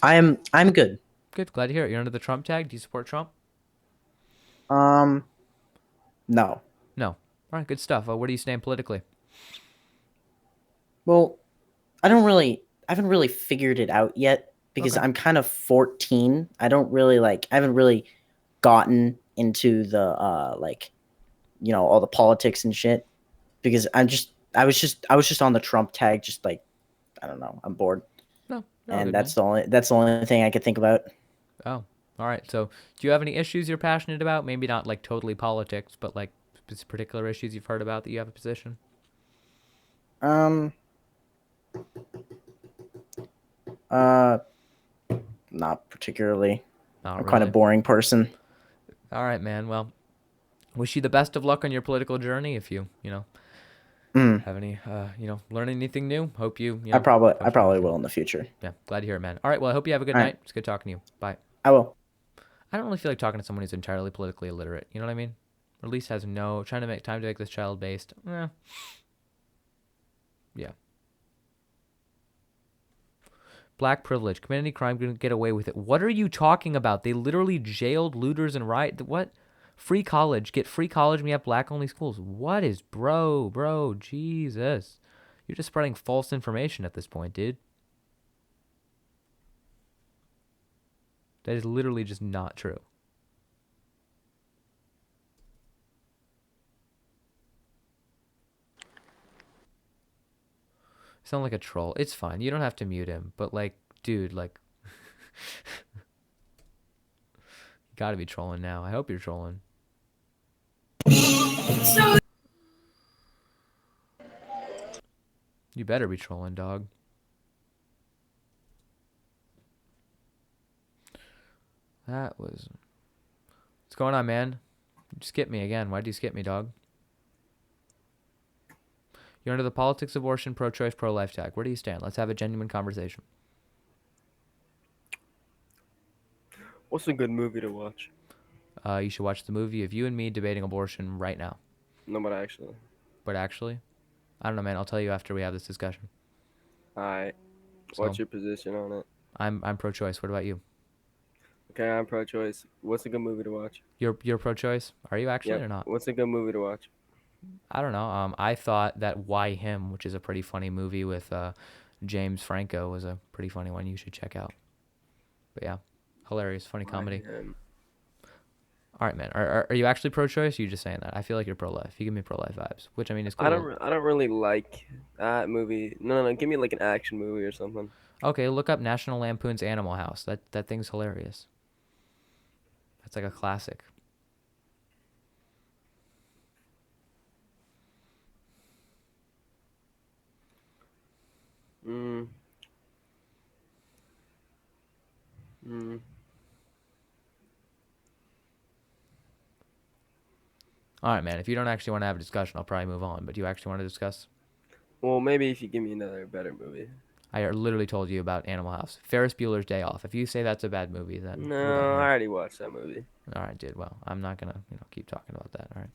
I'm good. Good. Glad to hear it. You're under the Trump tag. Do you support Trump? No. No. All right. Good stuff. Where do you stand politically? Well, I haven't really figured it out yet because Okay. I'm kind of 14. I don't really I haven't really gotten into the all the politics and shit because I was just on the Trump tag, just I don't know, I'm bored. No, you're all And good, that's man. the only thing I could think about. Oh, all right. So, do you have any issues you're passionate about? Maybe not like totally politics, but like particular issues you've heard about that you have a position. Not particularly. Not I'm quite a really. boring person. All right, man. Well, wish you the best of luck on your political journey. If you have any learn anything new, hope you I probably hope will in the future. Yeah, glad to hear it, man. All right, well, I hope you have a good All night. right. It's good talking to you. Bye. I will. I don't really feel like talking to someone who's entirely politically illiterate. You know what I mean? Or at least has trying to make time to make this child based. Yeah. Black privilege. Commit any crime, couldn't get away with it. What are you talking about? They literally jailed looters and what? Free college. Get free college when we have black-only schools. What is, bro, Jesus. You're just spreading false information at this point, dude. That is literally just not true. Sound like a troll. It's fine. You don't have to mute him. But dude, you gotta be trolling now. I hope you're trolling. You better be trolling, dog. That was... What's going on, man? You skipped me again. Why'd you skip me, dog? You're under the politics, abortion, pro-choice, pro-life tag. Where do you stand? Let's have a genuine conversation. What's a good movie to watch? You should watch the movie of you and me debating abortion right now. No, but actually. But actually? I don't know, man. I'll tell you after we have this discussion. Alright. What's your position on it? I'm pro-choice. What about you? Okay, I'm pro-choice. What's a good movie to watch? You're pro-choice? Are you actually Yep. or not? What's a good movie to watch? I don't know. I thought that Why Him, which is a pretty funny movie with James Franco, was a pretty funny one you should check out. But yeah, hilarious, funny comedy. All right, man. Are you actually pro-choice? Or are you just saying that? I feel like you're pro-life. You give me pro-life vibes, which I mean is cool. I don't really like that movie. No, give me like an action movie or something. Okay, look up National Lampoon's Animal House. That thing's hilarious. That's like a classic. All right, man. If you don't actually want to have a discussion, I'll probably move on. But do you actually want to discuss? Well, maybe if you give me another better movie. I literally told you about Animal House. Ferris Bueller's Day Off. If you say that's a bad movie, then No, I already watched that movie. All right, dude. Well, I'm not gonna keep talking about that. All right.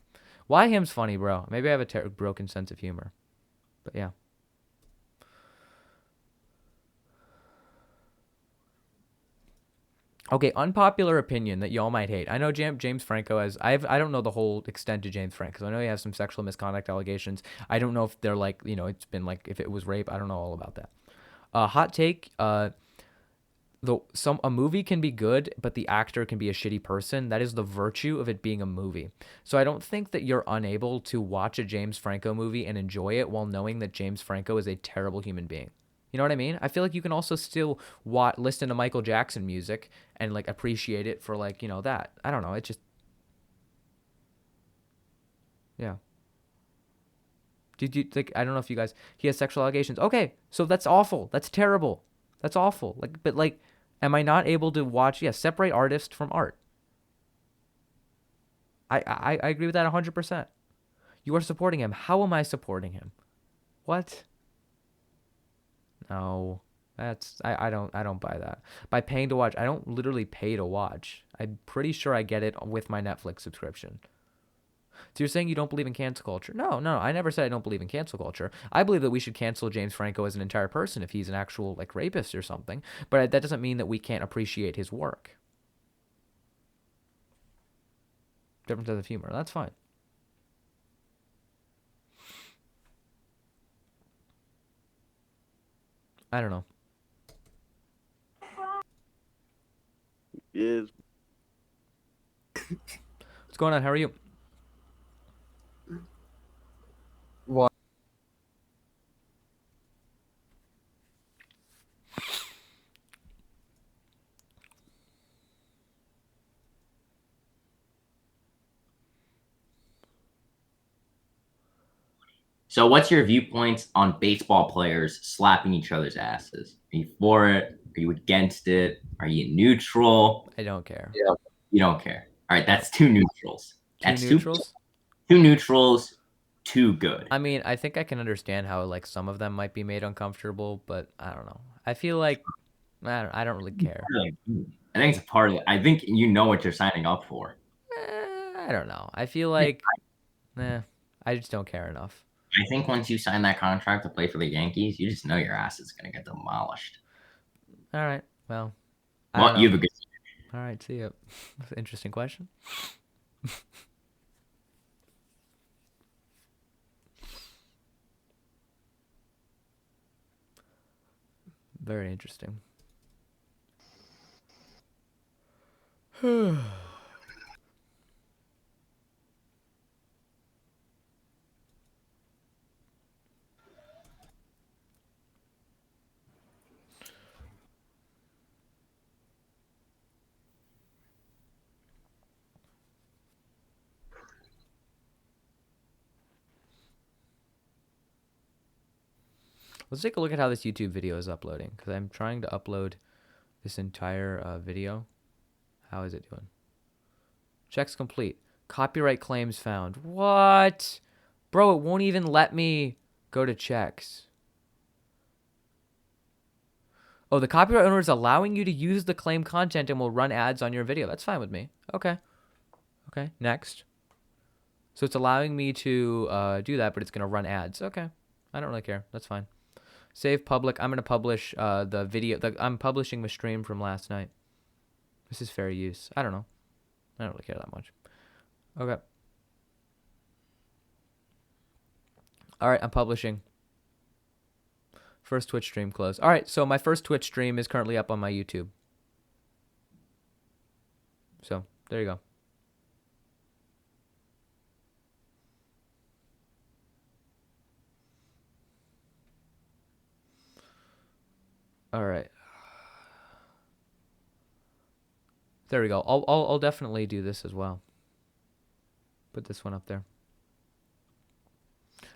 Why Him's funny, bro? Maybe I have a broken sense of humor. But yeah. Okay, unpopular opinion that y'all might hate. I know James Franco has... I don't know the whole extent of James Franco, because I know he has some sexual misconduct allegations. I don't know if they're it's been if it was rape. I don't know all about that. Hot take, a movie can be good, but the actor can be a shitty person. That is the virtue of it being a movie. So I don't think that you're unable to watch a James Franco movie and enjoy it while knowing that James Franco is a terrible human being. You know what I mean? I feel like you can also still listen to Michael Jackson music and appreciate it for that. I don't know. It just, yeah. Did you I don't know if you guys, he has sexual allegations. Okay, so that's awful. That's terrible. That's awful. But am I not able to watch? Yeah, separate artist from art. I agree with that 100%. You are supporting him. How am I supporting him? What? No, that's I don't buy that. By paying to watch, I don't literally pay to watch. I'm pretty sure I get it with my Netflix subscription. So you're saying you don't believe in cancel culture? No, I never said I don't believe in cancel culture. I believe that we should cancel James Franco as an entire person if he's an actual rapist or something. But that doesn't mean that we can't appreciate his work. Different sense of humor. That's fine. I don't know. Yes. What's going on? How are you? What? So, what's your viewpoints on baseball players slapping each other's asses? Are you for it? Are you against it? Are you neutral? I don't care. Yeah. You don't care. All right, that's two neutrals. That's neutrals? Two neutrals, too good. I mean, I think I can understand how like some of them might be made uncomfortable, but I don't know. I feel like I don't really care. I think it's a part of it. I think you know what you're signing up for. I don't know. I feel like, I just don't care enough. I think once you sign that contract to play for the Yankees, you just know your ass is gonna get demolished. All right. Well, I Well, don't know. you have a good. All right. See ya. Interesting question. Very interesting. Let's take a look at how this YouTube video is uploading, because I'm trying to upload this entire video. How is it doing? Checks complete. Copyright claims found. What? Bro, it won't even let me go to checks. Oh, the copyright owner is allowing you to use the claimed content and will run ads on your video. That's fine with me. Okay. Okay, next. So it's allowing me to do that, but it's going to run ads. Okay. I don't really care. That's fine. Save public. I'm going to publish the video. I'm publishing the stream from last night. This is fair use. I don't know. I don't really care that much. Okay. All right, I'm publishing. First Twitch stream closed. All right, so my first Twitch stream is currently up on my YouTube. So, there you go. All right. There we go. I'll definitely do this as well. Put this one up there.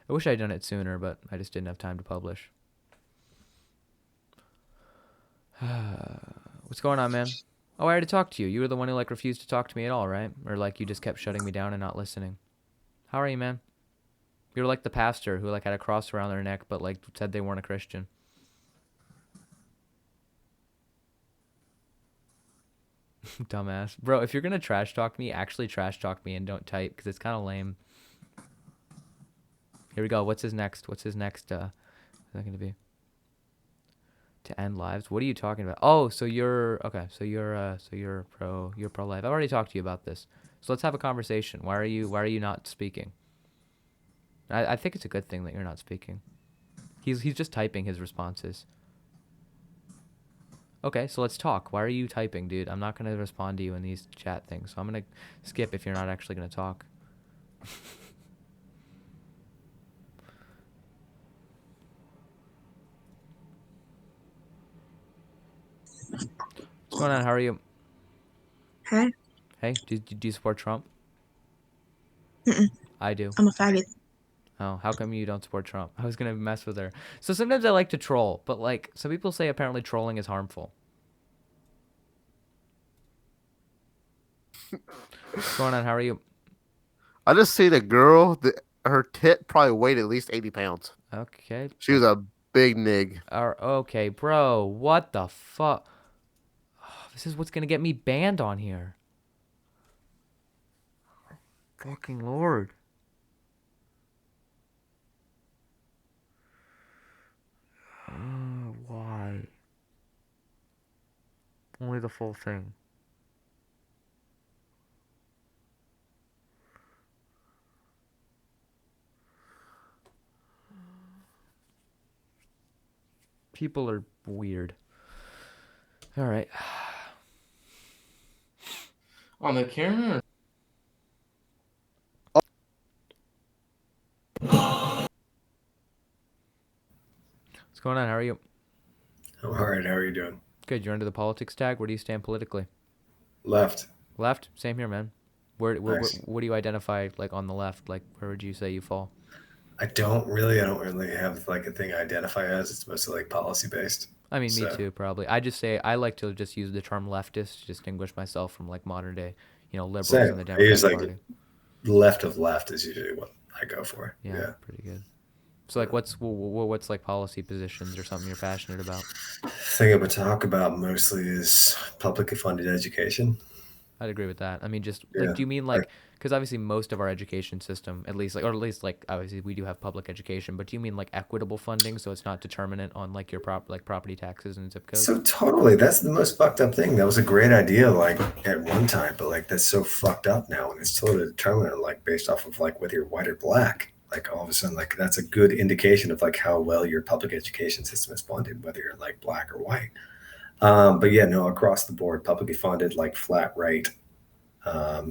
I wish I'd done it sooner, but I just didn't have time to publish. What's going on, man? Oh, I already talked to you. You were the one who like refused to talk to me at all, right? Or like you just kept shutting me down and not listening. How are you, man? You were like the pastor who like had a cross around their neck, but like said they weren't a Christian. Dumbass. Bro, if you're gonna trash talk me, actually trash talk me and don't type, because it's kind of lame. Here we go. What's his next? What's his next? Is that gonna be? To end lives? What are you talking about? Oh, so you're okay. So you're pro-life. I've already talked to you about this. So let's have a conversation. Why are you not speaking? I think it's a good thing that you're not speaking. He's just typing his responses. Okay, so let's talk. Why are you typing, dude? I'm not gonna respond to you in these chat things. So I'm gonna skip if you're not actually gonna talk. What's going on? How are you? Hi. Hey, do you support Trump? Mm-mm. I do. I'm a faggot. Oh, how come you don't support Trump? I was gonna mess with her. So sometimes I like to troll, but like some people say apparently trolling is harmful. What's going on? How are you? I just see the girl, her tit probably weighed at least 80 pounds. Okay. She was a big nig. Okay, bro. What the fuck? Oh, this is what's gonna get me banned on here. Fucking Lord. Why? Only the full thing. People are weird. All right. On the camera? What's going on? How are you? I'm all right. How are you doing? Good. You're under the politics tag. Where do you stand politically? Left. Left? Same here, man. Where Nice. what do you identify like on the left? Like where would you say you fall? I don't really have like a thing I identify as. It's mostly like policy based. I mean, me So, too, probably. I just say I like to just use the term leftist to distinguish myself from like modern day, liberals Same. in the I use Democratic like Party. left of left is usually what I go for. Yeah, pretty good. So like, what's like policy positions or something you're passionate about? The thing I would talk about mostly is publicly funded education. I'd agree with that. I mean, just Yeah, like, do you mean like, because obviously most of our education system, at least like obviously we do have public education, but do you mean like equitable funding, so it's not determinant on like your property taxes and zip codes? So totally, that's the most fucked up thing. That was a great idea, like at one time, but like that's so fucked up now, and it's totally determined, like based off of like whether you're white or black. Like all of a sudden, like that's a good indication of like how well your public education system is funded, whether you're like black or white. But yeah, no, across the board, publicly funded, like flat rate.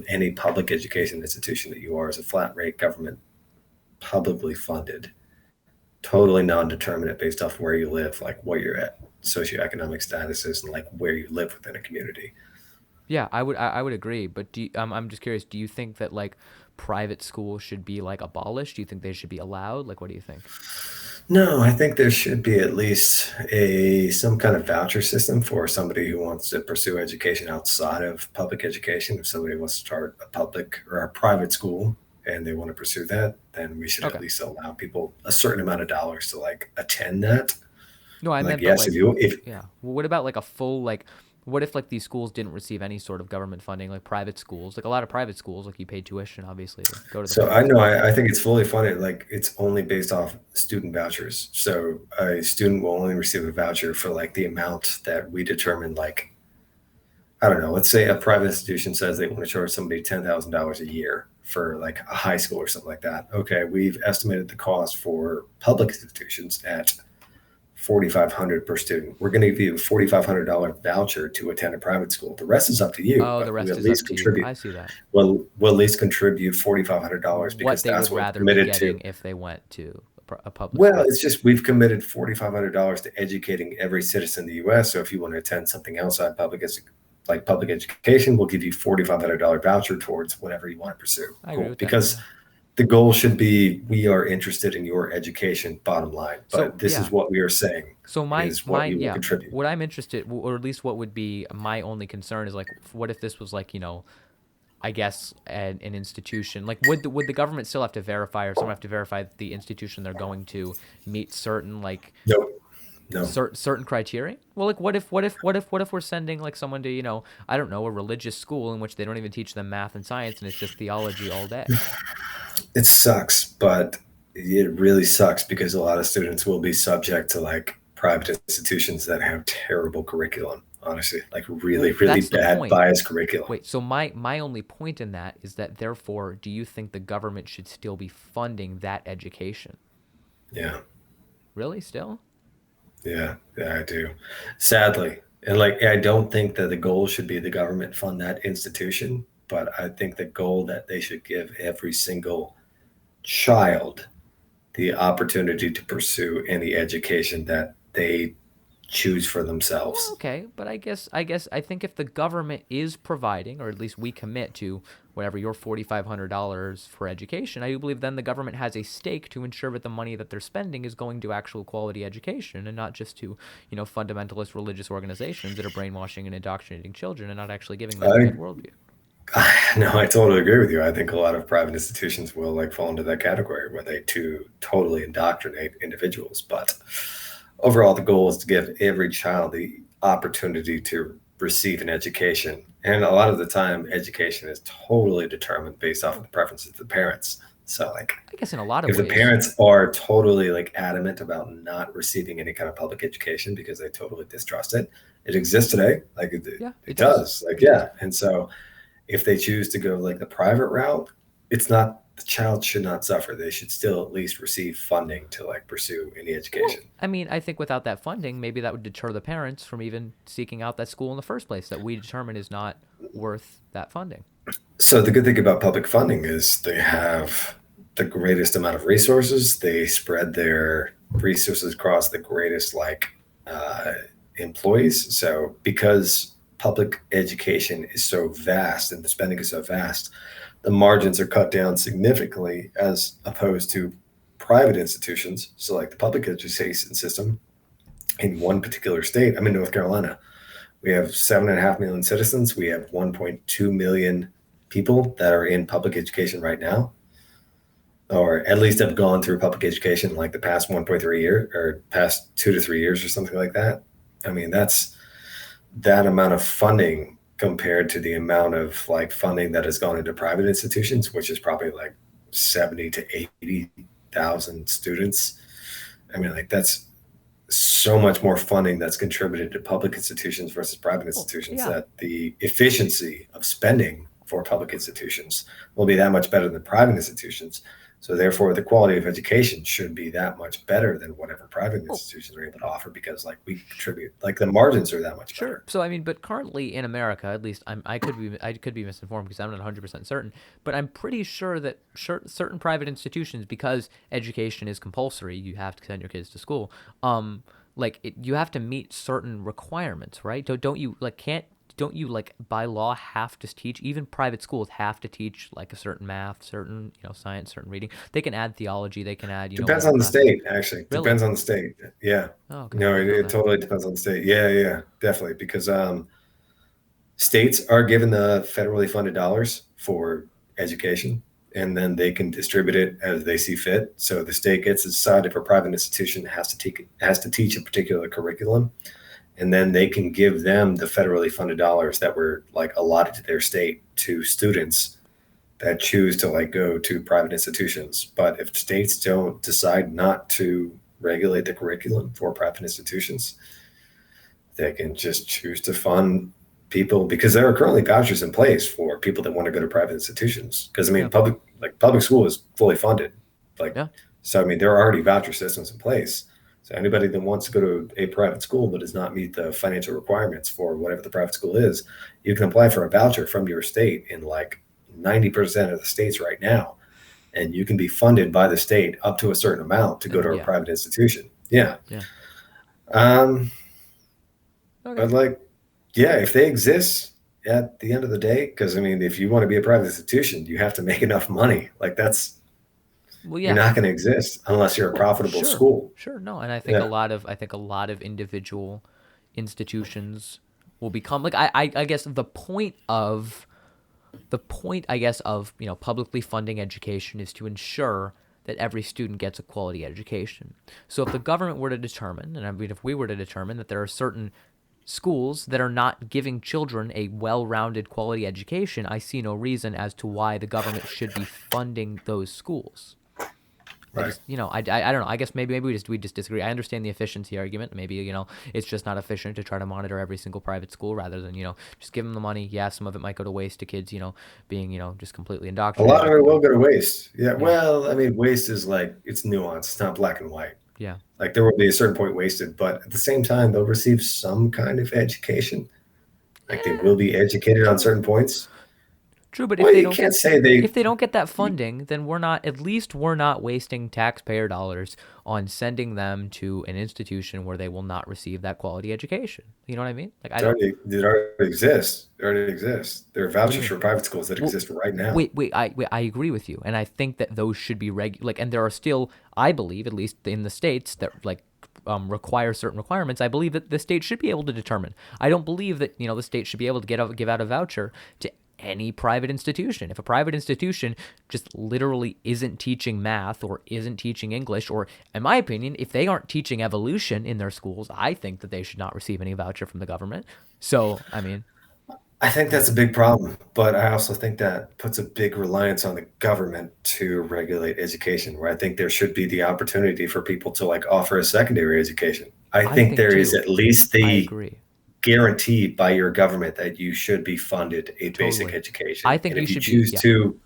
Any public education institution that you are is a flat rate government, publicly funded, totally non-determinate based off where you live, like what your socioeconomic status is, and like where you live within a community. Yeah, I would agree, but I'm just curious, do you think that like private schools should be like abolished? Do you think they should be allowed? Like, what do you think? No, I think there should be at least some kind of voucher system for somebody who wants to pursue education outside of public education. If somebody wants to start a public or a private school and they want to pursue that, then we should at least allow people a certain amount of dollars to like attend that. No, I Like, meant, yes, but if yeah. Well, what about like a full like? What if like these schools didn't receive any sort of government funding, like private schools? Like a lot of private schools, like you pay tuition, obviously, to go to the. So I know, I think it's fully funded. Like it's only based off student vouchers. So a student will only receive a voucher for like the amount that we determine. Like, I don't know, let's say a private institution says they want to charge somebody $10,000 a year for like a high school or something like that. Okay, we've estimated the cost for public institutions at $4,500 per student. We're going to give you a $4,500 voucher to attend a private school. The rest is up to you. Oh, but the rest we at is least up to contribute. you. I see that. We'll at least contribute $4,500 because What they that's would what rather be committed getting to. if they went to a public. Well, school. it's just we've committed $4,500 to educating every citizen in the U.S. So if you want to attend something outside public education, we'll give you $4,500 voucher towards whatever you want to pursue. I agree with that, because yeah. the goal should be we are interested in your education, bottom line. But So, this yeah. is what we are saying. So is what you will yeah, contribute. what I'm interested, or at least what would be my only concern is like, what if this was like, I guess an institution, like would the government still have to verify, or someone have to verify that the institution they're going to meet certain like No. certain criteria? Well, like what if we're sending like someone to, I don't know, a religious school in which they don't even teach them math and science and it's just theology all day? It sucks, but it really sucks because a lot of students will be subject to like private institutions that have terrible curriculum, honestly, like really That's the bad point. biased curriculum. Wait, so my only point in that is that therefore, do you think the government should still be funding that education? Yeah. Really, still? Yeah, I do. Sadly. And like, I don't think that the goal should be the government fund that institution, but I think the goal that they should give every single child the opportunity to pursue any education that they choose for themselves. Well, okay, but I think if the government is providing, or at least we commit to whatever your $4,500 for education, I do believe then the government has a stake to ensure that the money that they're spending is going to actual quality education and not just to, fundamentalist religious organizations that are brainwashing and indoctrinating children and not actually giving them a good worldview. No, I totally agree with you. I think a lot of private institutions will like fall into that category where they totally indoctrinate individuals. But overall, the goal is to give every child the opportunity to receive an education. And a lot of the time, education is totally determined based off of the preferences of the parents. So like, I guess in a lot of if ways, the parents are totally like adamant about not receiving any kind of public education because they totally distrust it, it exists today. Like it does. Like, yeah. And so if they choose to go like the private route, it's not the child should not suffer. They should still at least receive funding to like pursue any education. I mean, I think without that funding, maybe that would deter the parents from even seeking out that school in the first place that we determine is not worth that funding. So the good thing about public funding is they have the greatest amount of resources. They spread their resources across the greatest employees. So because public education is so vast and the spending is so vast, the margins are cut down significantly as opposed to private institutions. So like the public education system in one particular state, I'm in North Carolina, we have 7.5 million citizens. We have 1.2 million people that are in public education right now, or at least have gone through public education like the past 1.3 year or past 2 to 3 years or something like that. I mean, that's that amount of funding compared to the amount of like funding that has gone into private institutions, which is probably like 70 to 80,000 students. I mean, like that's so much more funding that's contributed to public institutions versus private institutions, that the efficiency of spending for public institutions will be that much better than private institutions. So therefore, the quality of education should be that much better than whatever private institutions are able to offer, because like we contribute, like the margins are that much better. So I mean, but currently in America, at least I could be misinformed because I'm not 100% certain, but I'm pretty sure that certain private institutions, because education is compulsory, you have to send your kids to school. You have to meet certain requirements, right? Don't you by law have to teach? Even private schools have to teach like a certain math, certain science, certain reading. They can add theology. They can add depends on the state, actually. Really? Depends on the state. Yeah. Oh, okay. No, it totally depends on the state. Yeah, definitely, because states are given the federally funded dollars for education, and then they can distribute it as they see fit. So the state gets to decide if a private institution has to teach a particular curriculum, and then they can give them the federally funded dollars that were like allotted to their state to students that choose to like go to private institutions. But if states don't decide not to regulate the curriculum for private institutions, they can just choose to fund people, because there are currently vouchers in place for people that want to go to private institutions. Because I mean, public school is fully funded. So I mean, there are already voucher systems in place. So anybody that wants to go to a private school but does not meet the financial requirements for whatever the private school is, you can apply for a voucher from your state in like 90% of the states right now. And you can be funded by the state up to a certain amount to go to a private institution. Yeah. But like, if they exist at the end of the day, because I mean, if you want to be a private institution, you have to make enough money. Like you're not going to exist unless you're a profitable school. Sure. No. And I think a lot of individual institutions will become like, I guess the point I guess of publicly funding education is to ensure that every student gets a quality education. So if the government were to determine, and I mean if we were to determine that there are certain schools that are not giving children a well-rounded quality education, I see no reason as to why the government should be funding those schools. Right. I don't know. I guess maybe we just disagree. I understand the efficiency argument. Maybe it's just not efficient to try to monitor every single private school rather than just give them the money. Yeah, some of it might go to waste to kids being just completely A indoctrinated. lot of it will go to waste. Yeah. Well, I mean, waste is like, it's nuanced. It's not black and white. Yeah. Like there will be a certain point wasted, but at the same time, they'll receive some kind of education. Like they will be educated on certain points. True, but Well, if they you don't can't get, say they- if they don't get that funding, then we're not wasting taxpayer dollars on sending them to an institution where they will not receive that quality education. You know what I mean? Like It already exists. It already exists. There are vouchers for private schools that exist right now. I agree with you, and I think that those should be and there are still, I believe, at least in the states that require certain requirements. I believe that the state should be able to determine. I don't believe that the state should be able to give out a voucher to any private institution. If a private institution just literally isn't teaching math or isn't teaching English, or in my opinion, if they aren't teaching evolution in their schools, I think that they should not receive any voucher from the government. So, I mean, I think that's a big problem, but I also think that puts a big reliance on the government to regulate education, where I think there should be the opportunity for people to offer a secondary education. I think there is at least the guaranteed by your government that you should be funded a basic education. I think and you if you should choose to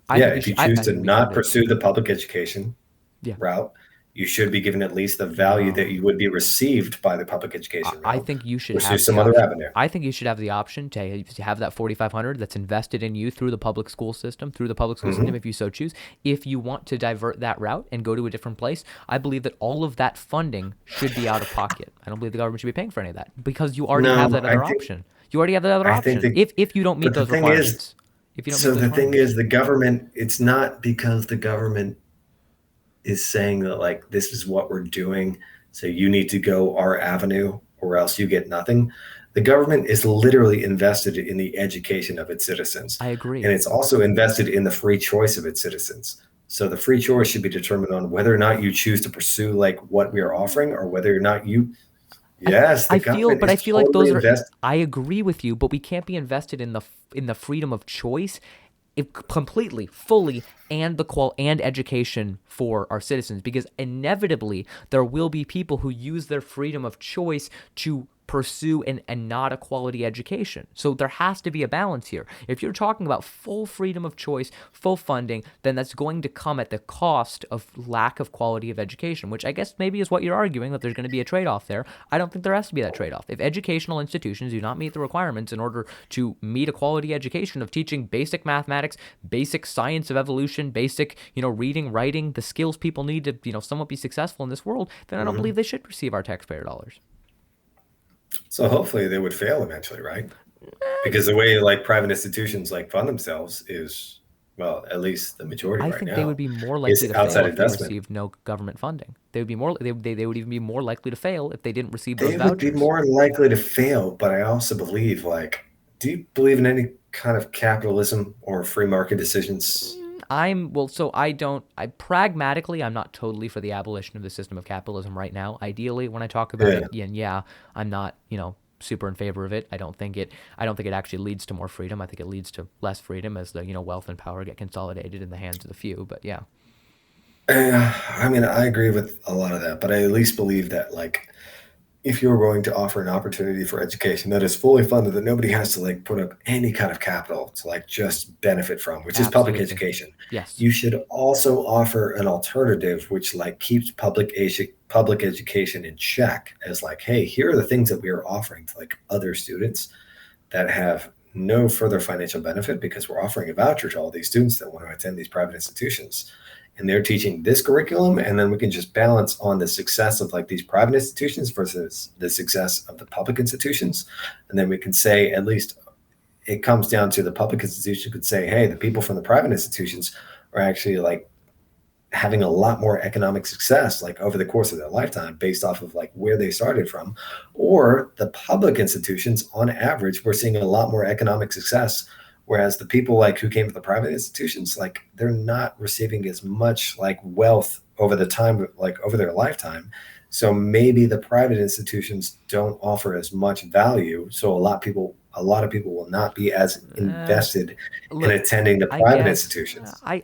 if you choose to think we not should. pursue the public education Yeah. route, you should be given at least the value that you would be received by the public education route. I think you should pursue have some the other option. avenue. I think you should have the option to have that $4,500 that's invested in you through the public school system, if you so choose. If you want to divert that route and go to a different place, I believe that all of that funding should be out of pocket. I don't believe the government should be paying for any of that because you already have that other option. You already have that other option. If you don't meet those requirements. The thing is, the government, it's not because the government is saying that like this is what we're doing, so you need to go our avenue or else you get nothing. The government is literally invested in the education of its citizens. I agree. And it's also invested in the free choice of its citizens. So the free choice should be determined on whether or not you choose to pursue like what we are offering or whether or not you I feel like those are I agree with you, but we can't be invested in the freedom of choice completely, fully, and and education for our citizens, because inevitably there will be people who use their freedom of choice to pursue and not a quality education. So there has to be a balance here. If you're talking about full freedom of choice, full funding, then that's going to come at the cost of lack of quality of education, which I guess maybe is what you're arguing, that there's going to be a trade-off there. I don't think there has to be that trade-off. If educational institutions do not meet the requirements in order to meet a quality education of teaching basic mathematics, basic science of evolution, basic, reading, writing, the skills people need to, somewhat be successful in this world, then I don't believe they should receive our taxpayer dollars. So hopefully they would fail eventually, right? Because the way like private institutions like fund themselves is, well, at least the majority I right think now, they would be more likely to fail outside if they investment. received no government funding. They would be more. They would even be more likely to fail if they didn't receive those They vouchers. would be more likely to fail, but I also believe do you believe in any kind of capitalism or free market decisions? Pragmatically, I'm not totally for the abolition of the system of capitalism right now. Ideally, when I talk about it, I'm not, super in favor of it. I don't think it actually leads to more freedom. I think it leads to less freedom as the, wealth and power get consolidated in the hands of the few. But yeah. I mean, I agree with a lot of that, but I at least believe that if you're going to offer an opportunity for education that is fully funded, that nobody has to put up any kind of capital to just benefit from, which is public education. Yes. You should also offer an alternative which keeps public education in check as hey, here are the things that we are offering to other students that have no further financial benefit because we're offering a voucher to all these students that want to attend these private institutions. And they're teaching this curriculum, and then we can just balance on the success of these private institutions versus the success of the public institutions. And then we can say, at least it comes down to the public institution could say, hey, the people from the private institutions are actually having a lot more economic success over the course of their lifetime based off of where they started from. Or the public institutions, on average, we're seeing a lot more economic success. Whereas the people who came from the private institutions, they're not receiving as much wealth over the time, over their lifetime. So maybe the private institutions don't offer as much value. So a lot of people will not be as invested in attending the private institutions. I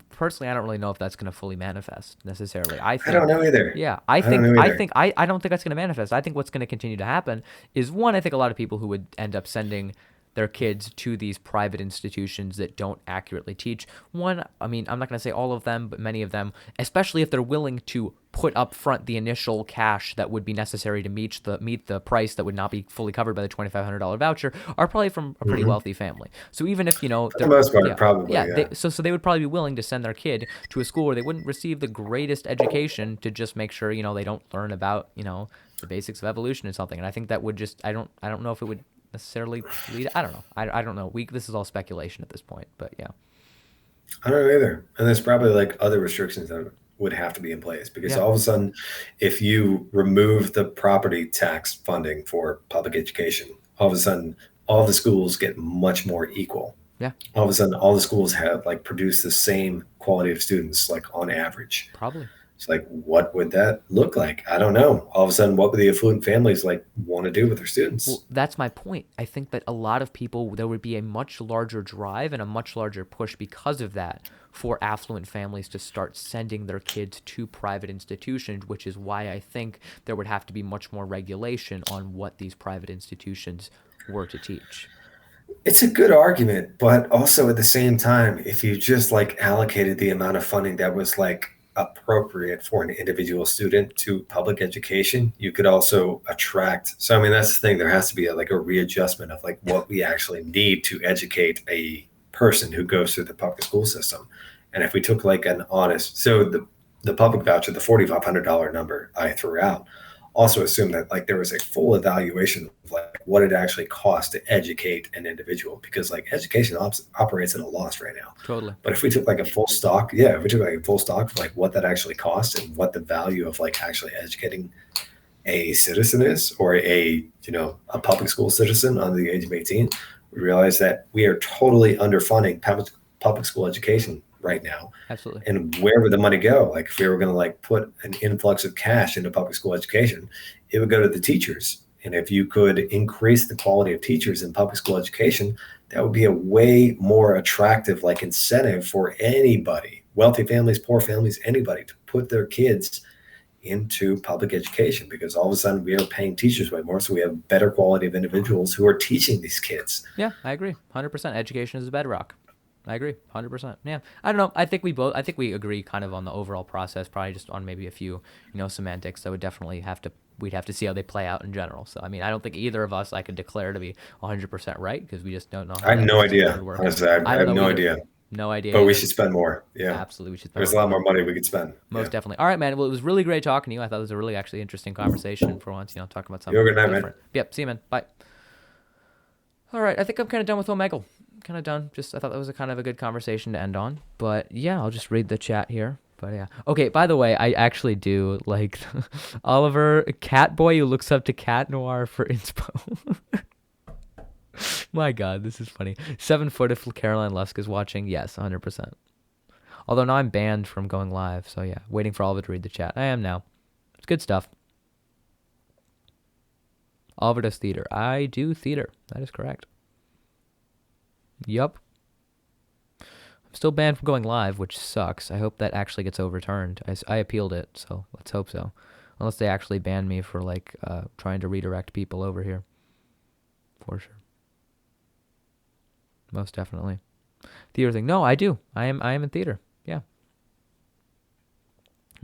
personally, I don't really know if that's going to fully manifest necessarily. I don't know either. Yeah, I don't think that's going to manifest. I think what's going to continue to happen is, one, I think a lot of people who would end up sending their kids to these private institutions that don't accurately teach. One, I mean, I'm not going to say all of them, but many of them, especially if they're willing to put up front the initial cash that would be necessary to meet the price that would not be fully covered by the $2,500 voucher, are probably from a pretty wealthy family. So even if, for the most part, probably. So they would probably be willing to send their kid to a school where they wouldn't receive the greatest education to just make sure, they don't learn about, the basics of evolution or something. And I think that would just, I don't know if it would necessarily lead. I don't know. I don't know. This is all speculation at this point, but yeah. I don't know either. And there's probably other restrictions that would have to be in place because all of a sudden, if you remove the property tax funding for public education, all of a sudden, all the schools get much more equal. Yeah. All of a sudden, all the schools have produce the same quality of students on average. Probably. It's what would that look like? I don't know. All of a sudden, what would the affluent families want to do with their students? Well, that's my point. I think that a lot of people, there would be a much larger drive and a much larger push because of that for affluent families to start sending their kids to private institutions, which is why I think there would have to be much more regulation on what these private institutions were to teach. It's a good argument, but also at the same time, if you just like allocated the amount of funding that was like appropriate for an individual student to public education, you could also attract. So, I mean, that's the thing. There has to be like a readjustment of like what we actually need to educate a person who goes through the public school system. And if we took like an honest, so the public voucher, the $4,500 number I threw out, also assume that like there was a full evaluation of like what it actually costs to educate an individual, because like education operates at a loss right now. Totally. But if we took like a full stock, yeah, if we took like a full stock of like what that actually costs and what the value of like actually educating a citizen is, or a a public school citizen under the age of 18, we realize that we are totally underfunding public school education right now. Absolutely. And where would the money go? Like if we were going to like put an influx of cash into public school education, it would go to the teachers. And if you could increase the quality of teachers in public school education, that would be a way more attractive like incentive for anybody, wealthy families, poor families, anybody, to put their kids into public education, because all of a sudden we are paying teachers way more, so we have better quality of individuals who are teaching these kids. Yeah, I agree. 100%. Education is a bedrock. I agree. 100%. Yeah. I don't know. I think we agree kind of on the overall process, probably just on maybe a few, semantics that would definitely we'd have to see how they play out in general. So, I mean, I don't think either of us I could declare to be 100% right, because we just don't know how I have no idea. would work. Honestly, I have no idea. No idea. But we either. should spend more. Yeah. Absolutely. We should spend There's a lot more money we could spend. Most definitely. All right, man. Well, it was really great talking to you. I thought it was a really actually interesting conversation for once, talking about something You have a good night, different. man. Yep. See you, man. Bye. All right. I think I'm kind of done with Omegle. Kind of done. I thought that was a kind of a good conversation to end on. But yeah, I'll just read the chat here. But yeah. Okay, by the way, I actually do like Oliver Catboy who looks up to Cat Noir for inspo. My God, this is funny. 7 foot if Caroline Lusk is watching. Yes, 100%. Although now I'm banned from going live. So yeah, waiting for Oliver to read the chat. I am now. It's good stuff. Oliver does theater. I do theater. That is correct. Yup. I'm still banned from going live, which sucks. I hope that actually gets overturned. I appealed it, so let's hope so. Unless they actually ban me for like trying to redirect people over here. For sure. Most definitely. Theater thing. No, I do. I am in theater. Yeah.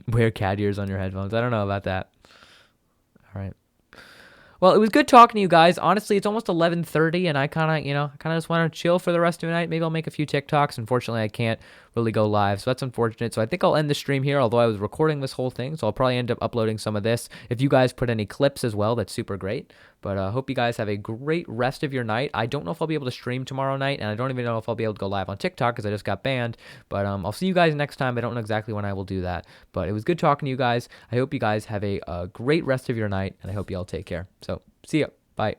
Wear cat ears on your headphones. I don't know about that. All right. Well, it was good talking to you guys. Honestly, it's almost 11:30, and I kind of just want to chill for the rest of the night. Maybe I'll make a few TikToks. Unfortunately, I can't really go live, so that's unfortunate. So I think I'll end the stream here, although I was recording this whole thing, so I'll probably end up uploading some of this. If you guys put any clips as well, that's super great. But I hope you guys have a great rest of your night. I don't know if I'll be able to stream tomorrow night, and I don't even know if I'll be able to go live on TikTok because I just got banned. But I'll see you guys next time. I don't know exactly when I will do that. But it was good talking to you guys. I hope you guys have a great rest of your night, and I hope you all take care. So, see ya. Bye.